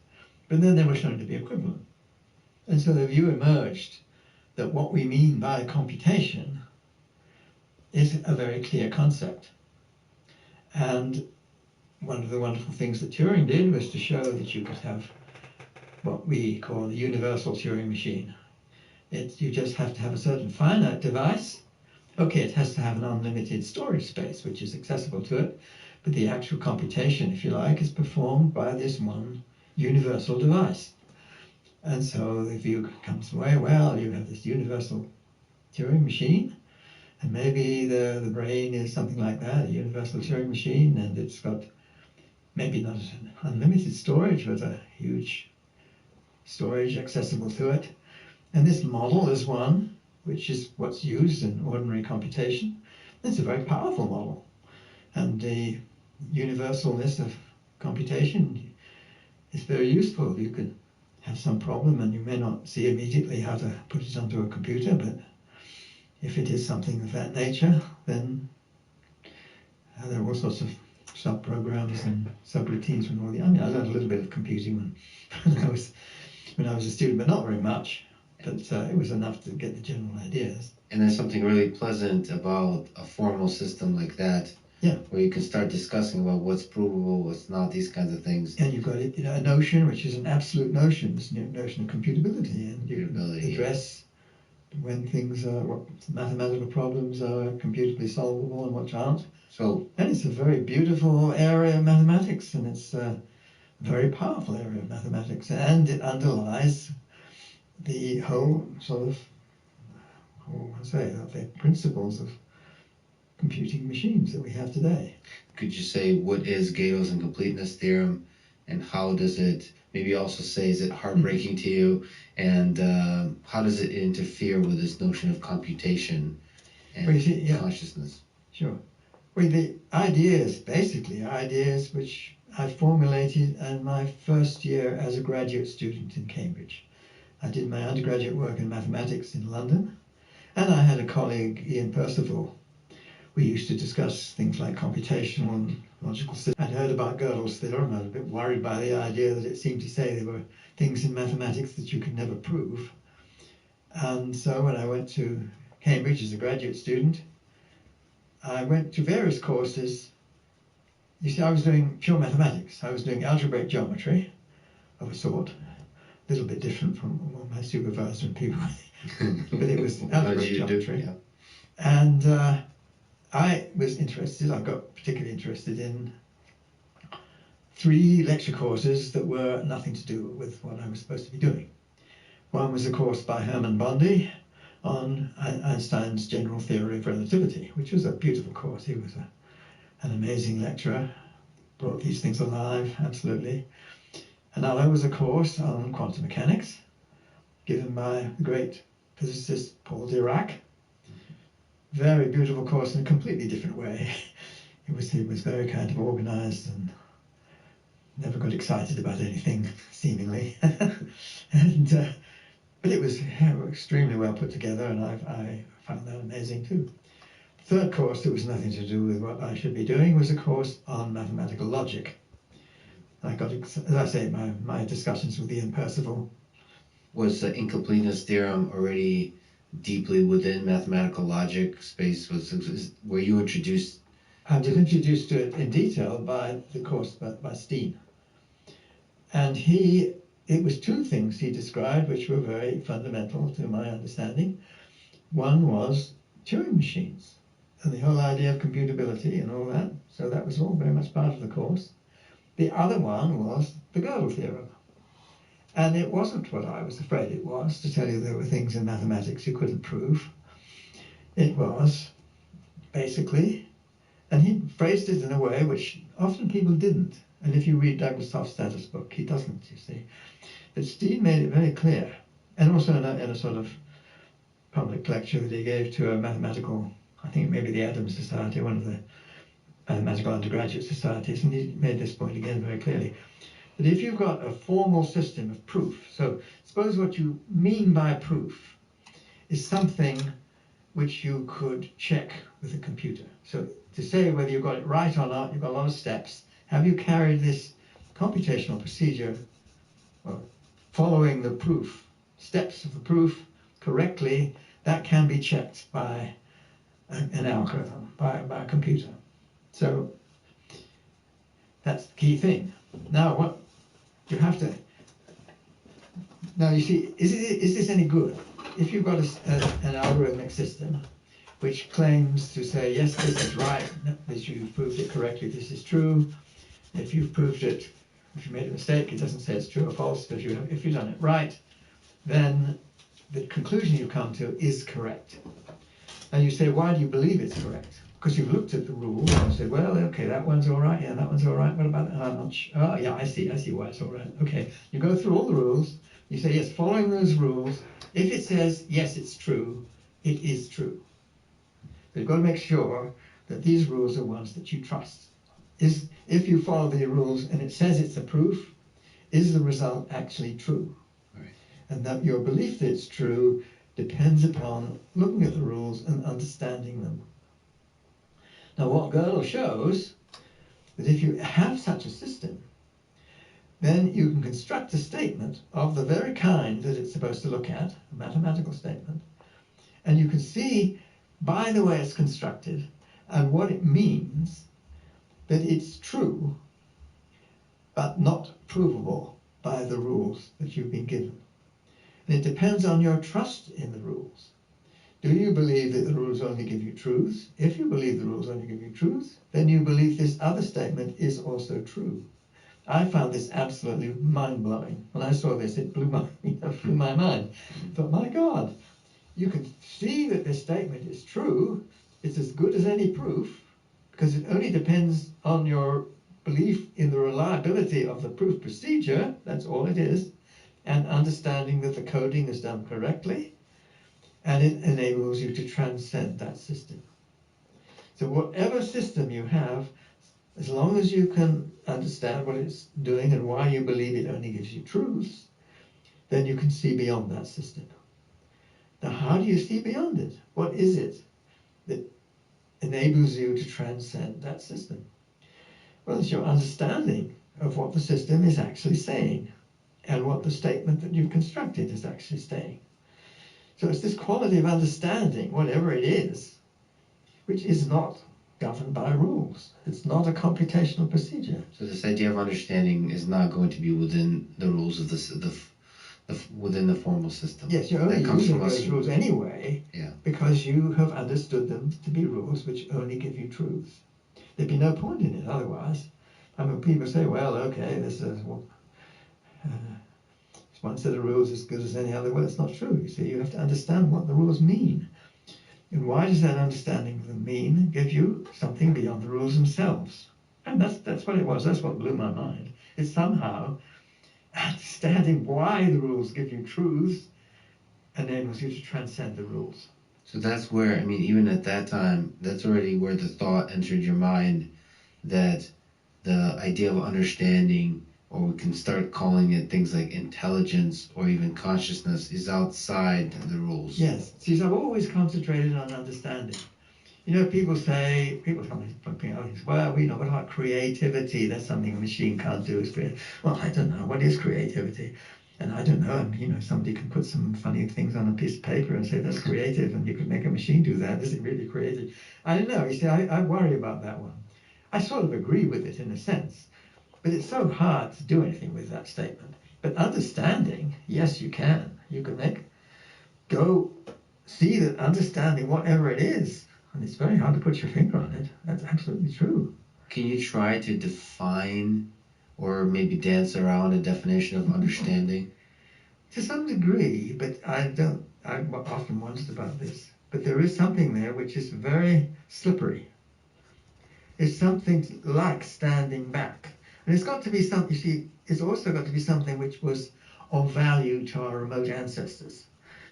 But then they were shown to be equivalent. And so the view emerged that what we mean by computation is a very clear concept. And one of the wonderful things that Turing did was to show that you could have what we call the universal Turing machine. You just have to have a certain finite device. Okay, it has to have an unlimited storage space, which is accessible to it, but the actual computation, if you like, is performed by this one universal device. And so the view comes away, well, you have this universal Turing machine, and maybe the brain is something like that, a universal Turing machine, and it's got maybe not unlimited storage, but a huge storage accessible to it. And this model is one which is what's used in ordinary computation. It's a very powerful model. And the universalness of computation is very useful. You could have some problem and you may not see immediately how to put it onto a computer, but if it is something of that nature, then there are all sorts of sub-programs and subroutines from all the... I mean, I learned a little bit of computing when I was a student, but not very much. But it was enough to get the general ideas. And there's something really pleasant about a formal system like that, where you can start discussing about what's provable, what's not, these kinds of things. And you've got a notion which is an absolute notion, this notion of computability, and you can address when things are, what mathematical problems are computably solvable and what aren't. And it's a very beautiful area of mathematics, and it's a very powerful area of mathematics, and it underlies the whole sort of, the principles of computing machines that we have today. Could you say what is Gato's incompleteness theorem, and how does it, maybe also say, is it heartbreaking to you, and how does it interfere with this notion of computation and consciousness? Sure. Well, the ideas, basically ideas which I formulated in my first year as a graduate student in Cambridge. I did my undergraduate work in mathematics in London, and I had a colleague, Ian Percival. We used to discuss things like computational and logical systems. I'd heard about Gödel's theorem. I was a bit worried by the idea that it seemed to say there were things in mathematics that you could never prove. And so when I went to Cambridge as a graduate student, I went to various courses. You see, I was doing pure mathematics. I was doing algebraic geometry of a sort, a little bit different from what my supervisor and people, but it was algebraic geometry. And I was interested, I got particularly interested in 3 lecture courses that were nothing to do with what I was supposed to be doing. One was a course by Hermann Bondi on Einstein's general theory of relativity, which was a beautiful course. He was an amazing lecturer, brought these things alive, absolutely. Another was a course on quantum mechanics, given by the great physicist Paul Dirac. Very beautiful course in a completely different way. He was very kind of organized and never got excited about anything, seemingly. But it was extremely well put together, and I found that amazing too. The third course that was nothing to do with what I should be doing was a course on mathematical logic. I got, as I say, my discussions with Ian Percival. Was the incompleteness theorem already deeply within mathematical logic space? Were you introduced? I was introduced to it in detail by the course by Steen. And it was 2 things he described which were very fundamental to my understanding. One was Turing machines and the whole idea of computability and all that. So that was all very much part of the course. The other one was the Gödel theorem. And it wasn't what I was afraid it was, to tell you there were things in mathematics you couldn't prove. It was basically, and he phrased it in a way which often people didn't. And if you read Douglas Hofstadter's book, he doesn't, you see. But Steen made it very clear, and also in a sort of public lecture that he gave to a mathematical, I think maybe the Adams Society, one of the mathematical undergraduate societies, and he made this point again very clearly. That if you've got a formal system of proof, so suppose what you mean by proof is something which you could check with a computer. So to say whether you got it right or not, you've got a lot of steps. Have you carried this computational procedure, well, following the proof, steps of the proof correctly? That can be checked by an algorithm, by a computer. So that's the key thing. Now, what you have to. Now, you see, is this any good? If you've got an algorithmic system which claims to say, yes, this is right, this you've proved it correctly, this is true. If you've proved it, if you made a mistake, it doesn't say it's true or false. But if you've done it right, then the conclusion you come to is correct. And you say, why do you believe it's correct? Because you've looked at the rules and said, well, okay, that one's all right, yeah, that one's all right, what about that? I'm not sure. Oh, yeah, I see why it's all right. Okay, you go through all the rules, you say, yes, following those rules, if it says, yes, it's true, it is true. But you've got to make sure that these rules are ones that you trust. If you follow the rules and it says it's a proof, is the result actually true? Right. And that your belief that it's true depends upon looking at the rules and understanding them. Now, what Gödel shows that if you have such a system, then you can construct a statement of the very kind that it's supposed to look at, a mathematical statement, and you can see by the way it's constructed and what it means that it's true, but not provable by the rules that you've been given. And it depends on your trust in the rules. Do you believe that the rules only give you truths? If you believe the rules only give you truths, then you believe this other statement is also true. I found this absolutely mind-blowing. When I saw this, it blew my mind. I thought, my God, you can see that this statement is true. It's as good as any proof, because it only depends on your belief in the reliability of the proof procedure. That's all it is. And understanding that the coding is done correctly, and it enables you to transcend that system. So whatever system you have, as long as you can understand what it's doing and why you believe it only gives you truths, then you can see beyond that system. Now, how do you see beyond it? What is it that enables you to transcend that system? Well, it's your understanding of what the system is actually saying and what the statement that you've constructed is actually saying. So it's this quality of understanding, whatever it is, which is not governed by rules. It's not a computational procedure. So this idea of understanding is not going to be within the rules of within the formal system. Yes, you're only using those rules anyway, because you have understood them to be rules which only give you truths. There'd be no point in it otherwise. I mean, people say, well, okay, this is one set of rules as good as any other. Well, it's not true. You see, you have to understand what the rules mean. And why does that understanding of them mean give you something beyond the rules themselves? And that's what it was. That's what blew my mind. It's somehow understanding why the rules give you truths enables you to transcend the rules. So that's where, I mean, even at that time, that's already where the thought entered your mind that the idea of understanding, or we can start calling it things like intelligence or even consciousness, is outside the rules. Yes. See, so I've always concentrated on understanding. You know, people tell me, well, you know, what about creativity? That's something a machine can't do. Well, I don't know. What is creativity? And I don't know. And, you know, somebody can put some funny things on a piece of paper and say that's creative, and you could make a machine do that. Is it really creative? I don't know. You see, I worry about that one. I sort of agree with it in a sense, but it's so hard to do anything with that statement. But understanding, yes, you can. You can go see that understanding whatever it is, and it's very hard to put your finger on it. That's absolutely true. Can you try to define or maybe dance around a definition of understanding? To some degree, but I often wondered about this. But there is something there which is very slippery. It's something like standing back. And it's got to be something, you see, it's also got to be something which was of value to our remote ancestors.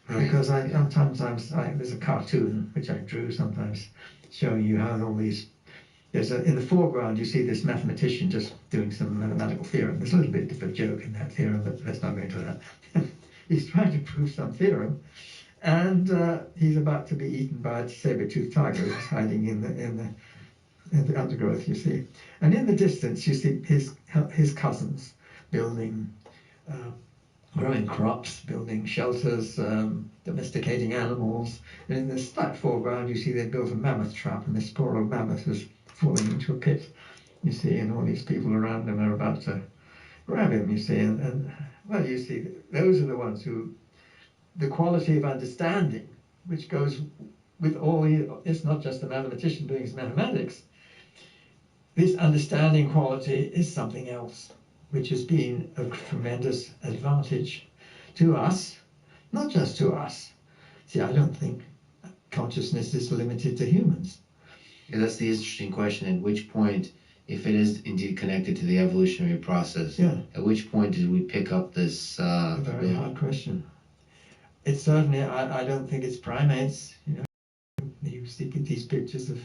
Right. Because sometimes there's a cartoon which I drew sometimes showing you how all these, in the foreground you see this mathematician just doing some mathematical theorem. There's a little bit of a joke in that theorem, but let's not go into that. He's trying to prove some theorem, and he's about to be eaten by a saber-toothed tiger who's hiding in the undergrowth, you see. And in the distance you see his cousins building growing crops, building shelters, domesticating animals. And in the slight foreground, you see they built a mammoth trap, and this poor old mammoth is falling into a pit, you see, and all these people around him are about to grab him, you see. And well, you see, those are the ones who, the quality of understanding, which goes with it's not just the mathematician doing his mathematics. This understanding quality is something else, which has been a tremendous advantage to us, not just to us. See, I don't think consciousness is limited to humans. Yeah, that's the interesting question. At which point, if it is indeed connected to the evolutionary process, at which point did we pick up this? A very hard question. It's certainly, I don't think it's primates. You know, you see these pictures of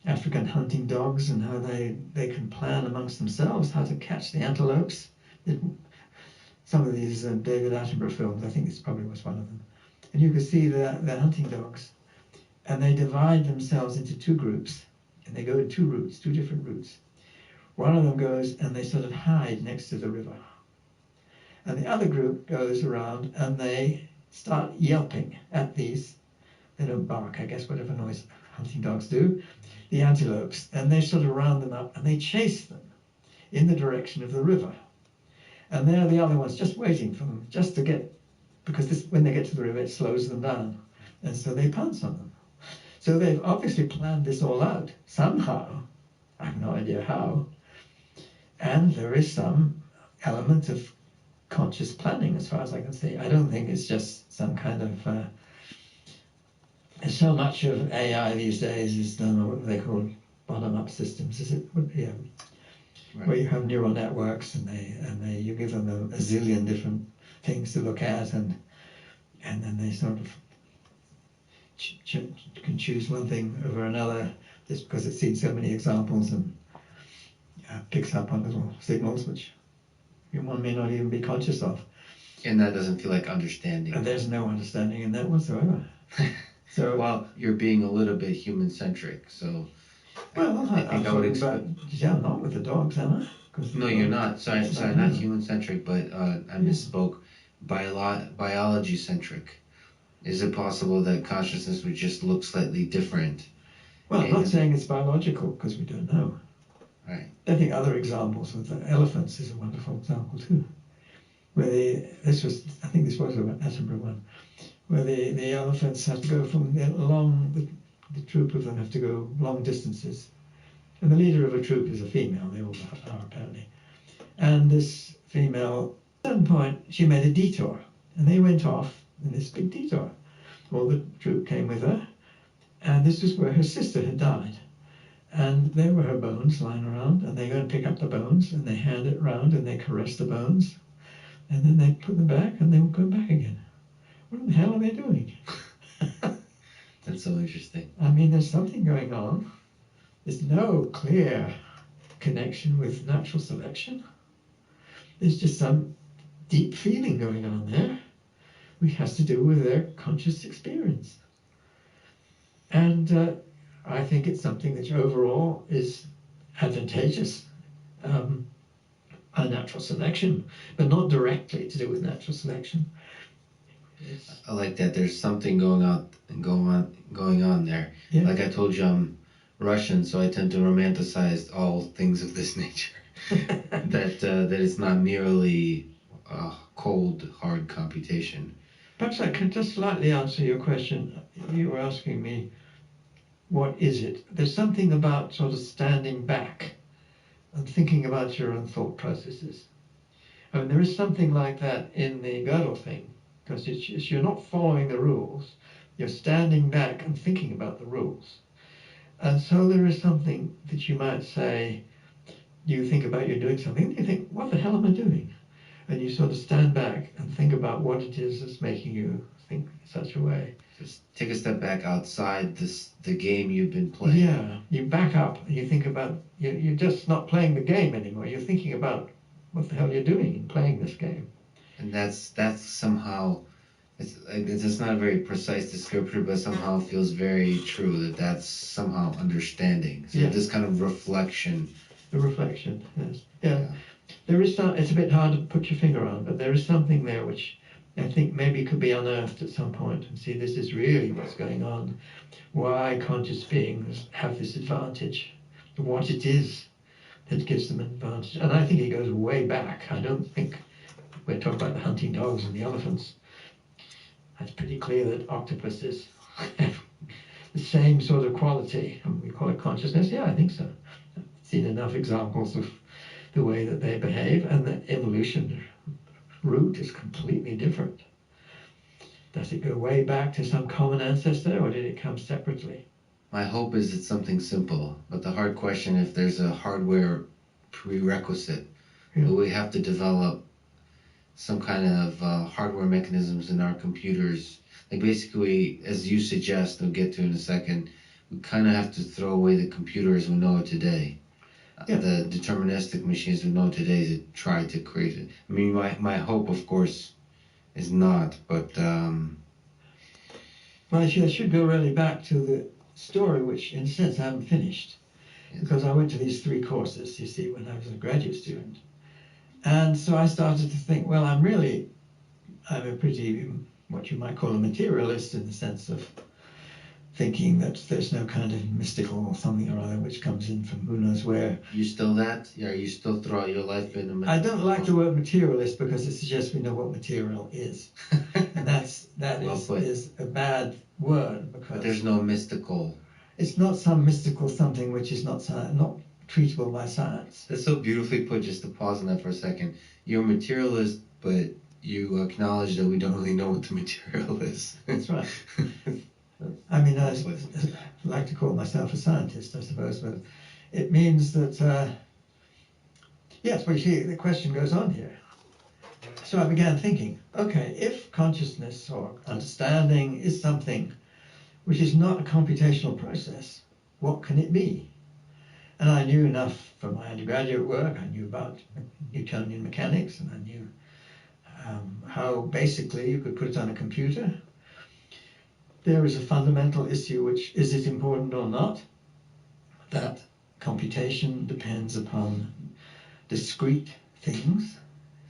African hunting dogs and how they can plan amongst themselves how to catch the antelopes. Some of these David Attenborough films, I think this probably was one of them. And you can see the hunting dogs, and they divide themselves into two groups, and they go in two different routes. One of them goes and they sort of hide next to the river. And the other group goes around and they start yelping at these, they don't bark, I guess, whatever noise hunting dogs do, the antelopes, and they sort of round them up and they chase them in the direction of the river. And there are the other ones just waiting for them, just to get, because when they get to the river it slows them down, and so they pounce on them. So they've obviously planned this all out somehow. I have no idea how, And there is some element of conscious planning, as far as I can see. I don't think it's just some kind of... so much of AI these days is done on what they call bottom-up systems, is it? Yeah. Right. Where you have neural networks and you give them a zillion different things to look at, and then they sort of can choose one thing over another just because it's seen so many examples and picks up on little signals which one may not even be conscious of. And that doesn't feel like understanding. And there's no understanding in that whatsoever. So, well, you're being a little bit human-centric, so... Well, I think I would expect... I'm not with the dogs, am I? No, you're not. Sorry, not human-centric, but I misspoke. Biology-centric. Is it possible that consciousness would just look slightly different? Well, I'm not saying it's biological, because we don't know. Right. I think other examples with the elephants is a wonderful example, too. Where I think this was an Attenborough one, where the elephants have to go from the troop of them have to go long distances. And the leader of a troop is a female, they all are apparently. And this female, at a certain point, she made a detour. And they went off in this big detour. All the troop came with her. And this was where her sister had died. And there were her bones lying around. And they go and pick up the bones. And they hand it around and they caress the bones. And then they put them back and they will go back again. What the hell are they doing? That's so interesting. I mean, there's something going on. There's no clear connection with natural selection. There's just some deep feeling going on there, which has to do with their conscious experience. And I think it's something that overall is advantageous. Natural selection, but not directly to do with natural selection. I like that. There's something going on there. Yeah. Like I told you, I'm Russian, so I tend to romanticize all things of this nature. that it's not merely cold, hard computation. Perhaps I could just slightly answer your question. You were asking me, what is it? There's something about sort of standing back and thinking about your own thought processes. I mean, there is something like that in the Gödel thing, because you're not following the rules, you're standing back and thinking about the rules. And so there is something that you might say, you think about you're doing something, and you think, what the hell am I doing? And you sort of stand back and think about what it is that's making you think in such a way. Just take a step back outside the game you've been playing. Yeah, you back up and you think about, you're just not playing the game anymore. You're thinking about what the hell you're doing in playing this game. And that's somehow, it's not a very precise descriptor, but somehow feels very true that's somehow understanding. So this kind of reflection. The reflection, yes. Yeah. There is it's a bit hard to put your finger on, but there is something there which I think maybe could be unearthed at some point and see this is really what's going on, why conscious beings have this advantage, what it is that gives them an advantage. And I think it goes way back. I don't think we're talking about the hunting dogs and the elephants. It's pretty clear that octopuses have the same sort of quality, and we call it consciousness. Yeah, I think so. I've seen enough examples of the way that they behave, and the evolution route is completely different. Does it go way back to some common ancestor, or did it come separately? My hope is it's something simple, but the hard question, if there's a hardware prerequisite, will we have to develop some kind of hardware mechanisms in our computers? Like basically, as you suggest, we'll get to in a second, we kind of have to throw away the computer as we know it today. The deterministic machines we know today to try to create it. I mean, my hope, of course, is not, but... Well, I should go really back to the story, which in a sense I haven't finished. Yes. Because I went to these 3 courses, you see, when I was a graduate student. And so I started to think, well, I'm a pretty, what you might call a materialist in the sense of thinking that there's no kind of mystical or something or other which comes in from who knows where. You still that? Yeah, you still throughout your life in a I don't like the word materialist because it suggests we know what material is. And that is a bad word because... But there's no mystical... It's not some mystical something which is not treatable by science. That's so beautifully put. Just to pause on that for a second. You're a materialist, but you acknowledge that we don't really know what the material is. That's right. I mean, I like to call myself a scientist, I suppose, but it means that, yes, well, you see, the question goes on here. So I began thinking, okay, if consciousness or understanding is something which is not a computational process, what can it be? And I knew enough from my undergraduate work. I knew about Newtonian mechanics, and I knew how basically you could put it on a computer. There is a fundamental issue, which is it important or not, that computation depends upon discrete things,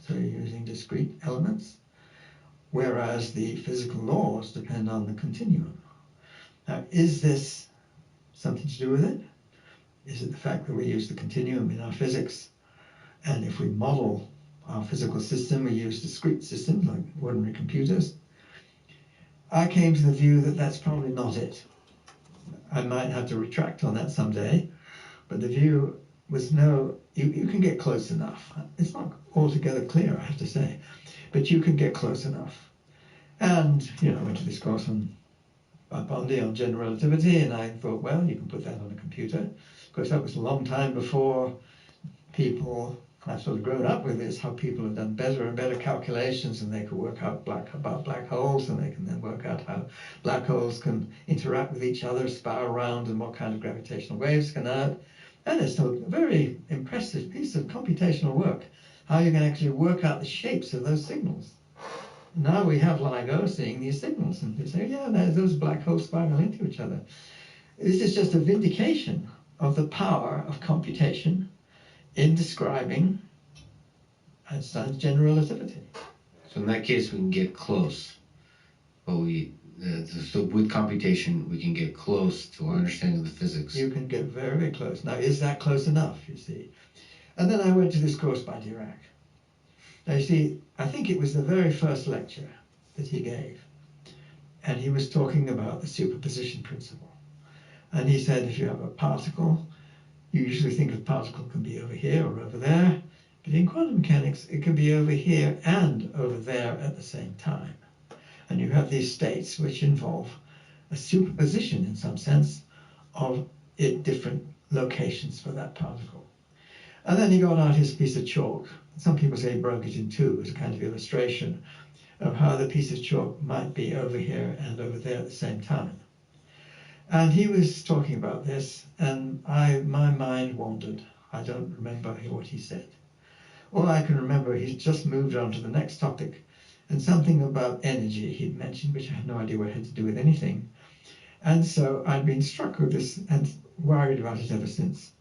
so you're using discrete elements, whereas the physical laws depend on the continuum. Now, is this something to do with it? Is it the fact that we use the continuum in our physics, and if we model our physical system, we use discrete systems like ordinary computers? I came to the view that that's probably not it. I might have to retract on that someday, but the view was no, you can get close enough. It's not altogether clear, I have to say, but you can get close enough. And, I went to this course by Bondi on general relativity, and I thought, well, you can put that on a computer. Of course, that was a long time before I've sort of grown up with this, how people have done better and better calculations, and they could work out about black holes, and they can then work out how black holes can interact with each other, spiral around, and what kind of gravitational waves come out. And it's a very impressive piece of computational work, how you can actually work out the shapes of those signals. Now we have LIGO seeing these signals, and they say, yeah, those black holes spiral into each other. This is just a vindication of the power of computation in describing Einstein's general relativity. So in that case, we can get close, but so with computation, we can get close to our understanding of the physics. You can get very, very close. Now, is that close enough, you see? And then I went to this course by Dirac. Now, you see, I think it was the very first lecture that he gave, and he was talking about the superposition principle. And he said, if you have a particle, you usually think of particle can be over here or over there, but in quantum mechanics, it can be over here and over there at the same time. And you have these states which involve a superposition, in some sense, of different locations for that particle. And then he got out his piece of chalk. Some people say he broke it in two as a kind of illustration of how the piece of chalk might be over here and over there at the same time. And he was talking about this, and my mind wandered. I don't remember what he said. All I can remember, he just moved on to the next topic, and something about energy he'd mentioned, which I had no idea what it had to do with anything. And so I'd been struck with this and worried about it ever since.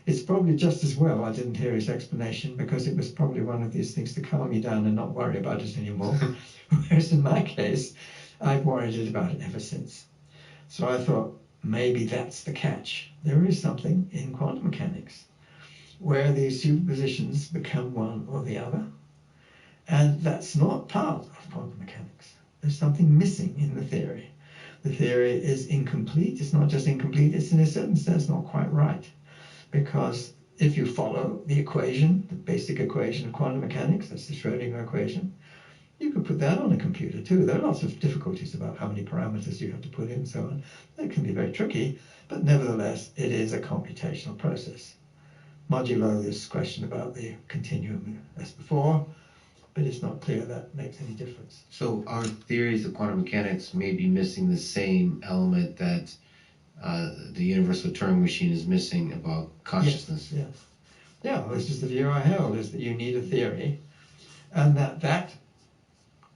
It's probably just as well I didn't hear his explanation, because it was probably one of these things to calm me down and not worry about it anymore. Whereas in my case, I've worried about it ever since. So I thought, maybe that's the catch. There is something in quantum mechanics where these superpositions become one or the other, and that's not part of quantum mechanics. There's something missing in the theory. The theory is incomplete. It's not just incomplete, it's in a certain sense not quite right, because if you follow the equation, the basic equation of quantum mechanics, that's the Schrödinger equation, you could put that on a computer too. There are lots of difficulties about how many parameters you have to put in and so on. That can be very tricky, but nevertheless, it is a computational process. Modulo this question about the continuum as before, but it's not clear that makes any difference. So our theories of quantum mechanics may be missing the same element that the universal Turing machine is missing about consciousness. Yes. Yeah, this is the view I held, is that you need a theory, and that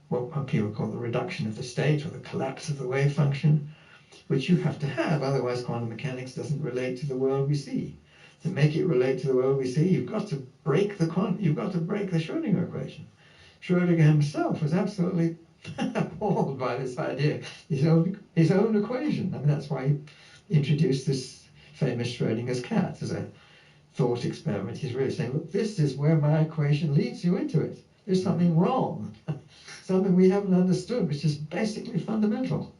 what people call the reduction of the state or the collapse of the wave function, which you have to have, otherwise quantum mechanics doesn't relate to the world we see. To make it relate to the world we see, you've got to break the Schrödinger equation. Schrödinger himself was absolutely appalled by this idea, his own equation. I mean, that's why he introduced this famous Schrödinger's cat as a thought experiment. He's really saying, look, this is where my equation leads you into it. There's something wrong, something we haven't understood, which is basically fundamental.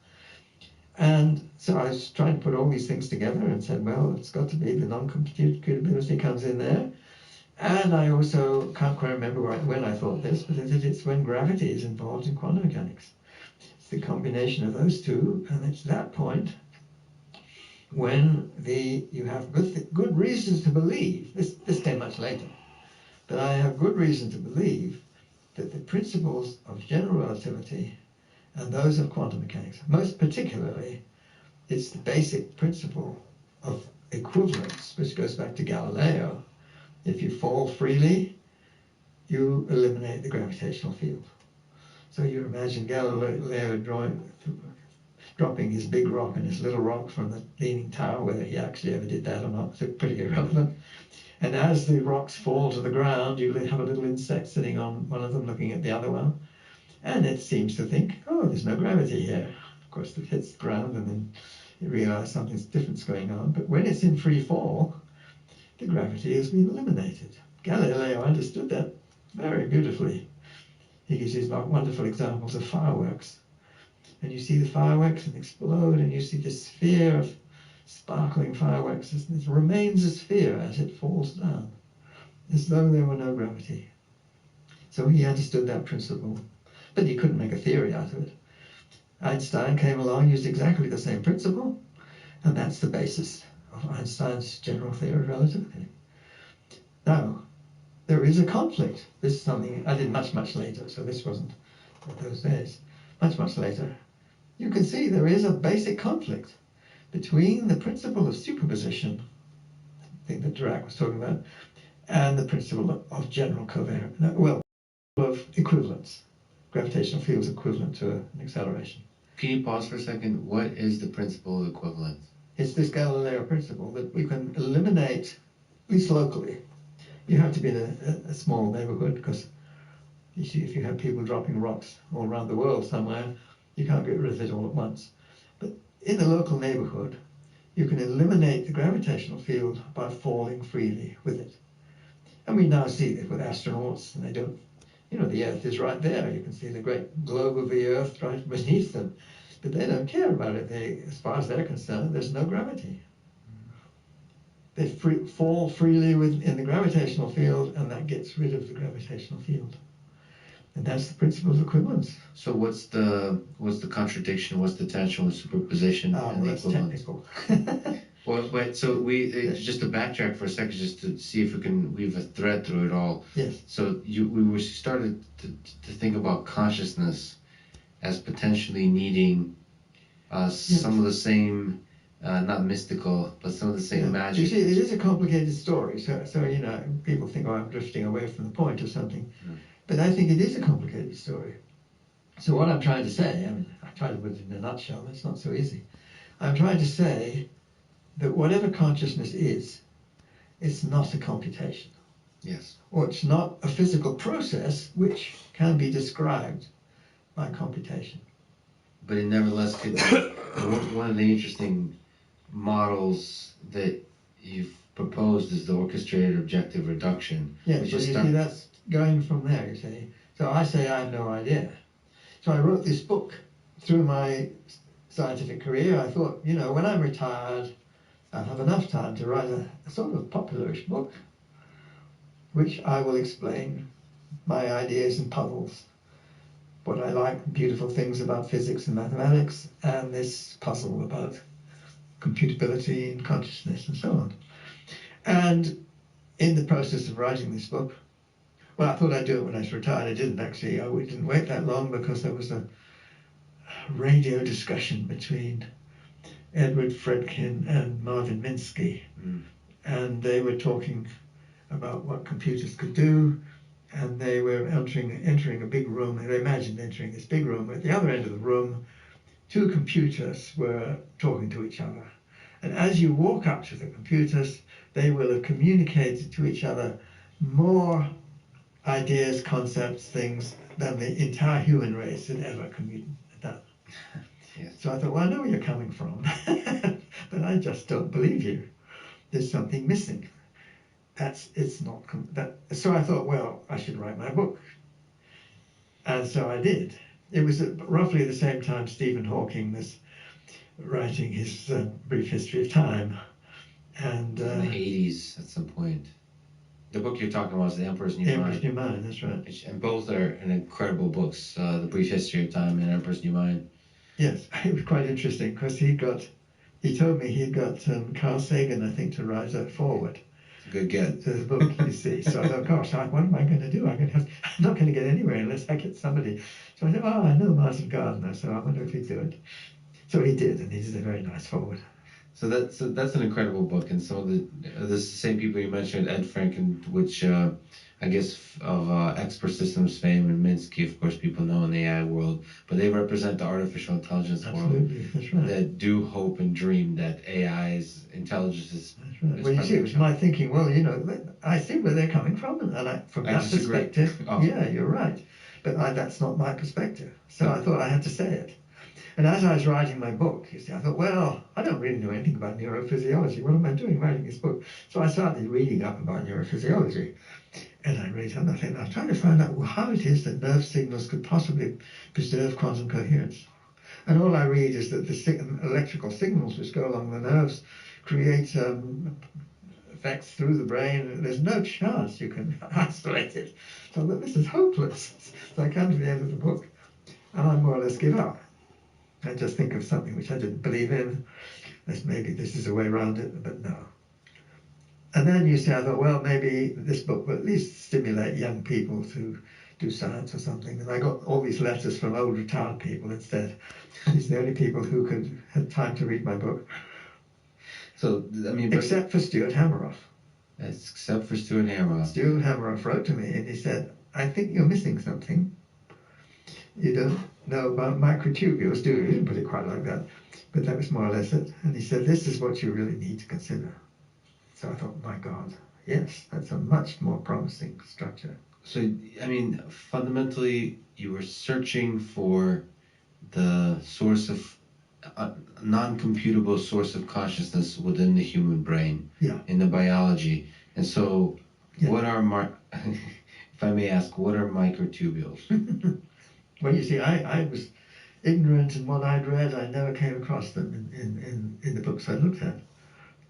And so I was trying to put all these things together and said, well, it's got to be the non-computability comes in there. And I also can't quite remember when I thought this, but it's when gravity is involved in quantum mechanics. It's the combination of those two, and it's that point when you have good reasons to believe, this came much later, but I have good reason to believe that the principles of general relativity and those of quantum mechanics, most particularly, it's the basic principle of equivalence, which goes back to Galileo. If you fall freely, you eliminate the gravitational field. So you imagine Galileo dropping his big rock and his little rock from the Leaning Tower, whether he actually ever did that or not, it's pretty irrelevant. And as the rocks fall to the ground, you have a little insect sitting on one of them looking at the other one. And it seems to think, oh, there's no gravity here. Of course, it hits the ground and then you realize something's different's going on. But when it's in free fall, the gravity has been eliminated. Galileo understood that very beautifully. He gives these wonderful examples of fireworks. And you see the fireworks and explode, and you see this sphere of sparkling fireworks. It remains a sphere as it falls down, as though there were no gravity. So he understood that principle, but he couldn't make a theory out of it. Einstein came along, used exactly the same principle, and that's the basis of Einstein's general theory of relativity. Now, there is a conflict. This is something I did much, much later, so this wasn't those days. Much, much later. You can see there is a basic conflict between the principle of superposition, the thing that Dirac was talking about, and the principle of general covariance, of equivalence. Gravitational field is equivalent to an acceleration. Can you pause for a second? What is the principle of equivalence? It's this Galileo principle that we can eliminate, at least locally. You have to be in a small neighborhood, because you see, if you have people dropping rocks all around the world somewhere, you can't get rid of it all at once. But in a local neighborhood, you can eliminate the gravitational field by falling freely with it. And we now see that with astronauts, and they don't, the Earth is right there. You can see the great globe of the Earth right beneath them. But they don't care about it. As far as they're concerned, there's no gravity. They fall freely in the gravitational field, and that gets rid of the gravitational field. And that's the principle of equivalence. So what's the contradiction? What's the tension with superposition and the equivalence? Technical. Well, wait. So just to backtrack for a second, just to see if we can weave a thread through it all. Yes. So we started to think about consciousness as potentially needing some of the same, not mystical, but some of the same magic. You see, it is a complicated story. So people think, I'm drifting away from the point or something. But I think it is a complicated story. So what I'm trying to say, I try to put it in a nutshell, it's not so easy. I'm trying to say that whatever consciousness is, it's not a computation. Yes. Or it's not a physical process which can be described by computation. But it nevertheless could be one of the interesting models that you've proposed is the orchestrated objective reduction. Yes, but you see, that's going from there, you see. So I say I have no idea. So I wrote this book. Through my scientific career, I thought, when I'm retired, I'll have enough time to write a sort of popularish book, which I will explain my ideas and puzzles, what I like, beautiful things about physics and mathematics, and this puzzle about computability and consciousness and so on. And in the process of writing this book, well, I thought I'd do it when I was retired. I didn't actually. I didn't wait that long because there was a radio discussion between Edward Fredkin and Marvin Minsky. And they were talking about what computers could do, and they were entering a big room, and they imagined entering this big room. At the other end of the room, two computers were talking to each other. And as you walk up to the computers, they will have communicated to each other more ideas, concepts, things than the entire human race had ever done. Yes. So I thought, well, I know where you're coming from, but I just don't believe you. There's something missing. So I thought, well, I should write my book. And so I did. It was at roughly the same time Stephen Hawking writing his brief history of time. And in the 80s at some point. The book you're talking about is The Emperor's New The Mind. Emperor's New Mind, that's right. And both are incredible books, The Brief History of Time and Emperor's New Mind. Yes, it was quite interesting because he told me he got Carl Sagan, I think, to write a foreword. Good get. To the book, you see. So I thought, gosh, what am I going to do? I'm not going to get anywhere unless I get somebody. So I said, oh, I know Martin Gardner, so I wonder if he'd do it. So he did, and he did a very nice foreword. So that's an incredible book, and some of the same people you mentioned, Ed Franken, which I guess of Expert Systems fame, and Minsky, of course, people know in the AI world, but they represent the artificial intelligence Absolutely, world that's right. that do hope and dream that AI's intelligence is. That's right. Well, you see, it was my thinking. Well, I see where they're coming from, and from that disagree. perspective, Oh. yeah, you're right. But that's not my perspective. So I thought I had to say it. And as I was writing my book, you see, I thought, well, I don't really know anything about neurophysiology. What am I doing writing this book? So I started reading up about neurophysiology. And I read nothing. I was trying to find out how it is that nerve signals could possibly preserve quantum coherence. And all I read is that the electrical signals which go along the nerves create effects through the brain. There's no chance you can isolate it. So I thought, this is hopeless. So I come to the end of the book, and I more or less give up. I just think of something which I didn't believe in. Maybe this is a way around it, but no. And then you see, I thought, well, maybe this book will at least stimulate young people to do science or something. And I got all these letters from old retired people instead. These are the only people who had time to read my book. So, I mean, except for Stuart Hameroff. Except for Stuart Hameroff. Stuart Hameroff wrote to me and he said, I think you're missing something. You don't know about microtubules, do you? He didn't put it quite like that, but that was more or less it. And he said, this is what you really need to consider. So I thought, my God, yes, that's a much more promising structure. So, I mean, fundamentally, you were searching for the source of, non-computable source of consciousness within the human brain, in the biology. And so, what are, if I may ask, what are microtubules? Well, you see, I was ignorant in what I'd read. I never came across them in the books I looked at.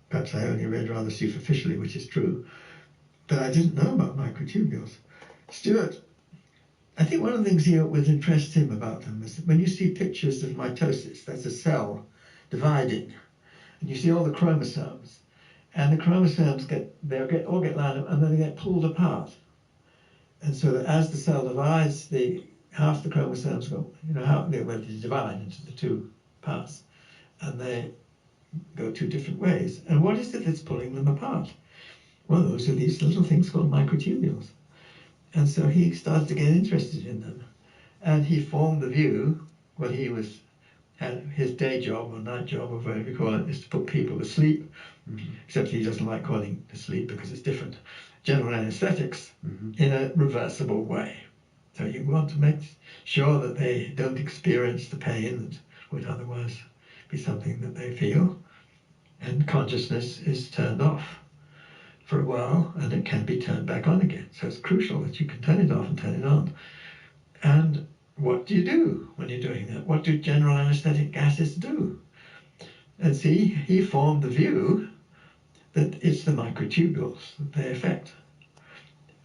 Perhaps I only read rather superficially, which is true. But I didn't know about microtubules. Stuart, I think one of the things that impressed him about them is that when you see pictures of mitosis, that's a cell dividing, and you see all the chromosomes, and the chromosomes all get lined up, and then they get pulled apart. And so that as the cell divides, half the chromosomes go, they divide into the two parts, and they go two different ways. And what is it that's pulling them apart? Well, those are these little things called microtubules. And so he started to get interested in them. And he formed the view, had his day job or night job or whatever you call it, is to put people to sleep, except he doesn't like calling it sleep because it's different. General anesthetics in a reversible way. So you want to make sure that they don't experience the pain that would otherwise be something that they feel. And consciousness is turned off for a while, and it can be turned back on again. So it's crucial that you can turn it off and turn it on. And what do you do when you're doing that? What do general anesthetic gases do? And see, he formed the view that it's the microtubules that they affect.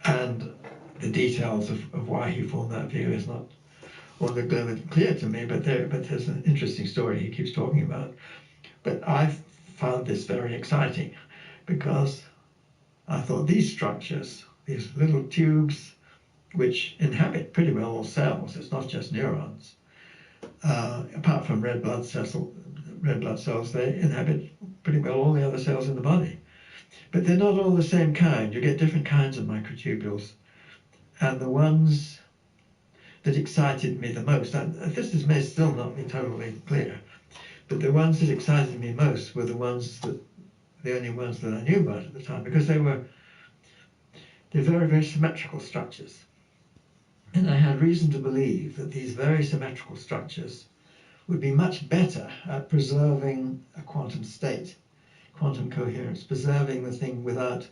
And the details of why he formed that view is not all that clear to me, but there's an interesting story he keeps talking about. But I found this very exciting because I thought these structures, these little tubes, which inhabit pretty well all cells, it's not just neurons, apart from red blood cells, they inhabit pretty well all the other cells in the body. But they're not all the same kind. You get different kinds of microtubules. And the ones that excited me the most, this may still not be totally clear, but the ones that excited me most were the only ones that I knew about at the time, because they're very, very symmetrical structures. And I had reason to believe that these very symmetrical structures would be much better at preserving a quantum state, quantum coherence, preserving the thing without...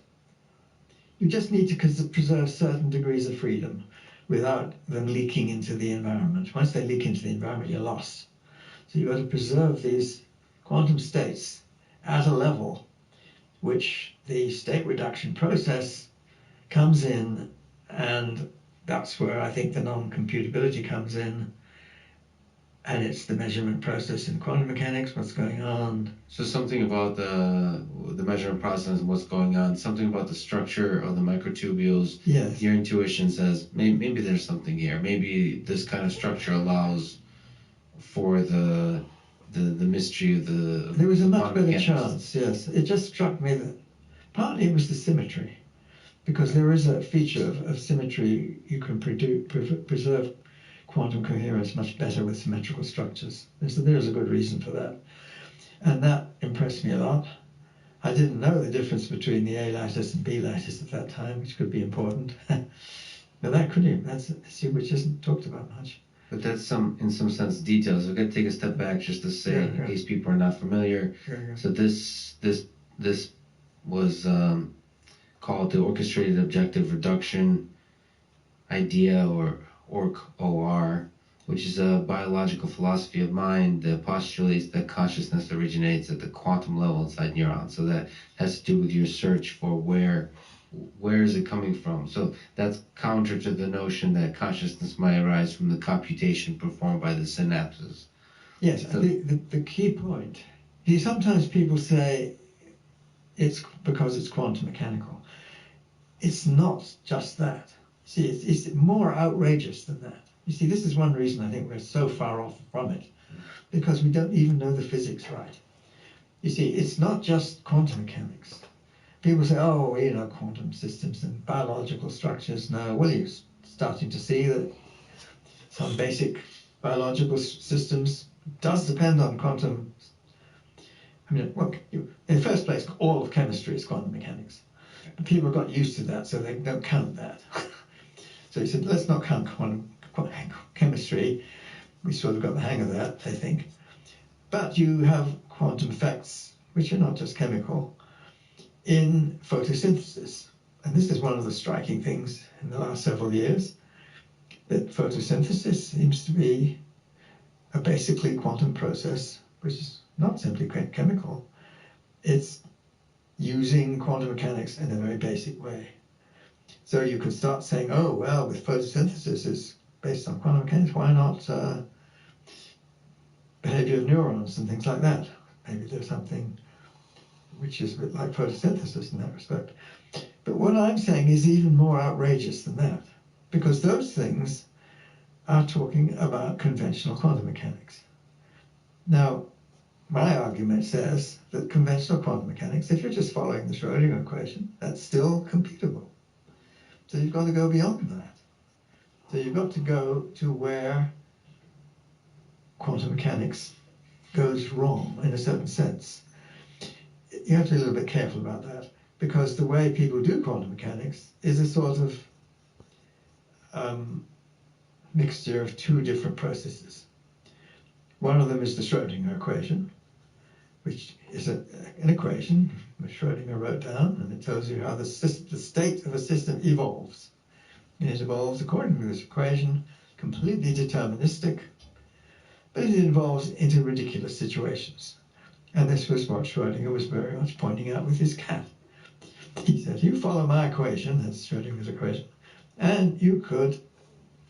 You just need to preserve certain degrees of freedom without them leaking into the environment. Once they leak into the environment, you're lost. So you've got to preserve these quantum states at a level which the state reduction process comes in, and that's where I think the non-computability comes in, and it's the measurement process in quantum mechanics, what's going on. So something about the measurement process and what's going on, something about the structure of the microtubules. Yes. Your intuition says maybe there's something here. Maybe this kind of structure allows for the mystery of the. There was a much quantum better mechanics. chance, yes. It just struck me that partly it was the symmetry, because there is a feature of symmetry. You can preserve quantum coherence much better with symmetrical structures. There's a good reason for that. And that impressed me a lot. I didn't know the difference between the A lattice and B lattice at that time, which could be important. But that's an issue which isn't talked about much. But that's in some sense details. We've got to take a step back just to say, in case people are not familiar. So this was called the orchestrated objective reduction idea, or OR, which is a biological philosophy of mind that postulates that consciousness originates at the quantum level inside neurons. So that has to do with your search for where is it coming from. So that's counter to the notion that consciousness might arise from the computation performed by the synapses. Yes, So, the key point. Sometimes people say it's because it's quantum mechanical. It's not just that. See, it's more outrageous than that. You see, this is one reason I think we're so far off from it, because we don't even know the physics right. You see, it's not just quantum mechanics. People say, oh, quantum systems and biological structures. No, well, you're starting to see that some basic biological systems does depend on quantum. I mean, in the first place, all of chemistry is quantum mechanics. But people got used to that, so they don't count that. So he said, let's not count quantum chemistry. We sort of got the hang of that, I think. But you have quantum effects, which are not just chemical, in photosynthesis. And this is one of the striking things in the last several years, that photosynthesis seems to be a basically quantum process, which is not simply chemical. It's using quantum mechanics in a very basic way. So you could start saying, oh, well, with photosynthesis is based on quantum mechanics, why not behavior of neurons and things like that? Maybe there's something which is a bit like photosynthesis in that respect. But what I'm saying is even more outrageous than that, because those things are talking about conventional quantum mechanics. Now, my argument says that conventional quantum mechanics, if you're just following the Schrödinger equation, that's still computable. So you've got to go beyond that. So you've got to go to where quantum mechanics goes wrong in a certain sense. You have to be a little bit careful about that, because the way people do quantum mechanics is a sort of mixture of two different processes. One of them is the Schrödinger equation, which is an equation which Schrödinger wrote down, and it tells you how the state of a system evolves. And it evolves according to this equation, completely deterministic, but it evolves into ridiculous situations. And this was what Schrödinger was very much pointing out with his cat. He said, you follow my equation, that's Schrödinger's equation, and you could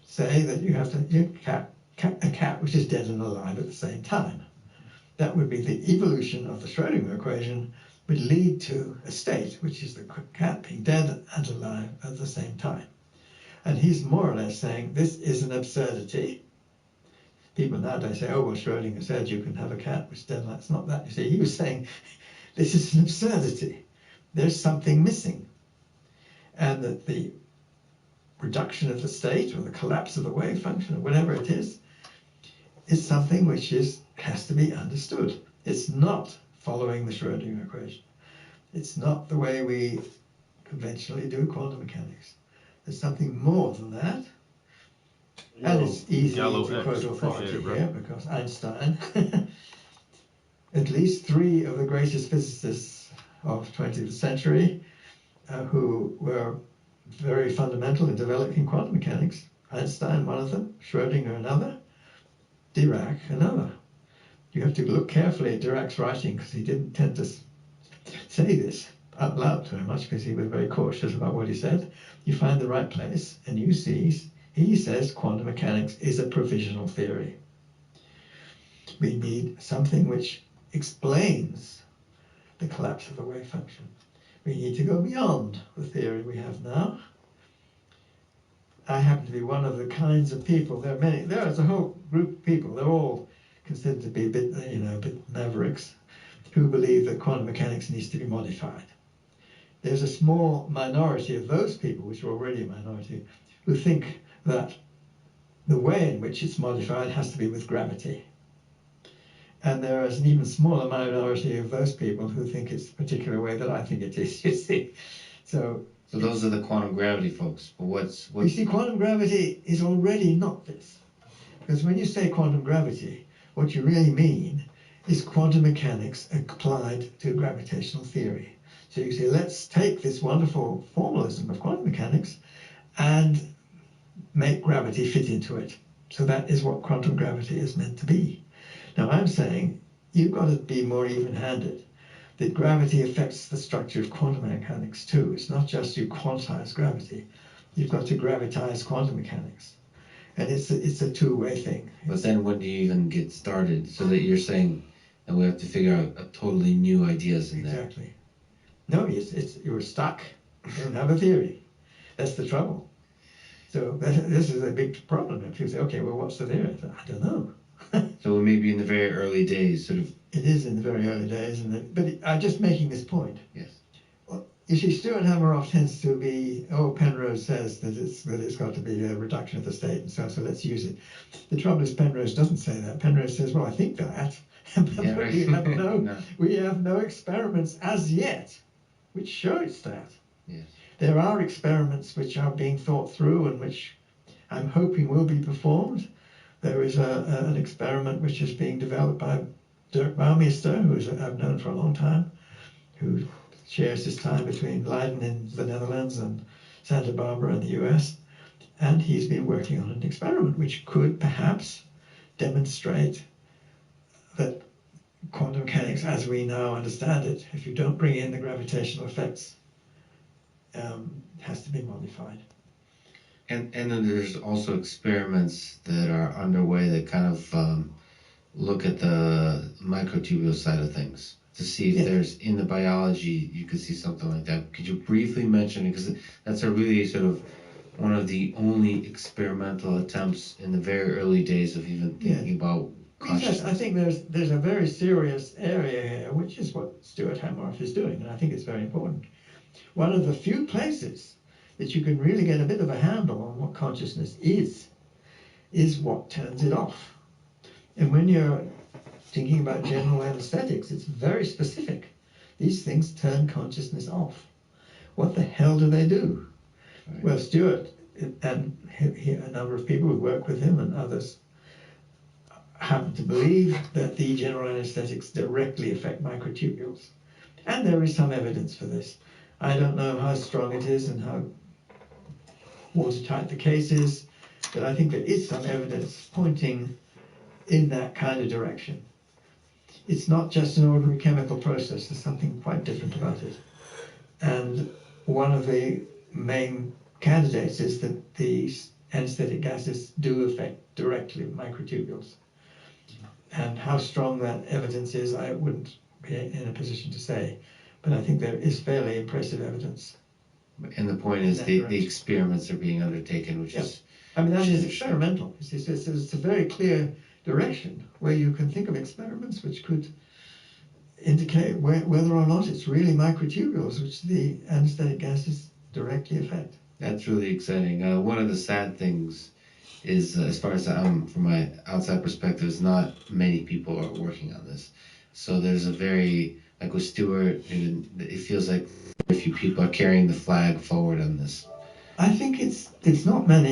say that you have a cat which is dead and alive at the same time. That would be the evolution of the Schrödinger equation, would lead to a state which is the cat being dead and alive at the same time. And he's more or less saying this is an absurdity. People nowadays say, oh, well, Schrödinger said you can have a cat which is dead and alive. It's not that. You see, he was saying this is an absurdity. There's something missing. And that the reduction of the state or the collapse of the wave function or whatever it is something which has to be understood. It's not following the Schrödinger equation. It's not the way we conventionally do quantum mechanics. There's something more than that. And it's easy to quote authority here, because Einstein, at least three of the greatest physicists of the 20th century who were very fundamental in developing quantum mechanics, Einstein one of them, Schrödinger another, Dirac another, You have to look carefully at Dirac's writing because he didn't tend to say this out loud very much because he was very cautious about what he said. You find the right place and you see he says quantum mechanics is a provisional theory. We need something which explains the collapse of the wave function. We need to go beyond the theory we have now. I happen to be one of the kinds of people, there's a whole group of people, they're all considered to be a bit mavericks, who believe that quantum mechanics needs to be modified. There's a small minority of those people, which are already a minority, who think that the way in which it's modified has to be with gravity. And there is an even smaller minority of those people who think it's the particular way that I think it is, you see. So those are the quantum gravity folks. But what's... You see, quantum gravity is already not this. Because when you say quantum gravity, what you really mean is quantum mechanics applied to gravitational theory. So you say, let's take this wonderful formalism of quantum mechanics and make gravity fit into it. So that is what quantum gravity is meant to be. Now I'm saying you've got to be more even-handed, that gravity affects the structure of quantum mechanics too. It's not just you quantize gravity, you've got to gravitize quantum mechanics. And it's a two-way thing. But then when do you even get started? So that you're saying that we have to figure out a totally new ideas in there. Exactly. No, you're stuck. You don't have a theory. That's the trouble. So this is a big problem. If you say, okay, well, what's the theory? I don't know. So maybe in the very early days, sort of. It is in the very early days, but I'm just making this point. Yes. Well, you see, Stuart Hameroff tends to be, Penrose says that it's got to be a reduction of the state and so let's use it. The trouble is Penrose doesn't say that. Penrose says, well, I think that, but right. we have no experiments as yet which show it's that. Yes. There are experiments which are being thought through and which I'm hoping will be performed. There is an experiment which is being developed by Dirk Bouwmeester, who I've known for a long time, who shares his time between Leiden in the Netherlands and Santa Barbara in the US. And he's been working on an experiment which could perhaps demonstrate that quantum mechanics, as we now understand it, if you don't bring in the gravitational effects, has to be modified. And then there's also experiments that are underway that kind of look at the microtubule side of things to see if there's, in the biology, you could see something like that. Could you briefly mention it? Because that's a really sort of one of the only experimental attempts in the very early days of even thinking about consciousness. I think there's a very serious area here, which is what Stuart Hameroff is doing, and I think it's very important. One of the few places that you can really get a bit of a handle on what consciousness is what turns it off. And when you're thinking about general anesthetics, it's very specific. These things turn consciousness off. What the hell do they do? Right. Well, Stuart and a number of people who work with him and others happen to believe that the general anesthetics directly affect microtubules. And there is some evidence for this. I don't know how strong it is and how watertight the case is, but I think there is some evidence pointing in that kind of direction. It's not just an ordinary chemical process, there's something quite different about it. And one of the main candidates is that these anesthetic gases do affect directly microtubules. And how strong that evidence is, I wouldn't be in a position to say, but I think there is fairly impressive evidence. And the point is the experiments are being undertaken, which is... I mean, that is experimental. It's a very clear direction where you can think of experiments which could indicate whether or not it's really microtubules which the anesthetic gases directly affect. That's really exciting. One of the sad things is, as far as from my outside perspective, is not many people are working on this. So there's a very, like with Stuart, it feels like very few people are carrying the flag forward on this. I think it's not many.